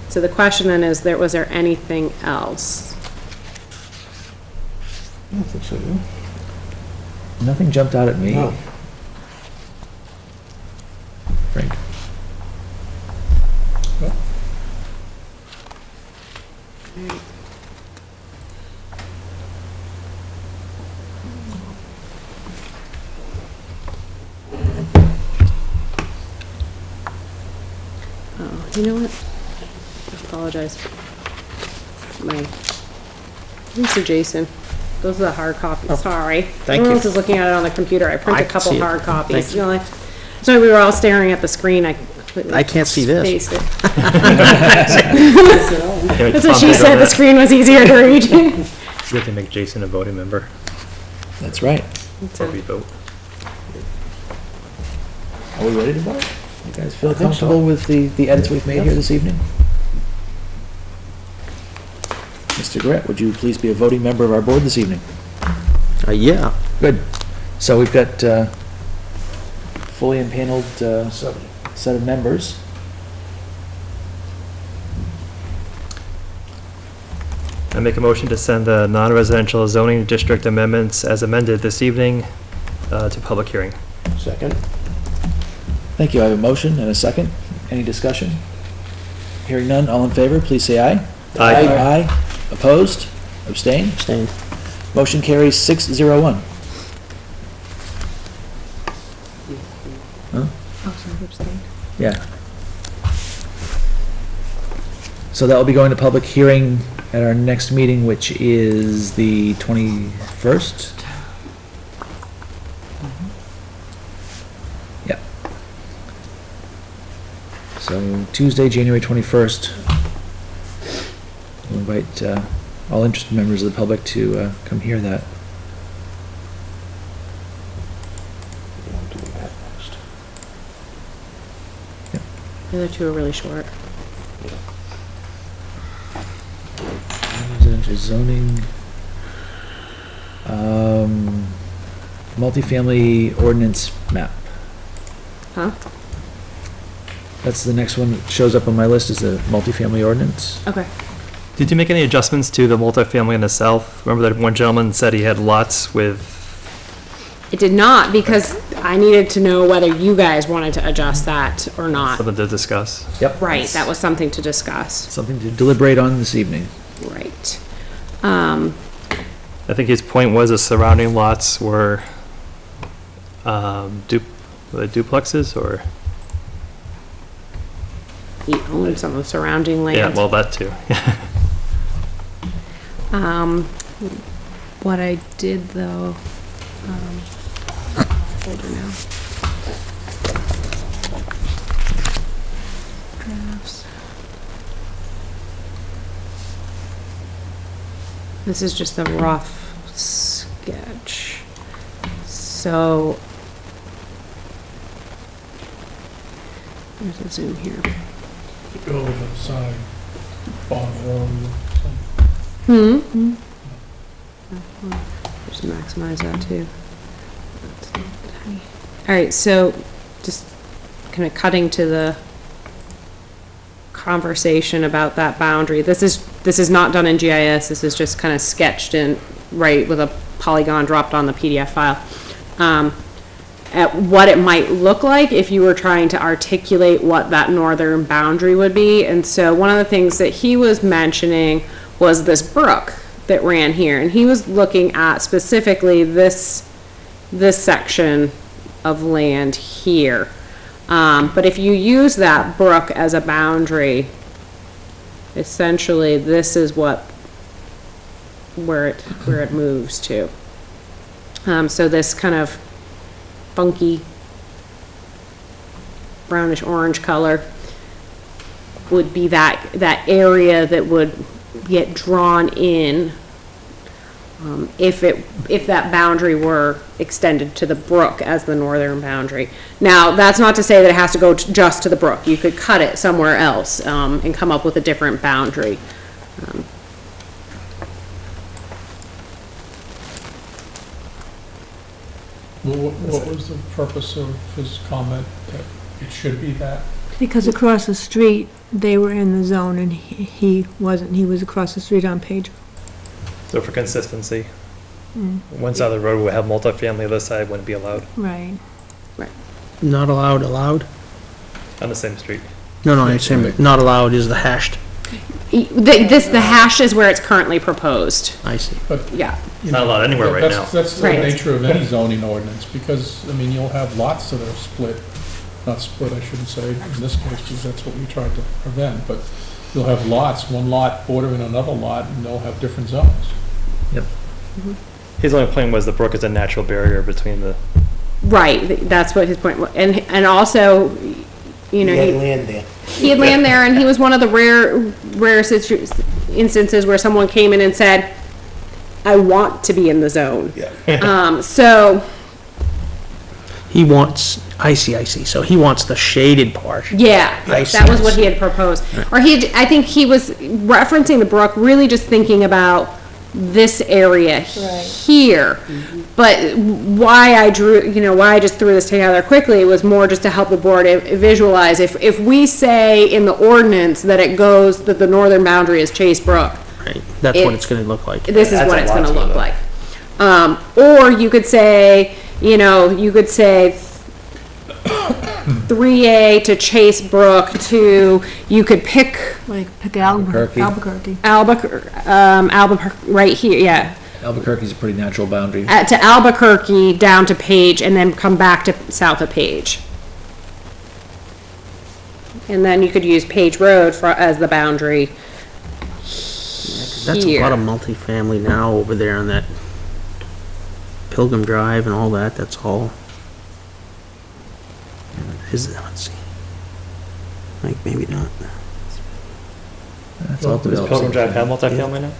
So the question then is, was there anything else? I don't think so, no. Nothing jumped out at me. No. Frank? Oh, you know what? I apologize. Mr. Jason, those are the hard copies, sorry. thank Everyone you. else is looking at it on the computer, I I printed a can couple see it. hard copies. Thank You know, like, so we were all staring at the screen, I completely. I can't see this. spaced it. That's what she said, the screen was easier to read. We have to make Jason a voting member, That's right. or we vote. Are we ready to vote? You guys feel I think comfortable so. with the edits we've made here this evening? Mr. Gret, would you please be a voting member of our board this evening? Yeah. Good. So we've got fully impaneled set of members. I make a motion to send the non-residential zoning district amendments as amended this evening to public hearing. Second. Thank you. I have a motion and a second. Any discussion? Hearing none, all in favor, please say aye. Aye. Aye. Opposed? Abstained? Abstain. Motion carries 601. Huh? Yeah. So that will be going to public hearing at our next meeting, which is the 21st? Yep. So Tuesday, January 21st. We'll invite all interested members of the public to come hear that. The other two are really short. Residential zoning. Multifamily ordinance map. Huh? That's the next one that shows up on my list, is the multifamily ordinance. Okay. Did you make any adjustments to the multifamily in the south? Remember that one gentleman said he had lots with, It did not, because I needed to know whether you guys wanted to adjust that or not. something to discuss? Yep. Right, that was something to discuss. Something to deliberate on this evening. Right. I think his point was the surrounding lots were were they duplexes or? He owned some of the surrounding land. Yeah, well, that too. What I did though, folder now. Drafts. This is just a rough sketch. So, there's a zoom here. Go over to the side, bottom row. Just maximize that too. That's not tiny. All right, so just kind of cutting to the conversation about that boundary. This is not done in GIS. This is just kind of sketched in, right, with a polygon dropped on the PDF file. At what it might look like if you were trying to articulate what that northern boundary would be. And so one of the things that he was mentioning was this brook that ran here. And he was looking at specifically this section of land here. But if you use that brook as a boundary, essentially this is where it moves to. So this kind of funky brownish orange color would be that area that would get drawn in if that boundary were extended to the brook as the northern boundary. Now, that's not to say that it has to go just to the brook. You could cut it somewhere else and come up with a different boundary. What was the purpose of his comment that it should be that? Because across the street, they were in the zone and he wasn't. He was across the street on Page. So for consistency, one side of the road would have multifamily, the other side wouldn't be allowed Right. Not allowed, on the same street. No, I'm saying not allowed is the hashed. The hash is where it's currently proposed. I see. Yeah. It's not allowed anywhere right now. That's the Right. nature of any zoning ordinance, because, I mean, you'll have lots that are split, not split, I shouldn't say, in this case, because that's what we tried to prevent, but you'll have lots, one lot bordering another lot, and they'll have different zones. His only point was the brook is a natural barrier between the, Right, that's what his point was. And also, you know, He had land there. he had land there, and he was one of the rare instances where someone came in and said, I want to be in the zone. So, He wants, I see, so he wants the shaded part. yeah, I see, that was I what see. he had proposed. Or I think he was referencing the brook, really just thinking about this area here. But why I why I just threw this together quickly was more just to help the board visualize. If we say in the ordinance that that the northern boundary is Chase Brook, Right, that's what it's gonna look like. this is That's what a it's lot gonna to look it. like. Or you could say, 3A to Chase Brook to, you could pick Like, pick Albuquerque. Albuquerque, right here, yeah. Albuquerque's a pretty natural boundary. To Albuquerque, down to Page, and then come back to south of Page. And then you could use Page Road as the boundary That's a here. lot of multifamily now over there on that Pilgrim Drive and all that, that's all. Let's see. Like, maybe not. That's all Does developed. Pilgrim Drive have multifamily now?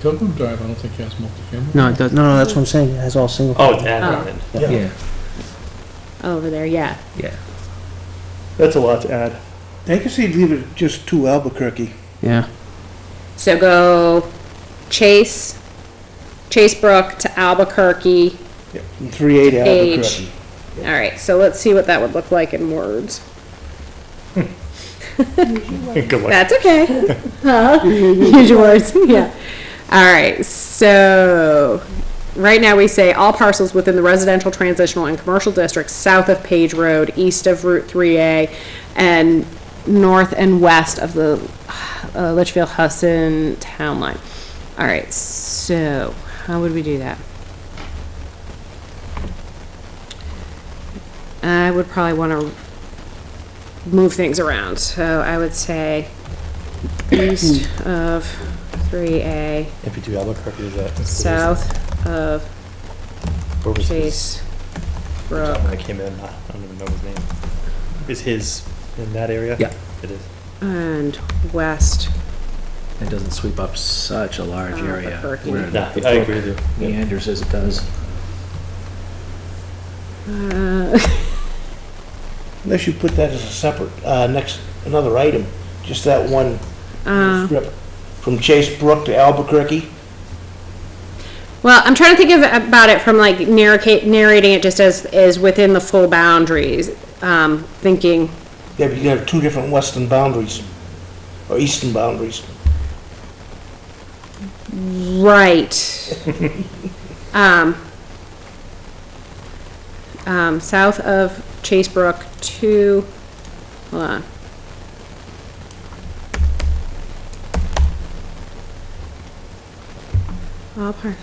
Pilgrim Drive, I don't think has multifamily. No, it does, no, that's what I'm saying, it has all single. Oh, damn. Yeah, over there, yeah. yeah. That's a lot to add. I can see leave it just to Albuquerque. Yeah, So go Chase Brook to Albuquerque. From 3A to Page. Albuquerque. All right, so let's see what that would look like in words. Good luck. That's okay. Huh? Use your words, yeah. All right, so right now we say all parcels within the residential, transitional, and commercial districts south of Page Road, east of Route 3A, and north and west of the Litchfield Hudson town line. All right, so how would we do that? I would probably want to move things around. So I would say east of 3A, If you do Albuquerque, is that? south of Where was his- Chase Brook, gentleman that came in, I don't even know his name. Is his in that area? Yeah. It is. and west. It doesn't sweep up such a large area. Albuquerque. where Yeah, the I brook agree with you. Yeah. meanders as it does. Unless you put that as a separate, another item, just that one strip. From Chase Brook to Albuquerque. Well, I'm trying to think about it from like narrating it just as within the full boundaries. Thinking, Yeah, but you have two different western boundaries, or eastern boundaries. right. South of Chase Brook to, hold on. All part.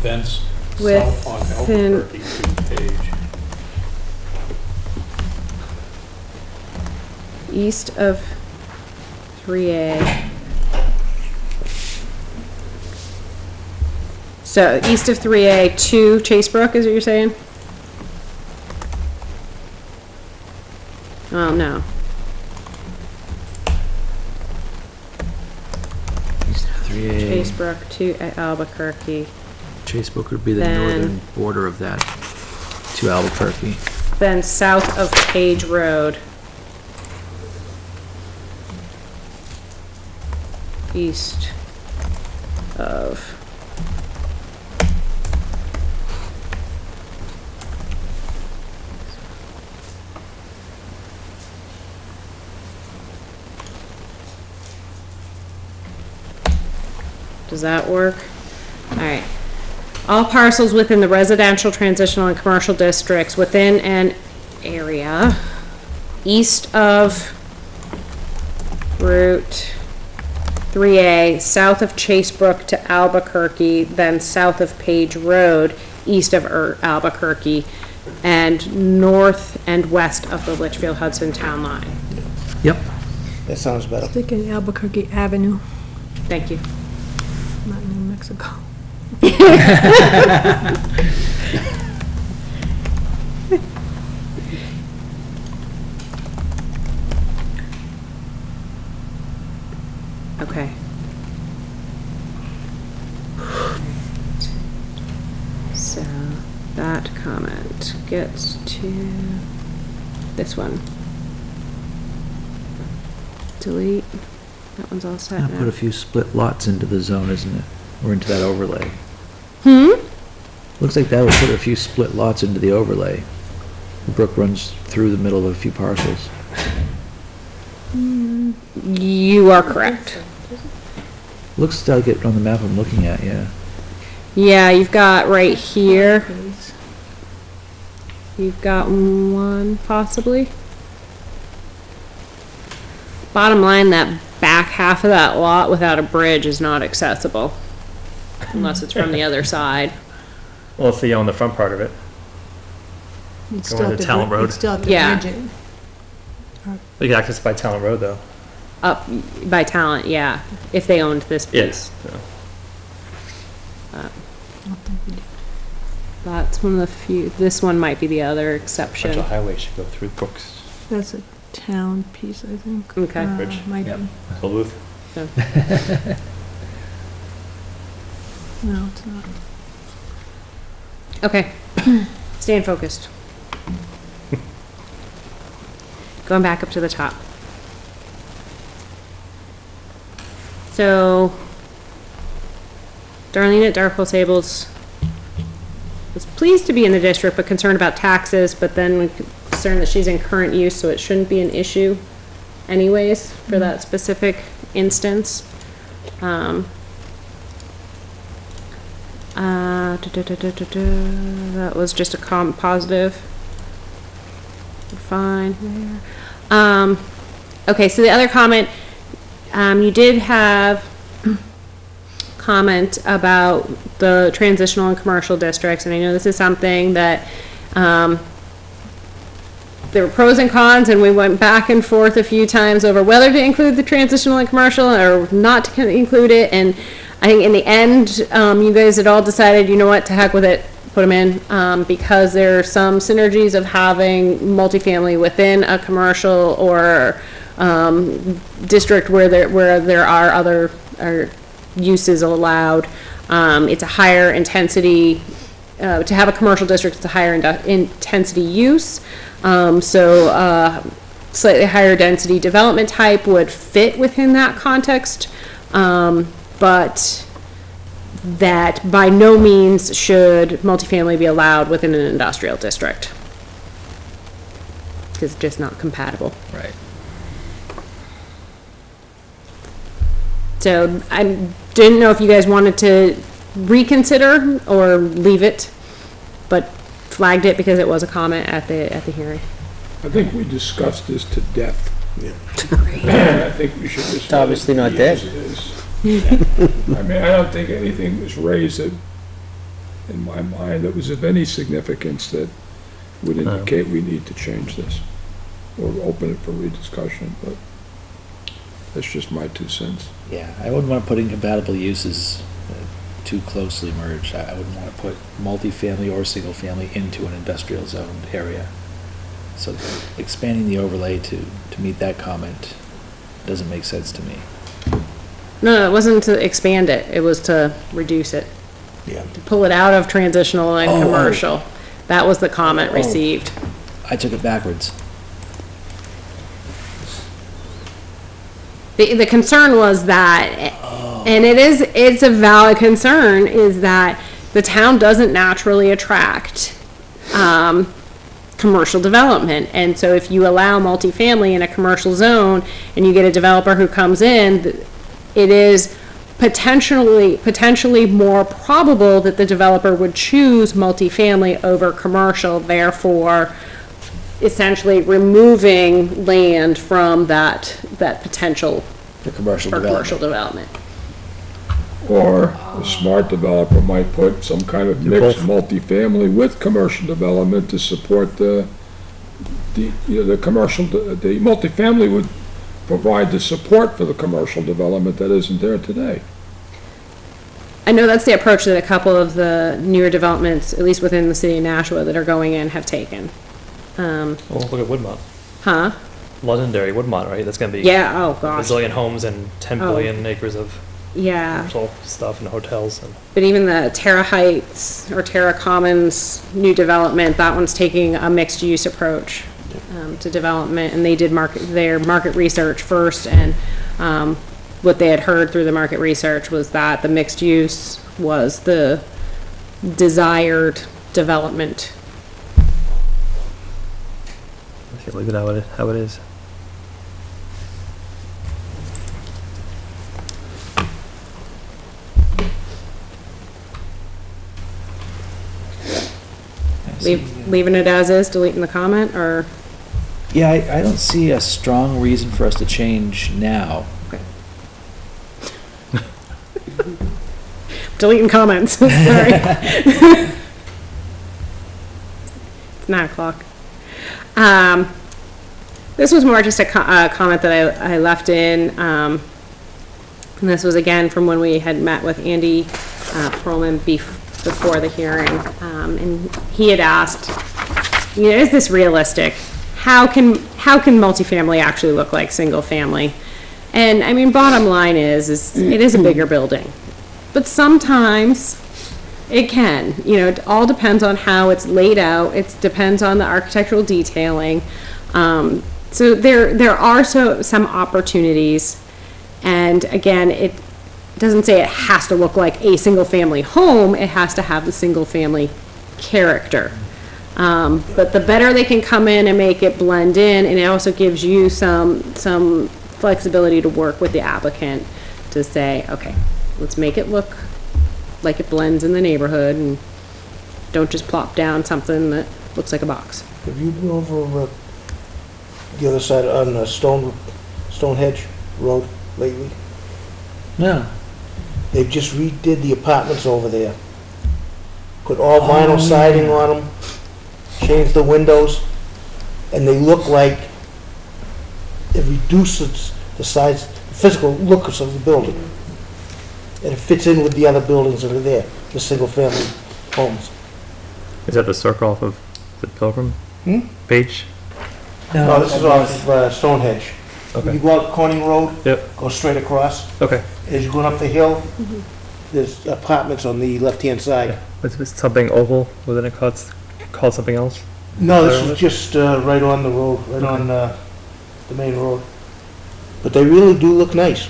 Thence Within- south on Albuquerque to Page. East of 3A. So east of 3A to Chase Brook, is what you're saying? Oh, no. Chase Brook to Albuquerque, Chase Brook would be the Then- northern border of that to Albuquerque. then south of Page Road. East of. Does that work? All right. All parcels within the residential, transitional, and commercial districts within an area east of Route 3A, south of Chase Brook to Albuquerque, then south of Page Road, east of Albuquerque, and north and west of the Litchfield Hudson town line. Yep. That sounds better. Thinking Albuquerque Avenue, Thank you. not New Mexico. Okay. So that comment gets to this one. Delete. That one's all set Put now. a few split lots into the zone, isn't it? Or into that overlay. Looks like that would put a few split lots into the overlay. The brook runs through the middle of a few parcels. You are correct. Looks like it on the map I'm looking at, yeah. Yeah, you've got right here, you've got one possibly. Bottom line, that back half of that lot without a bridge is not accessible. Unless it's from the other side. Well, if they own the front part of it. You'd Going still to have to Talent bri- Road. you'd still have to Yeah. bridge it. They can access it by Talent Road, though. Up by Talent, yeah, if they owned this piece. Yes. That's one of the few, this one might be the other exception. Central Highway should go through Brooks. That's a town piece, I think. Okay. Bridge. Might Yep. be. Duluth. No, it's not. Okay, staying focused. Going back up to the top. So, Darlene at Dark Horse Stables was pleased to be in the district, but concerned about taxes, but then concerned that she's in current use, so it shouldn't be an issue anyways for that specific instance. That was just a positive. Fine there. Okay, so the other comment, you did have comment about the transitional and commercial districts, and I know this is something that, there were pros and cons, and we went back and forth a few times over whether to include the transitional and commercial or not to include it, and I think in the end, you guys had all decided, you know what, to heck with it, put them in, because there are some synergies of having multifamily within a commercial or, district where there are other, uses allowed. It's a higher intensity, to have a commercial district, it's a higher intensity use. Slightly higher density development type would fit within that context. But that by no means should multifamily be allowed within an industrial district. Because it's just not compatible. Right. So I didn't know if you guys wanted to reconsider or leave it, but flagged it because it was a comment at the hearing. I think we discussed this to death. Yeah. I think we should just. It's obviously not dead. I mean, I don't think anything was raised that, in my mind, that was of any significance that would indicate we need to change this or open it for rediscussion, but that's just my 2 cents. Yeah, I wouldn't want to put incompatible uses too closely merged. I wouldn't want to put multifamily or single-family into an industrial zoned area. So expanding the overlay to meet that comment doesn't make sense to me. No, it wasn't to expand it, it was to reduce it. Yeah. To pull it out of transitional and Oh. commercial. That was the comment Oh. received. I took it backwards. The concern was that, and it's a valid concern, is that the town doesn't naturally attract, commercial development. And so if you allow multifamily in a commercial zone and you get a developer who comes in, it is potentially more probable that the developer would choose multifamily over commercial, therefore essentially removing land from that potential For commercial for commercial development. development. Or a smart developer might put some kind of mixed multifamily with commercial development to support the commercial, the multifamily would provide the support for the commercial development that isn't there today. I know that's the approach that a couple of the newer developments, at least within the city of Nashua, that are going in have taken. Well, look at Woodmont. Huh? Legendary Woodmont, right? That's gonna be Yeah, oh a gosh, bazillion homes and 10 Oh. billion acres of yeah. commercial stuff and hotels and. But even the Terra Heights or Terra Commons new development, that one's taking a mixed-use approach to development, and they did their market research first, and what they had heard through the market research was that the mixed use was the desired development. I think leave it how it is. Leaving it as is, deleting the comment, or? Yeah, I don't see a strong reason for us to change now. Deleting comments, sorry. It's 9:00. This was more just a comment that I left in, and this was again from when we had met with Andy Perlman before the hearing, and he had asked, is this realistic? How can multifamily actually look like single family? And I mean, bottom line is it is a bigger building, but sometimes it can. It all depends on how it's laid out. It depends on the architectural detailing. So there are some opportunities, and again, it doesn't say it has to look like a single family home. It has to have the single family character. But the better they can come in and make it blend in, and it also gives you some flexibility to work with the applicant to say, okay, let's make it look like it blends in the neighborhood, and don't just plop down something that looks like a box. Have you been over the other side on Stonehenge Road lately? No. They've just redid the apartments over there. Put all vinyl siding on them, changed the windows, and they look like it reduces the size, the physical looks of the building. And it fits in with the other buildings that are there, the single-family homes. Is that the circle off of the Pilgrim page? No, this is off of Stonehenge. Okay. You go out Corning Road, Yep. go straight across. Okay. As you're going up the hill, there's apartments on the left-hand side. Was it something oval? Wasn't it called something else? No, this is just right on the road, right on the main road. But they really do look nice.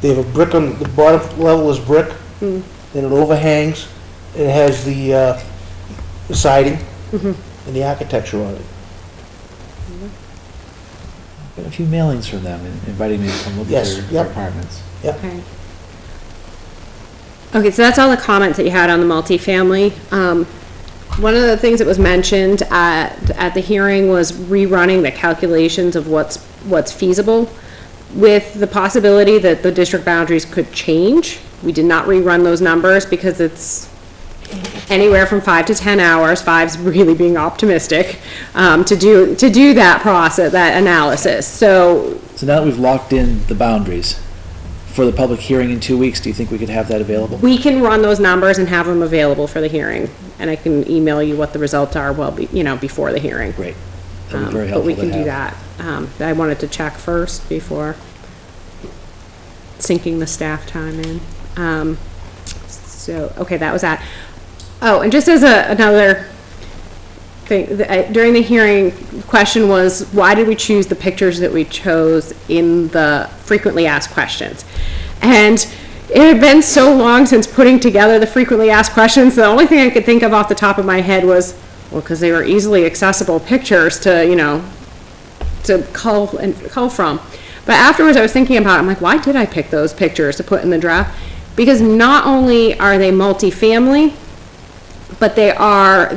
They have a brick on, the bottom level is brick, then it overhangs, and it has the siding and the architecture on it. Got a few mailings from them inviting me to come look at Yes, their yep. apartments. Okay. Okay, so that's all the comments that you had on the multifamily. One of the things that was mentioned at the hearing was rerunning the calculations of what's feasible, with the possibility that the district boundaries could change. We did not rerun those numbers because it's anywhere from 5 to 10 hours, 5's really being optimistic, to do that process, that analysis. So now that we've locked in the boundaries for the public hearing in 2 weeks, do you think we could have that available? we can run those numbers and have them available for the hearing, and I can email you what the results are before the hearing. Great. That'd be very helpful. But we can to do have. that. I wanted to check first before sinking the staff time in. So, okay, that was that. Oh, and just as another thing, during the hearing, the question was, why did we choose the pictures that we chose in the frequently asked questions? And it had been so long since putting together the frequently asked questions, the only thing I could think of off the top of my head was, well, because they were easily accessible pictures to cull from. But afterwards I was thinking about it, I'm like, why did I pick those pictures to put in the draft? Because not only are they multifamily, but they are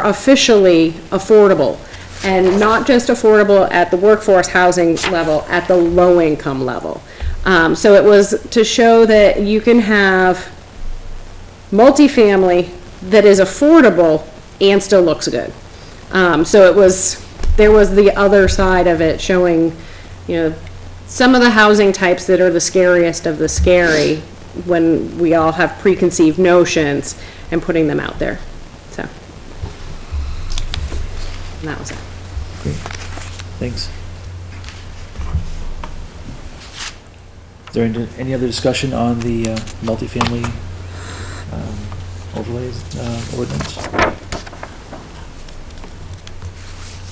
officially affordable, and not just affordable at the workforce housing level, at the low income level. So it was to show that you can have multifamily that is affordable and still looks good. So there was the other side of it, showing, some of the housing types that are the scariest of the scary when we all have preconceived notions, and putting them out there. So, and that was it. Great. Thanks. Is there any other discussion on the multifamily overlays ordinance?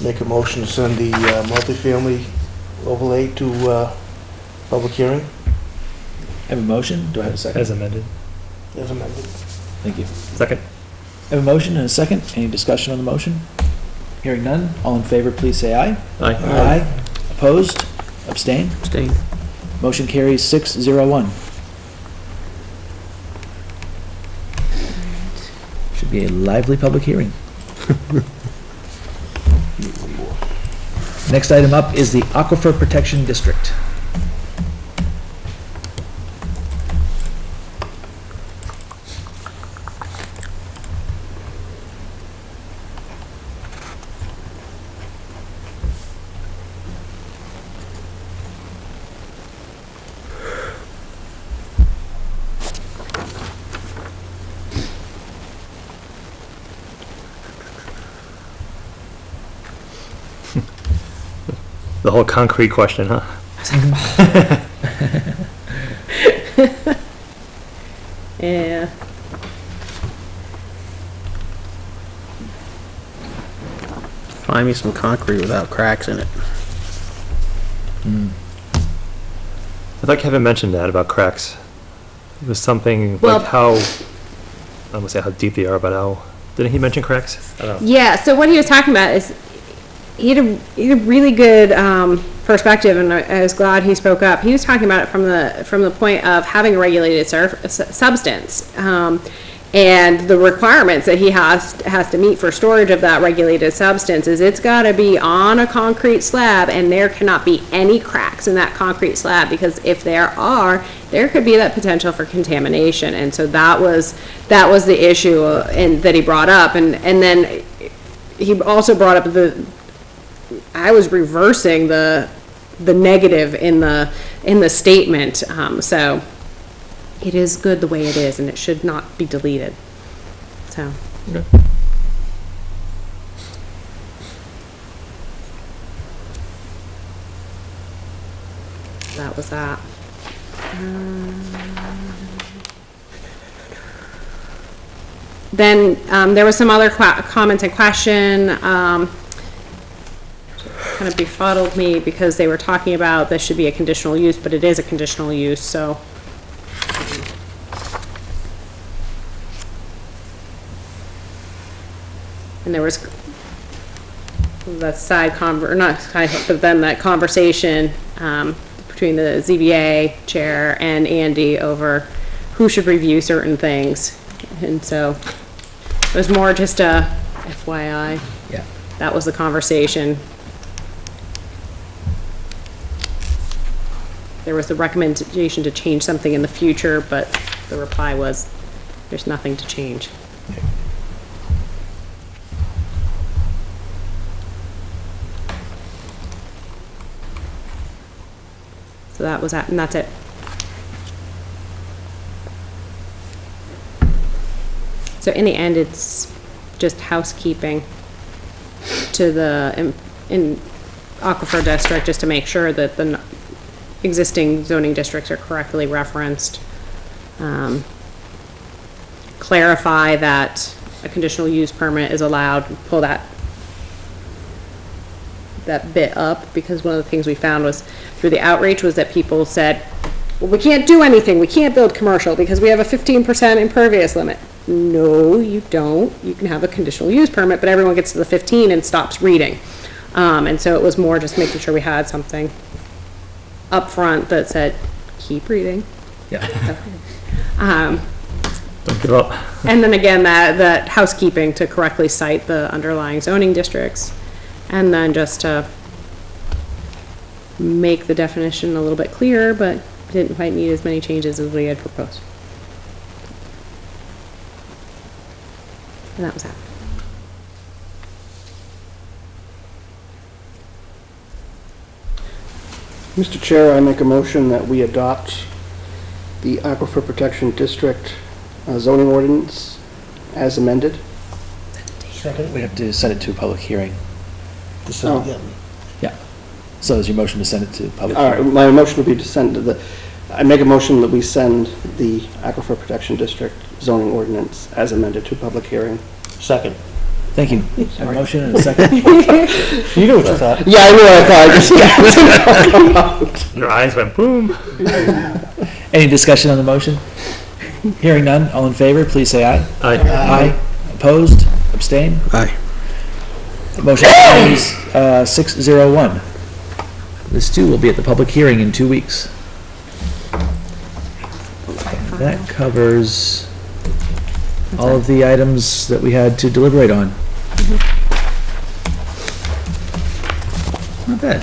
Make a motion to send the multifamily overlay to public hearing I have a motion. Do I have a second? As amended. as amended. Thank you. Second? I have a motion and a second. Any discussion on the motion? Hearing none. All in favor, please say aye. Aye. Aye. Opposed? Abstain? Abstain. Motion carries 6-0-1. Should be a lively public hearing. Next item up is the Aquifer Protection District. The whole concrete question, huh? Yeah. Find me some concrete without cracks in it. I thought Kevin mentioned that about cracks. It was something Well- like how, I don't want to say how deep they are, but how, didn't he mention cracks? I don't know. Yeah, so what he was talking about is, he had a really good perspective, and I was glad he spoke up. He was talking about it from the point of having a regulated substance, and the requirements that he has to meet for storage of that regulated substance is it's got to be on a concrete slab, and there cannot be any cracks in that concrete slab, because if there are, there could be that potential for contamination. And so that was the issue that he brought up, and then he also brought up I was reversing the negative in the statement, so it is good the way it is, and it should not be deleted. So. Okay. That was that. Then there was some other comments and question. Kind of befuddled me because they were talking about this should be a conditional use, but it is a conditional use, so. And there was that but then that conversation between the ZBA chair and Andy over who should review certain things. And so it was more just a FYI. Yeah. That was the conversation. There was the recommendation to change something in the future, but the reply was, there's nothing to change. So that was that, and that's it. So in the end, it's just housekeeping to the in Aquifer District, just to make sure that the existing zoning districts are correctly referenced. Clarify that a conditional use permit is allowed, pull that bit up, because one of the things we found was through the outreach was that people said, well, we can't do anything, we can't build commercial because we have a 15% impervious limit. No, you don't. You can have a conditional use permit, but everyone gets to the 15 and stops reading. And so it was more just making sure we had something up front that said, keep reading. Yeah. Don't give up. And then again, that housekeeping to correctly cite the underlying zoning districts, and then just to make the definition a little bit clearer, but didn't quite need as many changes as we had proposed. And that was that. Mr. Chair, I make a motion that we adopt the Aquifer Protection District zoning ordinance as amended. Second, We have to send it to a public hearing. December, Oh. yeah. Yeah. So is your motion to send it to public All right, hearing? my motion would be to send to I make a motion that we send the Aquifer Protection District zoning ordinance as amended to public hearing. Second. Thank you. I have a motion and a second. You know what you thought. Yeah, I knew what I thought. Your eyes went boom. Any discussion on the motion? Hearing none, all in favor, please say aye. Aye. Aye. Opposed? Abstain? Aye. Motion carries 601. This too will be at the public hearing in 2 weeks. That covers all of the items that we had to deliberate on. Not bad.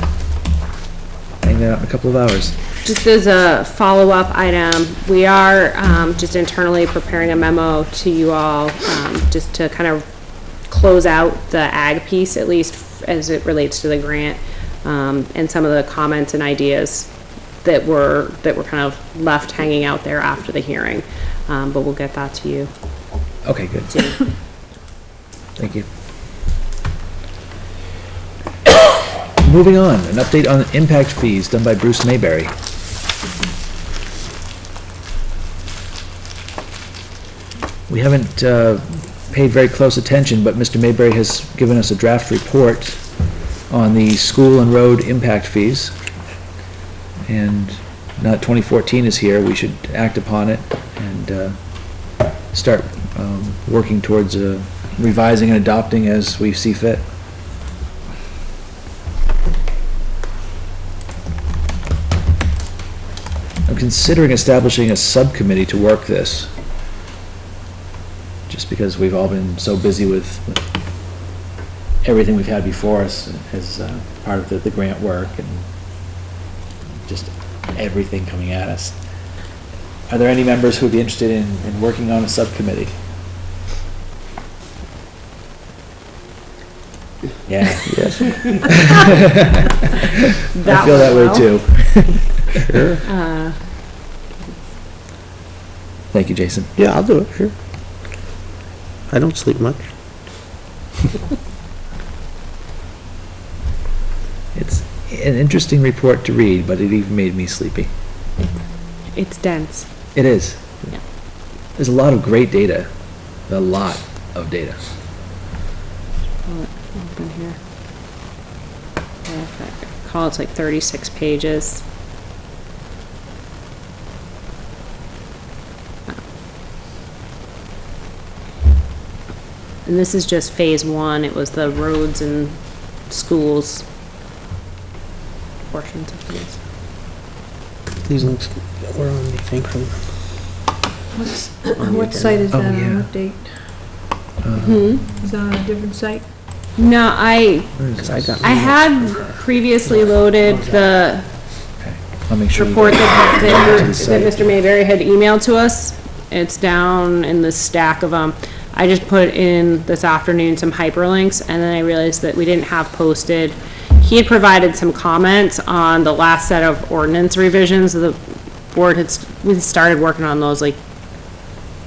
Hang that out in a couple of hours. Just as a follow-up item, we are just internally preparing a memo to you all, just to kind of close out the ag piece, at least as it relates to the grant, and some of the comments and ideas that were kind of left hanging out there after the hearing. But we'll get that to you Okay, good. soon. Thank you. Moving on, an update on impact fees done by Bruce Mayberry. We haven't paid very close attention, but Mr. Mayberry has given us a draft report on the school and road impact fees. And now that 2014 is here, we should act upon it and start working towards revising and adopting as we see fit. I'm considering establishing a subcommittee to work this, just because we've all been so busy with everything we've had before us as part of the grant work and just everything coming at us. Are there any members who would be interested in working on a subcommittee? Yeah. Yes. I feel that way too. Sure. Thank you, Jason. Yeah, I'll do it, sure. I don't sleep much. It's an interesting report to read, but it even made me sleepy. It's dense. It is. Yeah. There's a lot of great data. A lot of data. Pull it open here. Perfect. Call it's like 36 pages. And this is just phase one. It was the roads and schools portions of this. These links were on the thing from. What site is that Oh, on yeah. update? Hmm? Is that on a different site? No, I I had previously loaded the I'll make sure. you report get that to the site. Mr. Mayberry had emailed to us. It's down in the stack of them. I just put in this afternoon some hyperlinks, and then I realized that we didn't have posted. He had provided some comments on the last set of ordinance revisions. The board we started working on those like,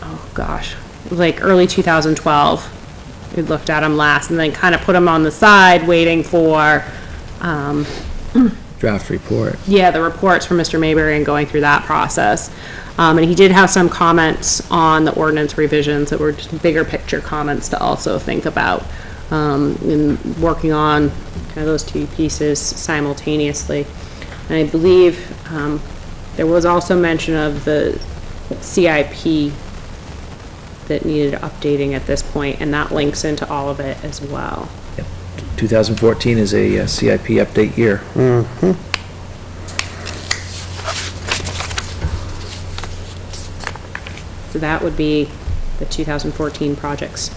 oh gosh, like early 2012. We looked at them last, and then kind of put them on the side, waiting for, Draft report. yeah, the reports from Mr. Mayberry and going through that process. And he did have some comments on the ordinance revisions that were just bigger picture comments to also think about, in working on kind of those two pieces simultaneously. And I believe, there was also mention of the CIP that needed updating at this point, and that links into all of it as well. 2014 is a CIP update year. Mm-hmm. So that would be the 2014 projects.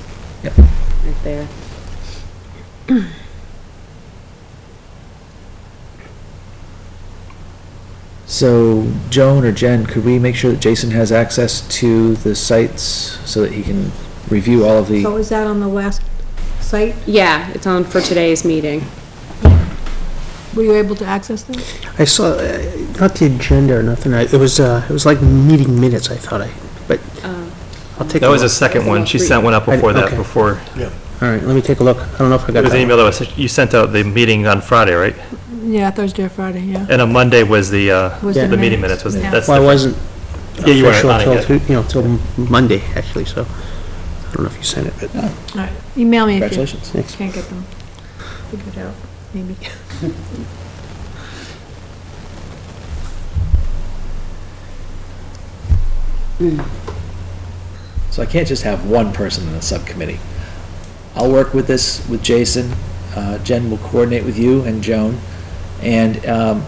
Yep. Right there. So, Joan or Jen, could we make sure that Jason has access to the sites so that he can review all of the? So is that on the last site? Yeah, it's on for today's meeting. Were you able to access that? I saw, not the agenda or nothing, it was like meeting minutes, I thought but I'll take a That was the look. second one. She sent one up before that, Okay. before. All right, let me take a look. I don't know if I It got was an that. email that was, you sent out the meeting on Friday, right? Yeah, Thursday or Friday, yeah. And on Monday was the Was the the meeting minutes, minutes, was, yeah. that's Well, I different. wasn't Yeah, you weren't official on it yet. till Monday, actually, so I don't know if you sent it, but. All right, email me if you Congratulations. Thanks. can't get them figured out, maybe. So I can't just have one person in the subcommittee. I'll work with this with Jason. Jen will coordinate with you and Joan. And an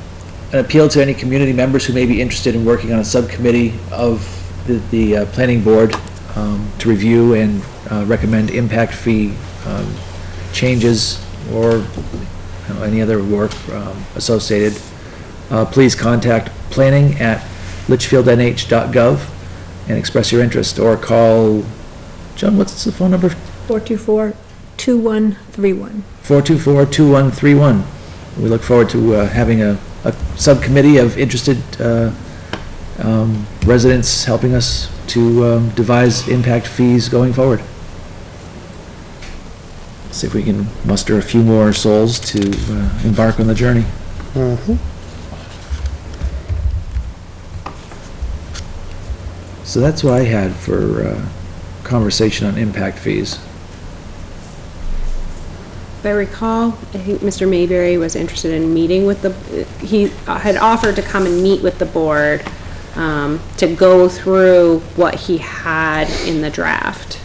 appeal to any community members who may be interested in working on a subcommittee of the planning board to review and recommend impact fee changes or any other work associated. Please contact planning@litchfieldnh.gov and express your interest, or call, John, what's the phone number? 424-2131. 424-2131. We look forward to having a subcommittee of interested residents helping us to devise impact fees going forward. See if we can muster a few more souls to embark on the journey. So that's what I had for conversation on impact fees. If I recall, I think Mr. Mayberry was interested in meeting with he had offered to come and meet with the board to go through what he had in the draft.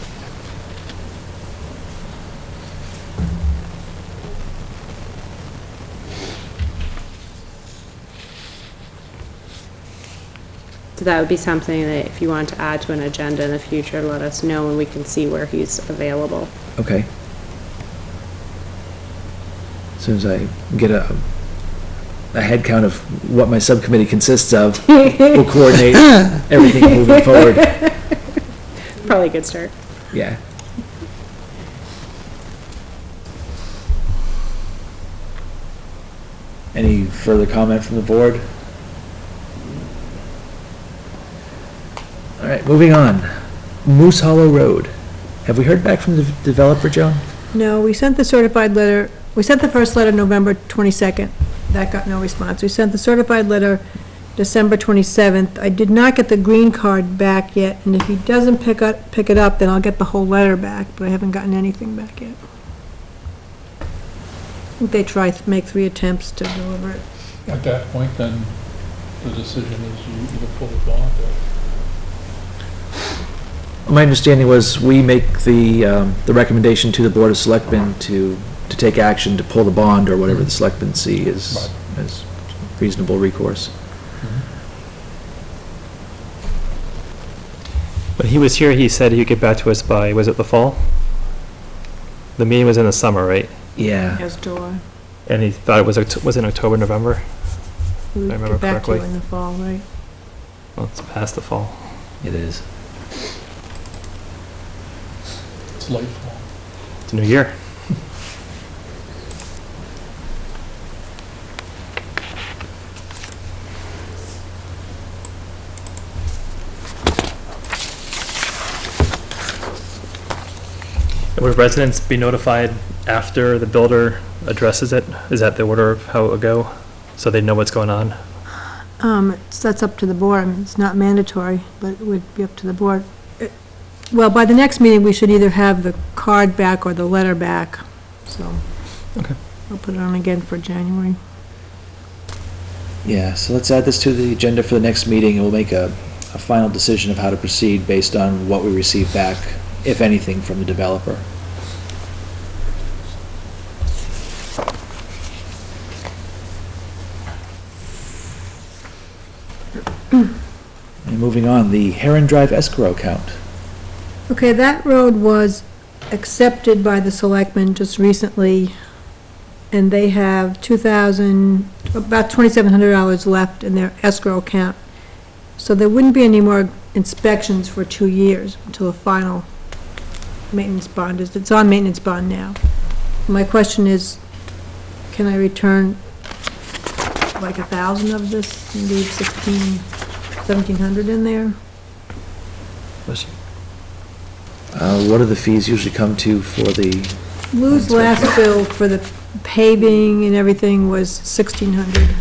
So that would be something that if you want to add to an agenda in the future, let us know and we can see where he's available. Okay. As soon as I get a head count of what my subcommittee consists of, we'll coordinate everything moving forward. Probably a good start. Yeah. Any further comment from the board? All right, moving on. Moose Hollow Road. Have we heard back from the developer, Joan? No, we sent the certified letter, we sent the first letter November 22nd. That got no response. We sent the certified letter December 27th. I did not get the green card back yet, and if he doesn't pick it up, then I'll get the whole letter back, but I haven't gotten anything back yet. I think they try to make 3 attempts to deliver it. At that point, then, the decision is you either pull the bond or... My understanding was we make the recommendation to the Board of Selectmen to take action to pull the bond or whatever the selectmen see as reasonable recourse. When he was here, he said he'd get back to us by, was it the fall? The meeting was in the summer, right? Yeah. Yes, July. And he thought it was in October, November? We would I remember get back to you correctly. in the fall, right? Well, it's past the fall. It is. It's late fall. It's a new year. Would residents be notified after the builder addresses it? Is that the order of how it would go? So they know what's going on? That's up to the board. I mean, it's not mandatory, but it would be up to the board. Well, by the next meeting, we should either have the card back or the letter back, so. Okay. I'll put it on again for January. Yeah, so let's add this to the agenda for the next meeting, and we'll make a final decision of how to proceed based on what we receive back, if anything, from the developer. And moving on, the Heron Drive escrow account. Okay, that road was accepted by the selectmen just recently, and they have about $2,700 left in their escrow account. So there wouldn't be any more inspections for 2 years until the final maintenance bond it's on maintenance bond now. My question is, can I return like 1,000 of this and leave 1,700 in there? What do the fees usually come to for the, Lou's last bill for the paving and everything was 1,600,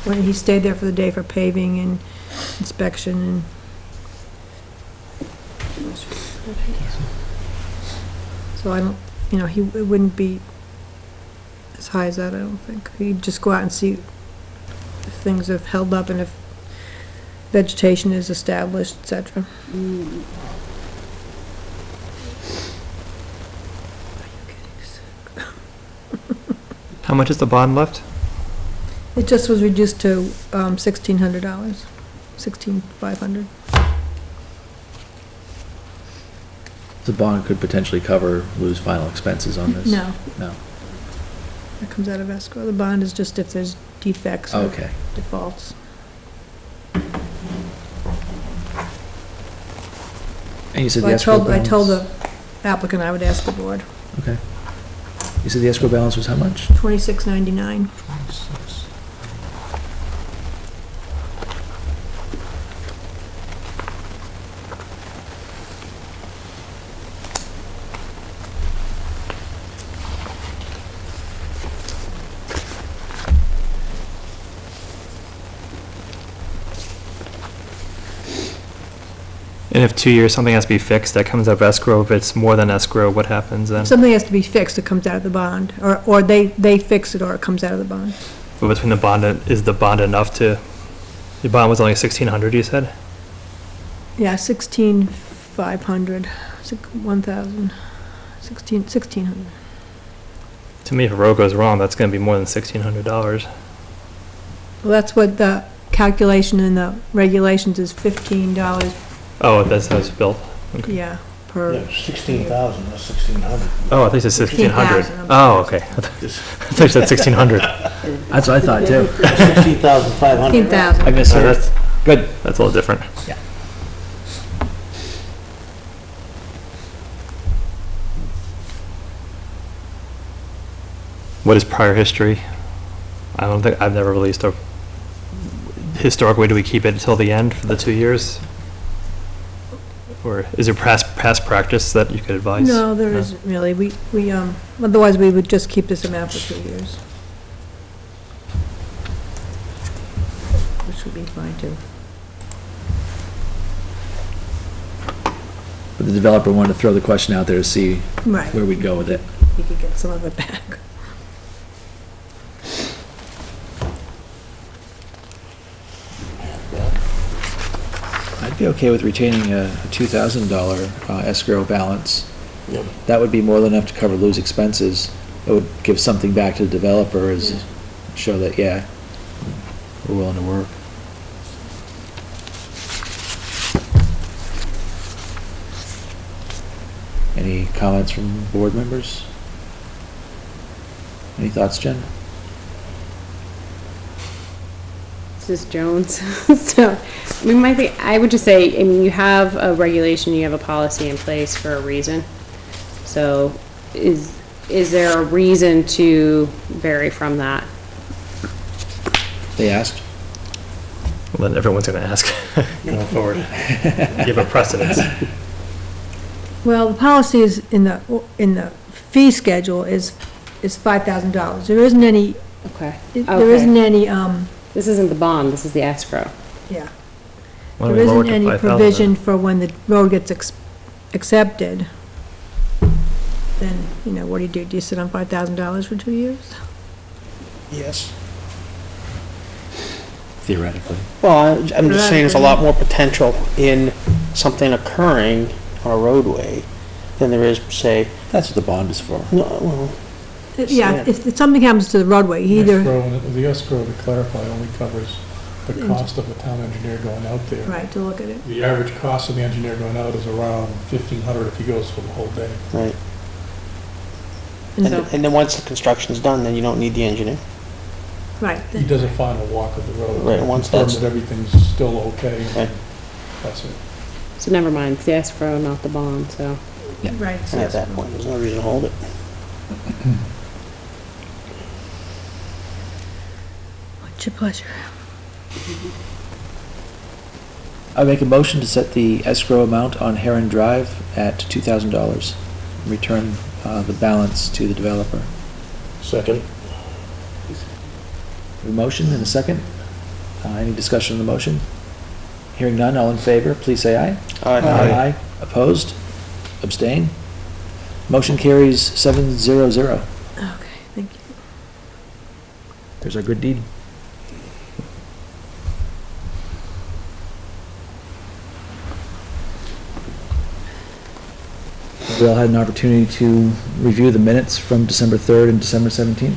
when he stayed there for the day for paving and inspection and. So I don't, it wouldn't be as high as that, I don't think. He'd just go out and see if things have held up and if vegetation is established, et cetera. How much is the bond left? It just was reduced to $1,600, $1,650. The bond could potentially cover Lou's final expenses on this? No, No. it comes out of escrow. The bond is just if there's defects or Okay. defaults. And you said the Well, escrow balance? I told the applicant I would ask the board. Okay. You said the escrow balance was how much? $26.99. And if 2 years, something has to be fixed, that comes out of escrow. If it's more than escrow, what happens then? If something has to be fixed, it comes out of the bond, or they fix it or it comes out of the bond. But between the bond, is the bond enough to, the bond was only 1,600, you said? Yeah, 16,500, 1,000, 1,600. To me, if a road goes wrong, that's gonna be more than $1,600. Well, that's what the calculation in the regulations is, $15, Oh, that's how it's built? Okay. yeah, per. Yeah, 16,000, not 1,600. Oh, I think it's 1,500. 15,000, I'm Oh, okay. I thought you said 1,600. That's what I thought too. 16,500. 15,000. I misheard. That's, Good. that's a little different. Yeah. What is prior history? I don't think, I've never released a, historically, do we keep it until the end for the 2 years? Or is there past practice that you could advise? No, there isn't really. Otherwise we would just keep this amount for 2 years. Which would be fine too. But the developer wanted to throw the question out there to see Right. where we'd go with it. You could get some of it back. I'd be okay with retaining a $2,000 escrow balance. Yep. That would be more than enough to cover Lou's expenses. It would give something back to the developer as, show that, yeah, we're willing to work. Any comments from board members? Any thoughts, Jen? This is Jones. So, I would just say, I mean, you have a regulation, you have a policy in place for a reason. So is there a reason to vary from that? They asked. Well, then everyone's gonna ask going forward. Give a precedence. Well, the policy is in the fee schedule is $5,000. There isn't any, Okay. there isn't any, This isn't the bond, this is the escrow. yeah. Why don't There we lower it isn't to any 5,000 then? provision for when the road gets accepted. Then, what do? Do you sit on $5,000 for 2 years? Yes. Theoretically. Well, I'm just saying there's a lot more potential in something occurring on a roadway than there is, say, That's what the bond is for. no, well, Yeah, if something happens to the roadway, either, The escrow, to clarify, only covers the cost of the town engineer going out there. right, to look at it. The average cost of the engineer going out is around 1,500 if he goes for the whole day. right. And And so- and then once the construction's done, then you don't need the engineer. Right, He does a final walk of the road. Right, once confirm that's- that everything's still okay, Right. and that's it. So never mind, it's the escrow, not the bond, so. right. And at that point, there's no reason to hold it. What's your pleasure? I make a motion to set the escrow amount on Heron Drive at $2,000. Return the balance to the developer. Second. A motion and a second. Any discussion on the motion? Hearing none, all in favor, please say aye. Aye. Opposed? Abstain? Motion carries 700. Okay, thank you. There's our good deed. We all had an opportunity to review the minutes from December 3rd and December 17th.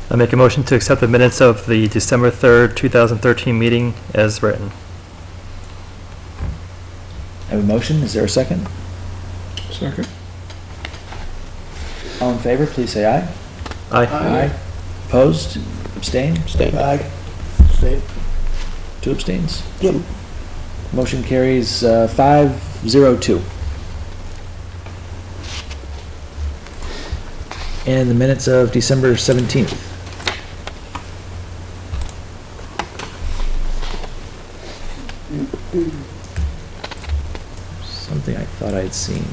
I make a motion to accept the minutes of the December 3rd, 2013 meeting as written. I have a motion, is there a second? Second. All in favor, please say aye. Aye. Opposed? Abstain? Aye. Same. 2 abstains. Yep. Motion carries 5-0-2. And the minutes of December 17th. Something I thought I'd seen.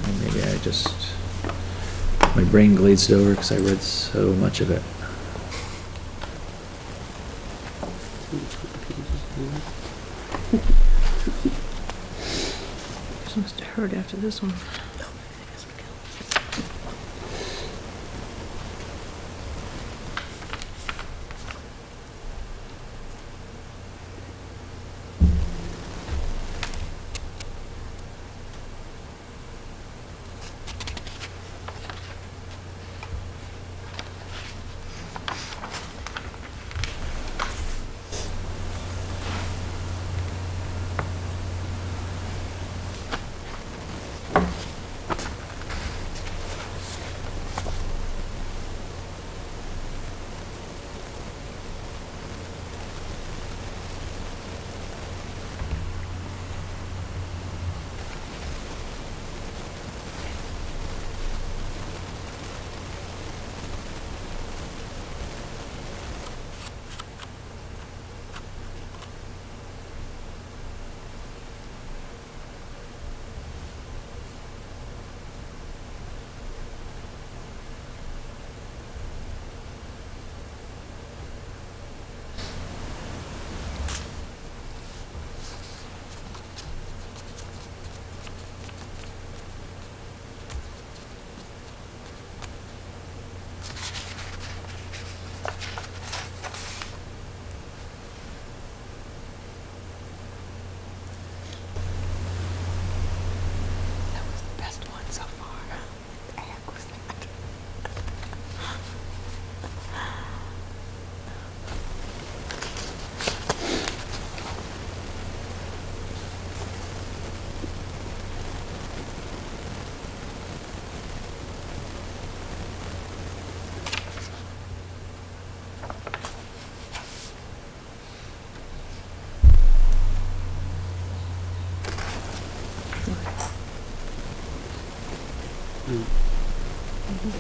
Or maybe I just, my brain glazed over because I read so much of it. This must have hurt after this one.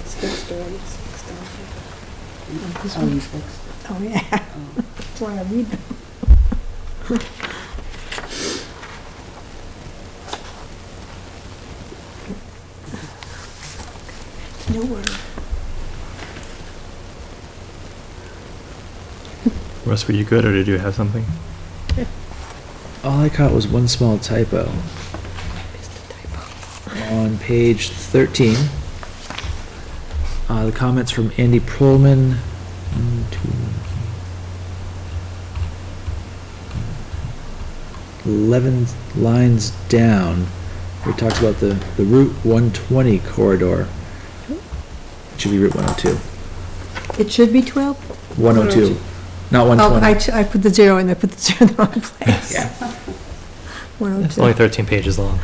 It's fixed already, it's fixed already. This one. Oh, yeah. That's why I read them. No word. Russ, were you good, or did you have something? All I caught was one small typo. On page 13, the comments from Andy Perlman. 11 lines down, we talked about the Route 120 corridor. It should be Route 102. It should be 12? 102, not Oh, 120. I put the zero in there, put the zero in the wrong place. Yeah. It's 102. only 13 pages long.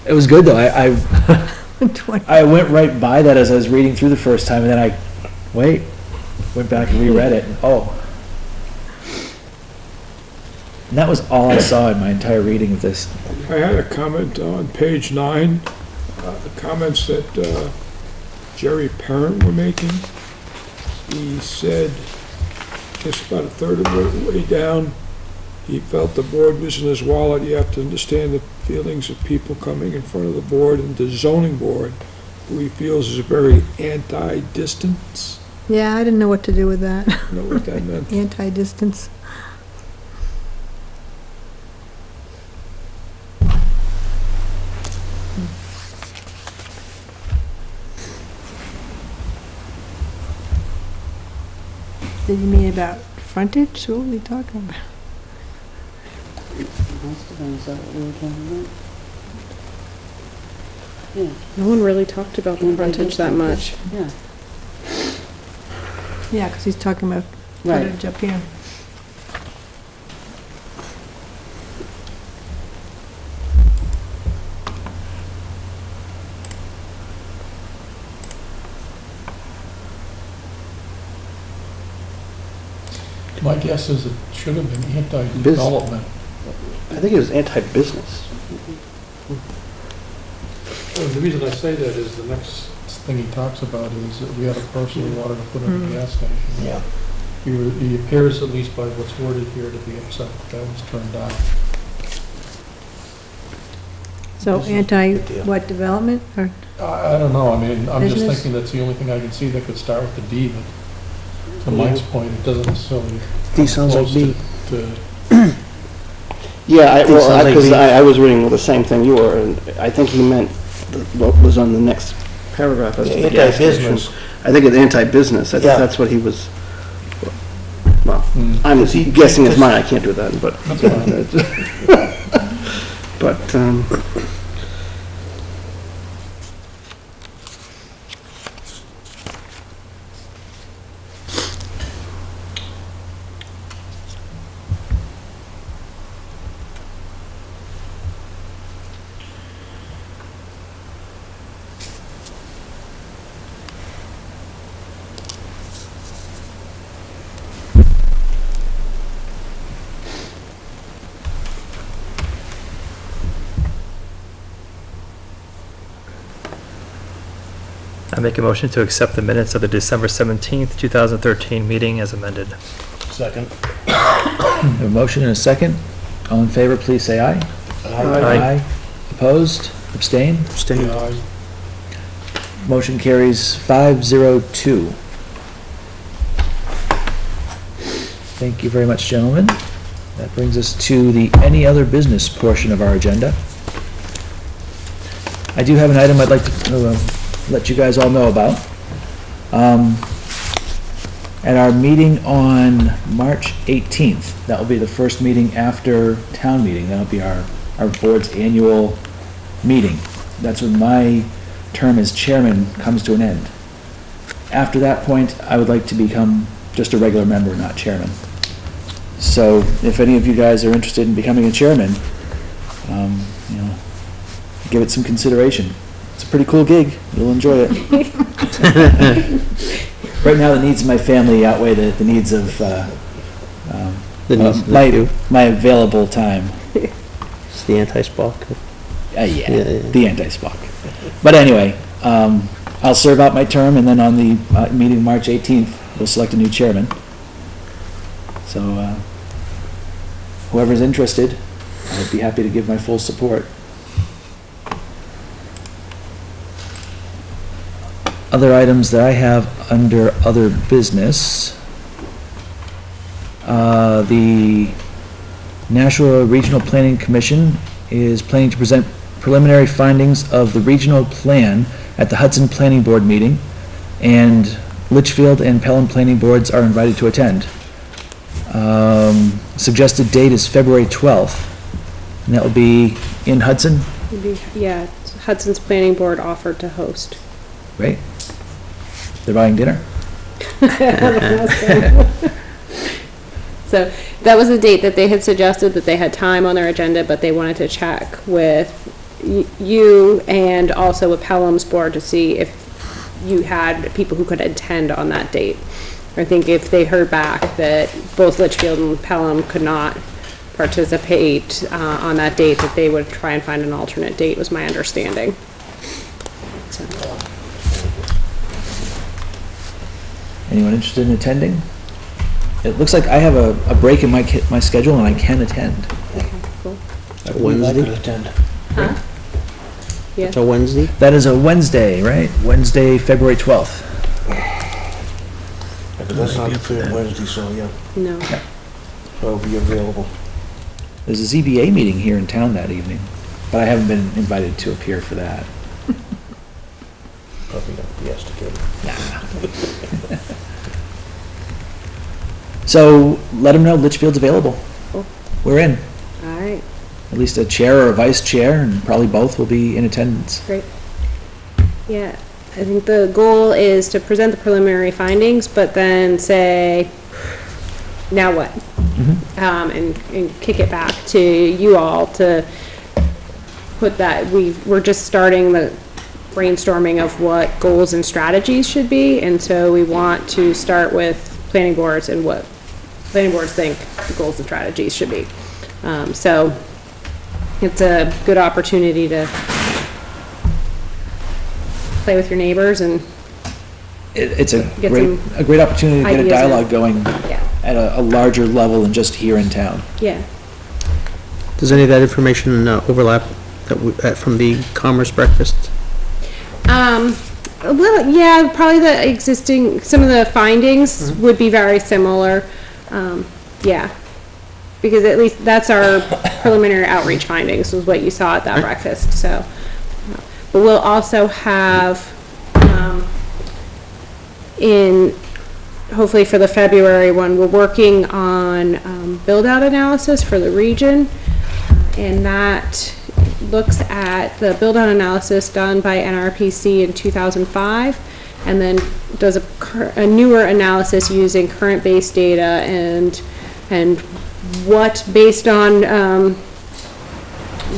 It was good though. I 120. I went right by that as I was reading through the first time, and then I went back and reread it. And, and that was all I saw in my entire reading of this. I had a comment on page 9, the comments that Jerry Parent were making. He said, just about a third of the way down, he felt the board was in his wallet. You have to understand the feelings of people coming in front of the board and the zoning board who he feels is very anti-distance. Yeah, I didn't know what to do with that. You know what that meant? Anti-distance. Did you mean about frontage? What were we talking about? Is that what we were talking about? No one really talked about the frontage that much. Yeah. Yeah, because he's talking about Right. frontage up here. My guess is it should have been anti-development. I think it was anti-business. Well, the reason I say that is the next thing he talks about is that we had a person who wanted to put in a gas station. Yeah. He appears, at least by what's worded here, to be upset that was turned down. So what, development, or? I don't know, I mean, I'm just Business? thinking that's the only thing I can see that could start with the D, but to Mike's point, it doesn't necessarily D sounds like close B. to Yeah, Think sounds like because we- I was reading the same thing you were, and I think he meant what was on the next paragraph as to the gas station. Anti-business. I think it's anti-business, I think Yeah. that's what he was, well, Hmm. I'm Because he- guessing his mind, I can't do that, but. That's fine. But, I make a motion to accept the minutes of the December 17th, 2013 meeting as amended. Second. A motion and a second. All in favor, please say aye. Aye. Opposed? Abstain? Abstain. Motion carries 502. Thank you very much, gentlemen. That brings us to the any other business portion of our agenda. I do have an item I'd like to let you guys all know about. At our meeting on March 18th, that will be the first meeting after town meeting. That'll be our board's annual meeting. That's when my term as chairman comes to an end. After that point, I would like to become just a regular member, not chairman. So if any of you guys are interested in becoming a chairman, you know, give it some consideration. It's a pretty cool gig. You'll enjoy it. Right now, the needs of my family outweigh the needs of my available time. It's the anti-Spock. Yeah. The anti-Spock. But anyway, I'll serve out my term, and then on the meeting March 18th, we'll select a new chairman. So whoever's interested, I'd be happy to give my full support. Other items that I have under other business, the Nashua Regional Planning Commission is planning to present preliminary findings of the regional plan at the Hudson Planning Board meeting, and Litchfield and Pelham Planning Boards are invited to attend. Suggested date is February 12th, and that will be in Hudson, Yeah, Hudson's Planning Board offered to host. right? They're buying dinner? So that was the date that they had suggested, that they had time on their agenda, but they wanted to check with you and also with Pelham's board to see if you had people who could attend on that date. I think if they heard back that both Litchfield and Pelham could not participate on that date, that they would try and find an alternate date, was my understanding. So. Anyone interested in attending? It looks like I have a break in my schedule and I can attend. Okay, cool. I believe I could attend. Huh? Yeah. It's a Wednesday? That is a Wednesday, right? Wednesday, February 12th. Because that's not the third Wednesday, so yeah, No. so I'll be available. There's a ZBA meeting here in town that evening, but I haven't been invited to appear for that. Probably not the estimator. So let them know Litchfield's available. Cool. We're in. All right, At least a chair or a vice chair, and probably both will be in attendance. great. Yeah, I think the goal is to present the preliminary findings, but then say, now what? And kick it back to you all to put that, we're just starting the brainstorming of what goals and strategies should be, and so we want to start with planning boards and what planning boards think the goals and strategies should be. So it's a good opportunity to play with your neighbors and, It's a Get great opportunity to get a ideas dialogue going yeah, at a larger level than just here in town. yeah. Does any of that information overlap from the Commerce Breakfast? Well, yeah, probably the existing, some of the findings would be very similar. Yeah, because at least that's our preliminary outreach findings, was what you saw at that breakfast, so. But we'll also have, hopefully for the February one, we're working on, build-out analysis for the region. And that looks at the build-out analysis done by NRPC in 2005, and then does a newer analysis using current base data and what, based on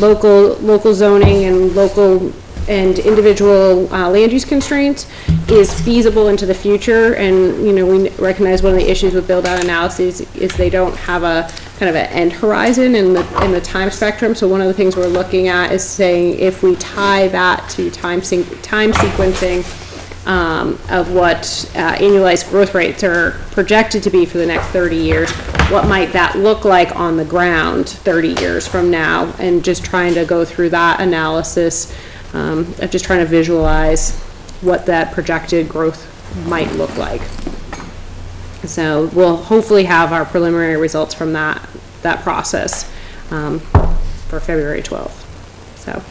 local zoning and local and individual land use constraints, is feasible into the future. And, you know, we recognize one of the issues with build-out analyses is they don't have a kind of an end horizon in the time spectrum. So one of the things we're looking at is saying, if we tie that to time sequencing of what annualized growth rates are projected to be for the next 30 years, what might that look like on the ground 30 years from now? And just trying to go through that analysis of just trying to visualize what that projected growth might look like. So we'll hopefully have our preliminary results from that process for February 12th. So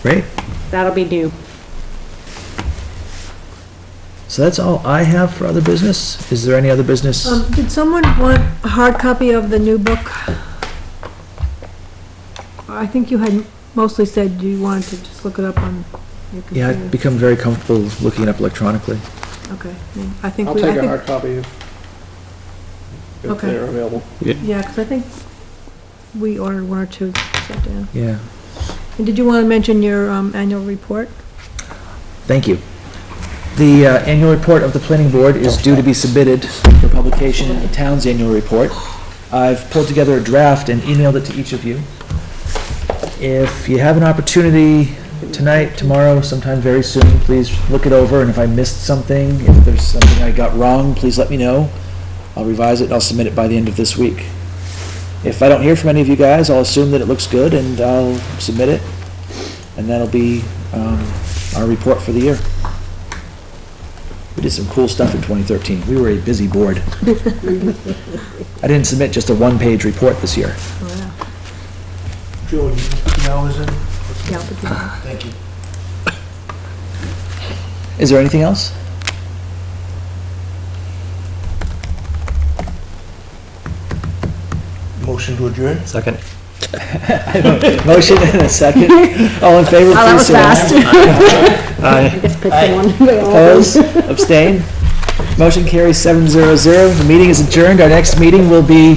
Great. that'll be new. So that's all I have for other business. Is there any other business? Did someone want a hard copy of the new book? I think you had mostly said you wanted to just look it up on your computer. Yeah, I've become very comfortable looking it up electronically. Okay, well, I think I'll we, take a hard copy if Okay. they're available. yeah, because I think we ordered one or two set down. Yeah. And did you want to mention your annual report? Thank you. The annual report of the planning board is due to be submitted for publication in the town's annual report. I've pulled together a draft and emailed it to each of you. If you have an opportunity tonight, tomorrow, sometime very soon, please look it over, and if I missed something, if there's something I got wrong, please let me know. I'll revise it and I'll submit it by the end of this week. If I don't hear from any of you guys, I'll assume that it looks good and I'll submit it, and that'll be our report for the year. We did some cool stuff in 2013. We were a busy board. I didn't submit just a one-page report this year. Oh, yeah. Joe, you put the hours in? Yeah, I'll put that in. Thank you. Is there anything else? Motion to adjourn? Second. Motion and a second. All in favor, that please was say aye. fast. Aye. Just pick someone. Opposed? Abstain? Motion carries 700. The meeting is adjourned. Our next meeting will be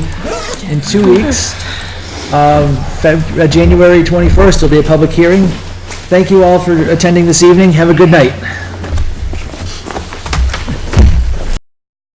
in 2 weeks. January 21st will be a public hearing. Thank you all for attending this evening. Have a good night.